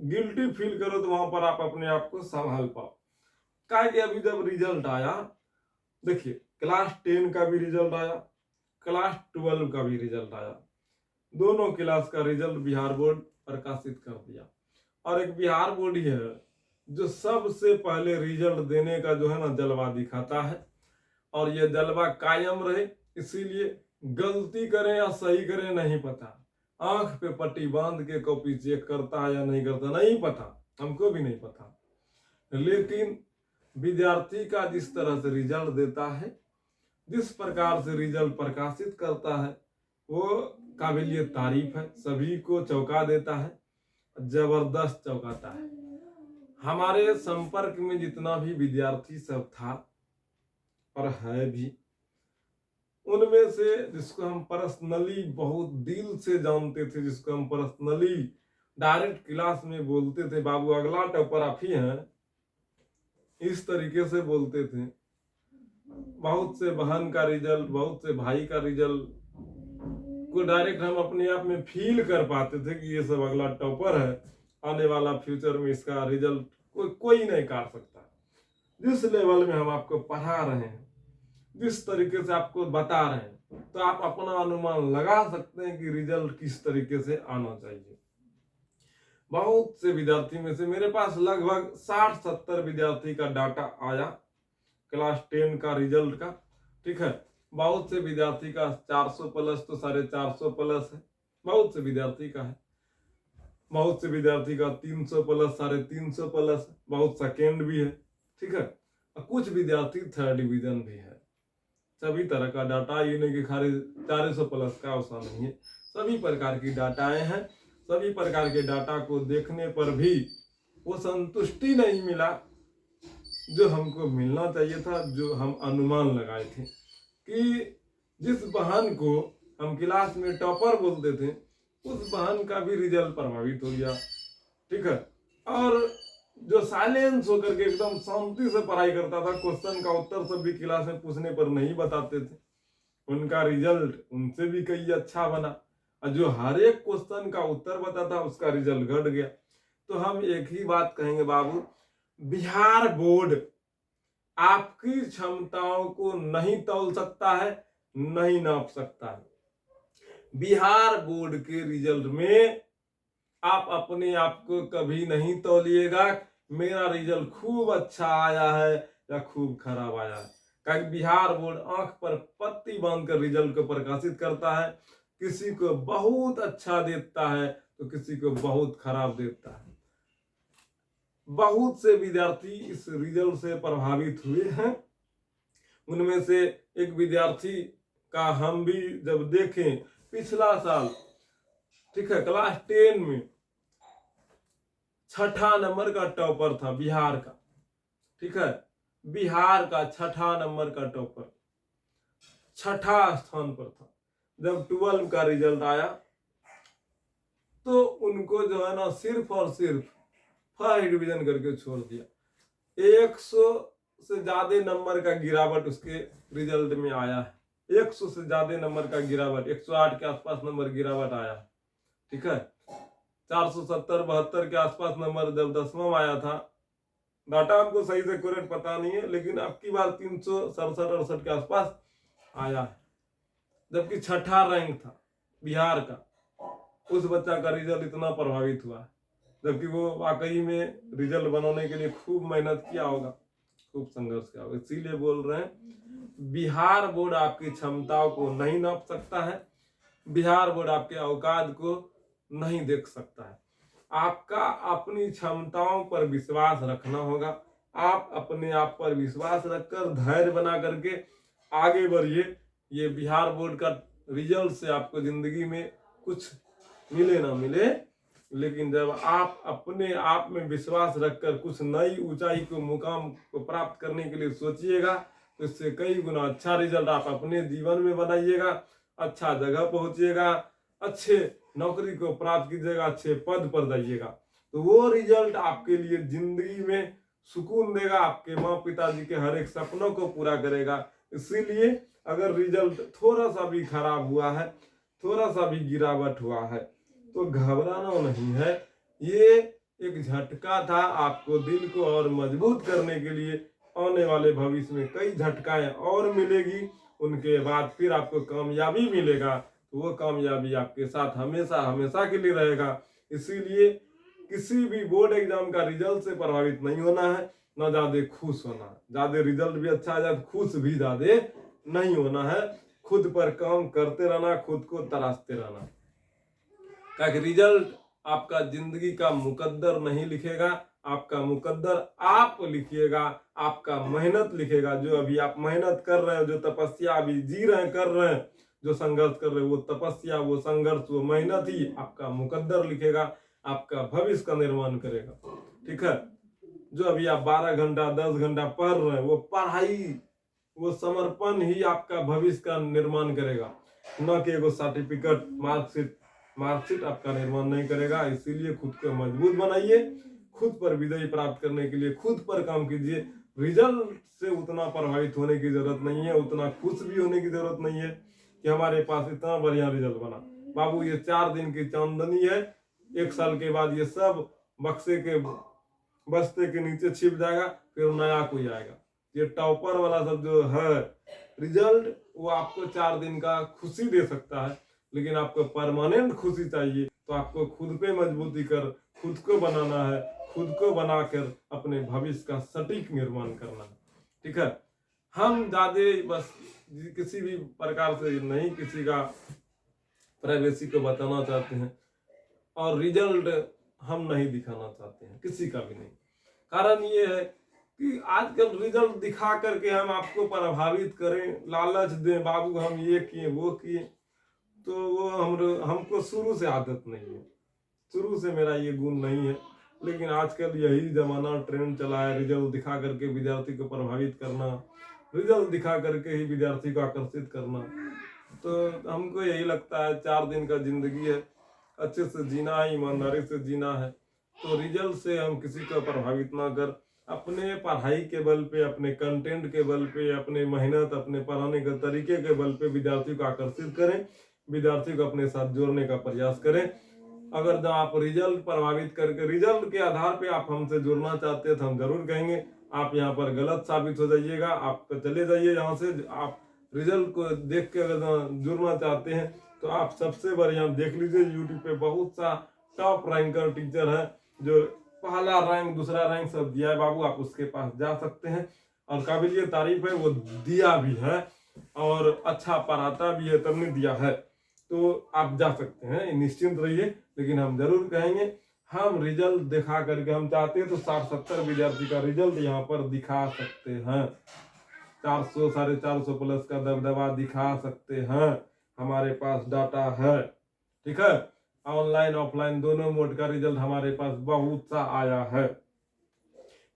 S1: गिल्टी फील करो तो वहां पर आप अपने आप को संभाल पाओ। क्या कि अभी जब रिजल्ट आया, देखिए क्लास 10 का भी रिजल्ट आया, क्लास 12 का भी रिजल्ट आया, दोनों क्लास का रिजल्ट बिहार बोर्ड प्रकाशित कर दिया। और एक बिहार बोर्ड ही है जो सबसे पहले रिजल्ट देने का जो है ना जलवा दिखाता है, और ये जलवा कायम रहे, इसीलिए गलती करें या सही करें नहीं पता, आंख पे पट्टी बांध के कॉपी चेक करता है या नहीं करता नहीं पता, हमको भी नहीं पता। लेकिन विद्यार्थी का जिस तरह से रिजल्ट देता है, जिस प्रकार से रिजल्ट प्रकाशित करता है, वो काबिलियत तारीफ है, सभी को चौंका देता है, जबरदस्त चौंकाता है। हमारे संपर्क में जितना भी विद्यार्थी सब था और है भी, उनमें से जिसको हम पर्सनली बहुत दिल से जानते थे, जिसको हम पर्सनली डायरेक्ट क्लास में बोलते थे, बाबू अगला टॉपर आप ही हैं, इस तरीके से बोलते थे। बहुत से बहन का रिजल्ट, बहुत से भाई का रिजल्ट को डायरेक्ट हम अपने आप में फील कर पाते थे कि ये सब अगला टॉपर है, आने वाला फ्यूचर में इसका रिजल्ट कोई नहीं काट सकता। जिस लेवल में हम आपको पढ़ा रहे हैं, जिस तरीके से आपको बता रहे हैं, तो आप अपना अनुमान लगा सकते हैं कि रिजल्ट किस तरीके से आना चाहिए। बहुत से विद्यार्थी में से मेरे पास लगभग 60-70 विद्यार्थी का डाटा आया क्लास 10 का रिजल्ट का, ठीक है। बहुत से विद्यार्थी का 400 प्लस तो 450 प्लस है, बहुत से विद्यार्थी का है। बहुत से विद्यार्थी का 300 प्लस 350 प्लस है, बहुत सेकेंड भी है, ठीक है। कुछ विद्यार्थी थर्ड डिवीजन भी है। सभी तरह का डाटा, ये नहीं कि खाली 400 प्लस का ऐसा नहीं है, सभी प्रकार की डाटाएं हैं। सभी प्रकार के डाटा को देखने पर भी वो संतुष्टि नहीं मिला जो हमको मिलना चाहिए था, जो हम अनुमान लगाए थे कि जिस बहन को हम क्लास में टॉपर बोलते थे, उस बहन का भी रिजल्ट प्रभावित हो गया, ठीक है। और जो साइलेंस होकर के एकदम शांति से पढ़ाई करता था, क्वेश्चन का उत्तर सब भी क्लास में पूछने पर नहीं बताते थे, उनका रिजल्ट उनसे भी कई अच्छा बना। और जो हर एक क्वेश्चन का उत्तर बताता उसका रिजल्ट घट गया। तो हम एक ही बात कहेंगे बाबू, बिहार बोर्ड आपकी क्षमताओं को नहीं तौल सकता है, नहीं नाप सकता है। बिहार बोर्ड के रिजल्ट में आप अपने आप को कभी नहीं तौलिएगा मेरा रिजल्ट खूब अच्छा आया है या खूब खराब आया है, क्योंकि बिहार बोर्ड आंख पर पट्टी बांधकर रिजल्ट को प्रकाशित करता है। किसी को बहुत अच्छा देता है तो किसी को बहुत खराब देता है। बहुत से विद्यार्थी इस रिजल्ट से प्रभावित हुए हैं। उनमें से एक विद्यार्थी का हम भी जब देखें, पिछला साल, ठीक है, क्लास 10 में 6ठा नंबर का टॉपर था बिहार का, ठीक है, बिहार का 6ठा नंबर का टॉपर 6ठा स्थान पर था। जब 12 का रिजल्ट आया तो उनको जो है ना सिर्फ और सिर्फ फर्स्ट डिवीजन करके छोड़ दिया। 100 से ज्यादा नंबर का गिरावट उसके रिजल्ट में आया है, 100 से ज्यादा नंबर का गिरावट, 108 के आसपास नंबर गिरावट आया, ठीक है। 470-72 के आसपास नंबर जब 10वां में आया था, डाटा हमको सही से करेक्ट पता नहीं है, लेकिन अब की बार 367-68 के आसपास आया है, जबकि 6ठा रैंक था बिहार का। उस बच्चा का रिजल्ट इतना प्रभावित हुआ है, जबकि वो वाकई में रिजल्ट बनाने के लिए खूब मेहनत किया होगा, खूब संघर्ष किया होगा। इसीलिए बोल रहे हैं बिहार बोर्ड आपकी क्षमताओं को नहीं नाप सकता है, बिहार बोर्ड आपके औकात को नहीं देख सकता है। आपका अपनी क्षमताओं पर विश्वास रखना होगा। आप अपने आप पर विश्वास रखकर धैर्य बना करके आगे बढ़िए। ये बिहार बोर्ड का रिजल्ट से आपको जिंदगी में कुछ मिले ना मिले, लेकिन जब आप अपने आप में विश्वास रखकर कुछ नई ऊंचाई को मुकाम को प्राप्त करने के लिए सोचिएगा तो इससे कई गुना अच्छा रिजल्ट आप अपने जीवन में बनाइएगा, अच्छा जगह पहुंचिएगा, अच्छे नौकरी को प्राप्त कीजिएगा, अच्छे पद पर जाइएगा। तो वो रिजल्ट आपके लिए जिंदगी में सुकून देगा, आपके माँ पिताजी के हर एक सपनों को पूरा करेगा। इसीलिए अगर रिजल्ट थोड़ा सा भी खराब हुआ है, थोड़ा सा भी गिरावट हुआ है, तो घबराना नहीं है। ये एक झटका था आपको दिल को और मजबूत करने के लिए। आने वाले भविष्य में कई झटकाएं और मिलेगी, उनके बाद फिर आपको कामयाबी मिलेगा। तो वो कामयाबी आपके साथ हमेशा हमेशा के लिए रहेगा। इसीलिए किसी भी बोर्ड एग्जाम का रिजल्ट से प्रभावित नहीं होना है, ना ज्यादा खुश होना है। ज्यादा रिजल्ट भी अच्छा आ जाए खुश भी ज्यादा नहीं होना है। खुद पर काम करते रहना, खुद को तराशते रहना। क्या रिजल्ट आपका जिंदगी का मुकद्दर नहीं लिखेगा, आपका मुकद्दर आप लिखिएगा, आपका मेहनत लिखेगा। जो अभी आप मेहनत कर रहे हैं, जो तपस्या अभी जी रहे हैं, कर रहे हैं, जो संघर्ष कर रहे हैं, वो तपस्या, वो संघर्ष, वो मेहनत ही आपका मुकद्दर लिखेगा, आपका भविष्य का निर्माण करेगा। ठीक है। जो अभी आप 12 घंटा 10 घंटा पढ़ रहे हैं, वो पढ़ाई, वो समर्पण ही आपका भविष्य का निर्माण करेगा, न कि वो सर्टिफिकेट मार्कशीट आपका निर्माण नहीं करेगा। इसीलिए खुद को मजबूत बनाइए, खुद पर विजय प्राप्त करने के लिए खुद पर काम कीजिए। रिजल्ट से उतना प्रभावित होने की जरूरत नहीं है, उतना खुश भी होने की जरूरत नहीं है कि हमारे पास इतना बढ़िया रिजल्ट बना। बाबू ये 4 दिन की चांदनी है, 1 साल के बाद ये सब बक्से के बस्ते के नीचे छिप जाएगा, फिर नया कोई आएगा। ये टॉपर वाला सब जो है रिजल्ट, वो आपको 4 दिन का खुशी दे सकता है, लेकिन आपको परमानेंट खुशी चाहिए तो आपको खुद पे मजबूती कर खुद को बनाना है, खुद को बनाकर अपने भविष्य का सटीक निर्माण करना है। ठीक है। हम ज्यादा बस किसी भी प्रकार से नहीं किसी का प्राइवेसी को बताना चाहते हैं, और रिजल्ट हम नहीं दिखाना चाहते हैं, किसी का भी नहीं। कारण ये है कि आजकल रिजल्ट दिखा करके हम आपको प्रभावित करें, लालच दें, बाबू हम ये किए वो किए, तो वो हमको शुरू से आदत नहीं है, शुरू से मेरा ये गुण नहीं है। लेकिन आजकल यही जमाना ट्रेंड चला है, रिजल्ट दिखा करके विद्यार्थी को प्रभावित करना, रिजल्ट दिखा करके ही विद्यार्थी को आकर्षित करना। तो हमको यही लगता है 4 दिन का जिंदगी है, अच्छे से जीना है, ईमानदारी से जीना है। तो रिजल्ट से हम किसी को प्रभावित ना कर, अपने पढ़ाई के बल पे, अपने कंटेंट के बल पे, अपने मेहनत, अपने पढ़ाने के तरीके के बल पे विद्यार्थी को आकर्षित करें, विद्यार्थी को अपने साथ जोड़ने का प्रयास करें। अगर जब आप रिजल्ट प्रभावित करके रिजल्ट के आधार पे आप हमसे जुड़ना चाहते हैं तो हम जरूर कहेंगे आप यहाँ पर गलत साबित हो जाइएगा, आप चले जाइए यहाँ से। आप रिजल्ट को देख के अगर जुड़ना चाहते हैं तो आप सबसे बढ़िया देख लीजिए, यूट्यूब पे बहुत सा टॉप रैंकर टीचर है जो पहला रैंक दूसरा रैंक सब दिया है बाबू, आप उसके पास जा सकते हैं। और काबिलियत तारीफ है, वो दिया भी है और अच्छा पढ़ाता भी है, तब नहीं दिया है, तो आप जा सकते हैं, निश्चिंत रहिए। लेकिन हम जरूर कहेंगे हम रिजल्ट दिखा करके, हम चाहते हैं तो 60-70 विद्यार्थी का रिजल्ट यहाँ पर दिखा सकते हैं, 400 450 प्लस का दबदबा दिखा सकते हैं, हमारे पास डाटा है। ठीक है। ऑनलाइन ऑफलाइन दोनों मोड का रिजल्ट हमारे पास बहुत सा आया है।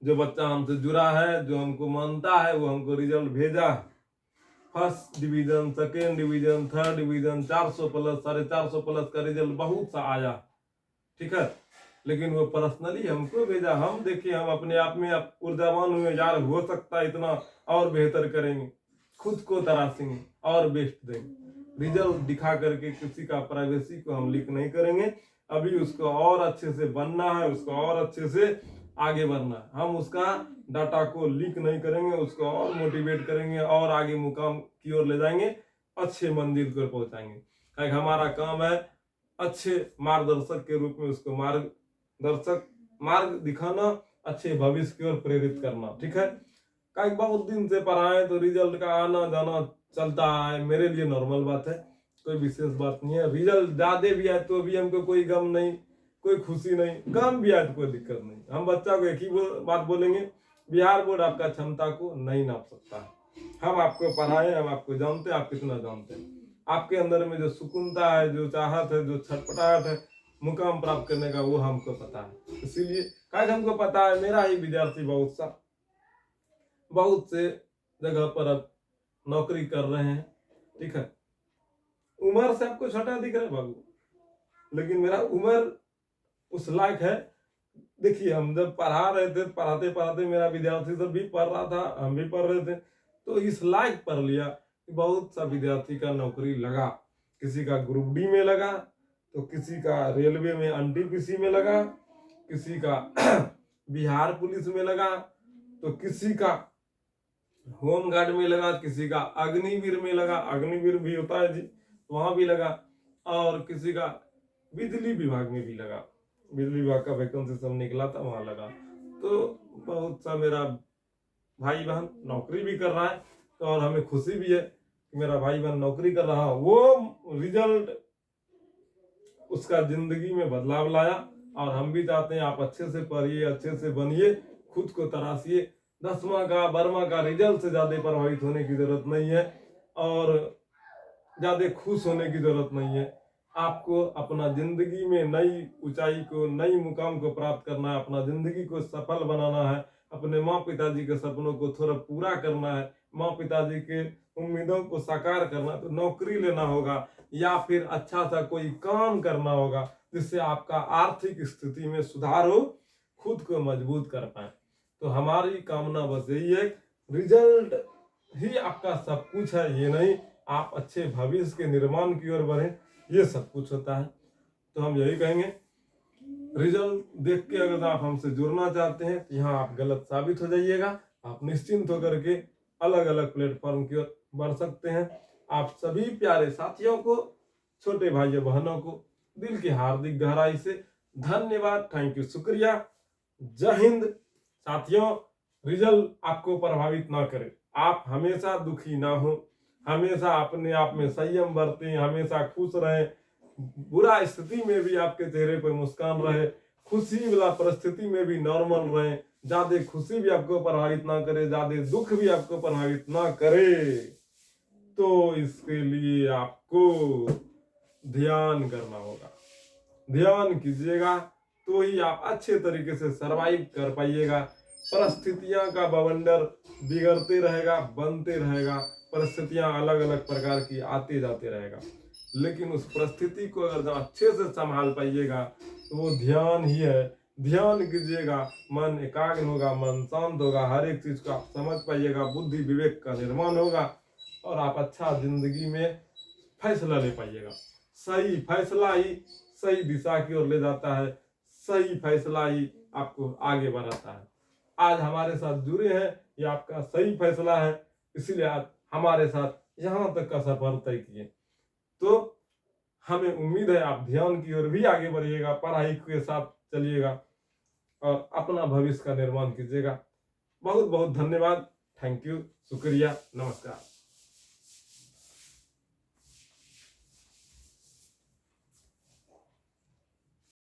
S1: जो बच्चा हमसे जुड़ा है, जो हमको मानता है, वो हमको रिजल्ट भेजा है, first division, second division, third division, 400 plus 450 plus का रिजल्ट बहुत सा आया। ठीक है। लेकिन वो पर्सनली हमको भेजा, हम देखिए, हम अपने आप में ऊर्जावान हुए, यार हो सकता है इतना और बेहतर करेंगे, खुद को तराशेंगे और बेस्ट देंगे। रिजल्ट दिखा करके किसी का प्राइवेसी को हम लीक नहीं करेंगे। अभी उसको और अच्छे से बनना है, उसको और अच्छे से आगे बढ़ना है, हम उसका डाटा को लीक नहीं करेंगे, उसको और मोटिवेट करेंगे और आगे मुकाम की ओर ले जाएंगे, अच्छे मंजिल पर पहुंचाएंगे। क्योंकि हमारा काम है अच्छे मार्गदर्शक के रूप में उसको मार्ग दिखाना, अच्छे भविष्य की ओर प्रेरित करना। ठीक है। कई बहुत दिन से पढ़ाए तो रिजल्ट का आना जाना चलता है, मेरे लिए नॉर्मल बात है, कोई विशेष बात नहीं है। रिजल्ट ज्यादा भी है तो भी हमको कोई गम नहीं, कोई खुशी नहीं, कम भी आए तो कोई दिक्कत नहीं। हम बच्चा को एक ही बात बोलेंगे, बिहार बोर्ड आपका क्षमता को नहीं नाप सकता है। हम आपको पढ़ाए, हम आपको जानते हैं, आप कितना जानते हैं। आपके अंदर में जो सुकूनता है, जो चाहत है, जो छटपटाहट है मुकाम प्राप्त करने का, वो हमको पता है। इसीलिए आज हमको पता है, मेरा ही विद्यार्थी बहुत से जगह पर अब नौकरी कर रहे हैं। ठीक है, उम्र से आपको छोटा दिख रहा है बाबू, लेकिन मेरा उम्र उस लायक है। देखिए, हम जब पढ़ा रहे थे, पढ़ाते पढ़ाते मेरा विद्यार्थी सब भी पढ़ रहा था, हम भी पढ़ रहे थे, तो इस लायक पढ़ लिया कि बहुत सा विद्यार्थी का नौकरी लगा। किसी का ग्रुप डी में लगा, तो किसी का रेलवे में एनटीपीसी में लगा, किसी का बिहार पुलिस में लगा, तो किसी का होम गार्ड में लगा, किसी का अग्निवीर में लगा, अग्निवीर भी होता है जी, वहां भी लगा, और किसी का बिजली विभाग में भी लगा, बिजली विभाग का वैकेंसी सब निकला था, वहां लगा। तो बहुत सा मेरा भाई बहन नौकरी भी कर रहा है, तो और हमें खुशी भी है कि मेरा भाई बहन नौकरी कर रहा है। वो रिजल्ट उसका जिंदगी में बदलाव लाया, और हम भी चाहते हैं आप अच्छे से पढ़िए, अच्छे से बनिए, खुद को तराशिए। 10वां का 12वां का रिजल्ट से ज्यादा प्रभावित होने की जरूरत नहीं है, और ज्यादा खुश होने की जरूरत नहीं है। आपको अपना जिंदगी में नई ऊंचाई को, नई मुकाम को प्राप्त करना है, अपना जिंदगी को सफल बनाना है, अपने माँ पिताजी के सपनों को थोड़ा पूरा करना है, माँ पिताजी के उम्मीदों को साकार करना, तो नौकरी लेना होगा, या फिर अच्छा सा कोई काम करना होगा जिससे आपका आर्थिक स्थिति में सुधार हो, खुद को मजबूत कर पाए। तो हमारी कामना बस यही है, रिजल्ट ही आपका सब कुछ है ये नहीं, आप अच्छे भविष्य के निर्माण की ओर बढ़े, ये सब कुछ होता है। तो हम यही कहेंगे, रिजल्ट देख के अगर आप हमसे जुड़ना चाहते हैं तो यहाँ आप गलत साबित हो जाइएगा। आप निश्चिंत होकर के अलग अलग प्लेटफॉर्म की ओर बढ़ सकते हैं। आप सभी प्यारे साथियों को, छोटे भाइयों बहनों को दिल की हार्दिक गहराई से धन्यवाद, थैंक यू, शुक्रिया, जय हिंद। साथियों, रिजल्ट आपको प्रभावित ना करे, आप हमेशा दुखी ना हो, हमेशा अपने आप में संयम बरतें, हमेशा खुश रहें, बुरा स्थिति में भी आपके चेहरे पर मुस्कान रहे, खुशी वाला परिस्थिति में भी नॉर्मल रहे, ज्यादा खुशी भी आपको प्रभावित ना करे, ज्यादा दुख भी आपको प्रभावित ना करे। तो इसके लिए आपको ध्यान करना होगा, ध्यान कीजिएगा, तो ही आप अच्छे तरीके से सरवाइव कर पाइएगा। परिस्थितियां का बवंडर बिगड़ते रहेगा, बनते रहेगा, परिस्थितियां अलग अलग प्रकार की आते जाते रहेगा, लेकिन उस परिस्थिति को अगर अच्छे से संभाल पाइएगा तो वो ध्यान ही है। ध्यान कीजिएगा, मन एकाग्र होगा, मन शांत होगा, हर एक चीज को आप समझ पाइएगा, बुद्धि विवेक का निर्माण होगा, और आप अच्छा जिंदगी में फैसला ले पाइएगा। सही फैसला ही सही दिशा की ओर ले जाता है, सही फैसला ही आपको आगे बढ़ाता है। आज हमारे साथ जुड़े हैं, ये आपका सही फैसला है, इसीलिए आज हमारे साथ यहाँ तक का सफर तय किए। तो हमें उम्मीद है आप ध्यान की ओर भी आगे बढ़िएगा, पढ़ाई के साथ चलिएगा, और अपना भविष्य का निर्माण कीजिएगा। बहुत बहुत धन्यवाद, थैंक यू, शुक्रिया, नमस्कार।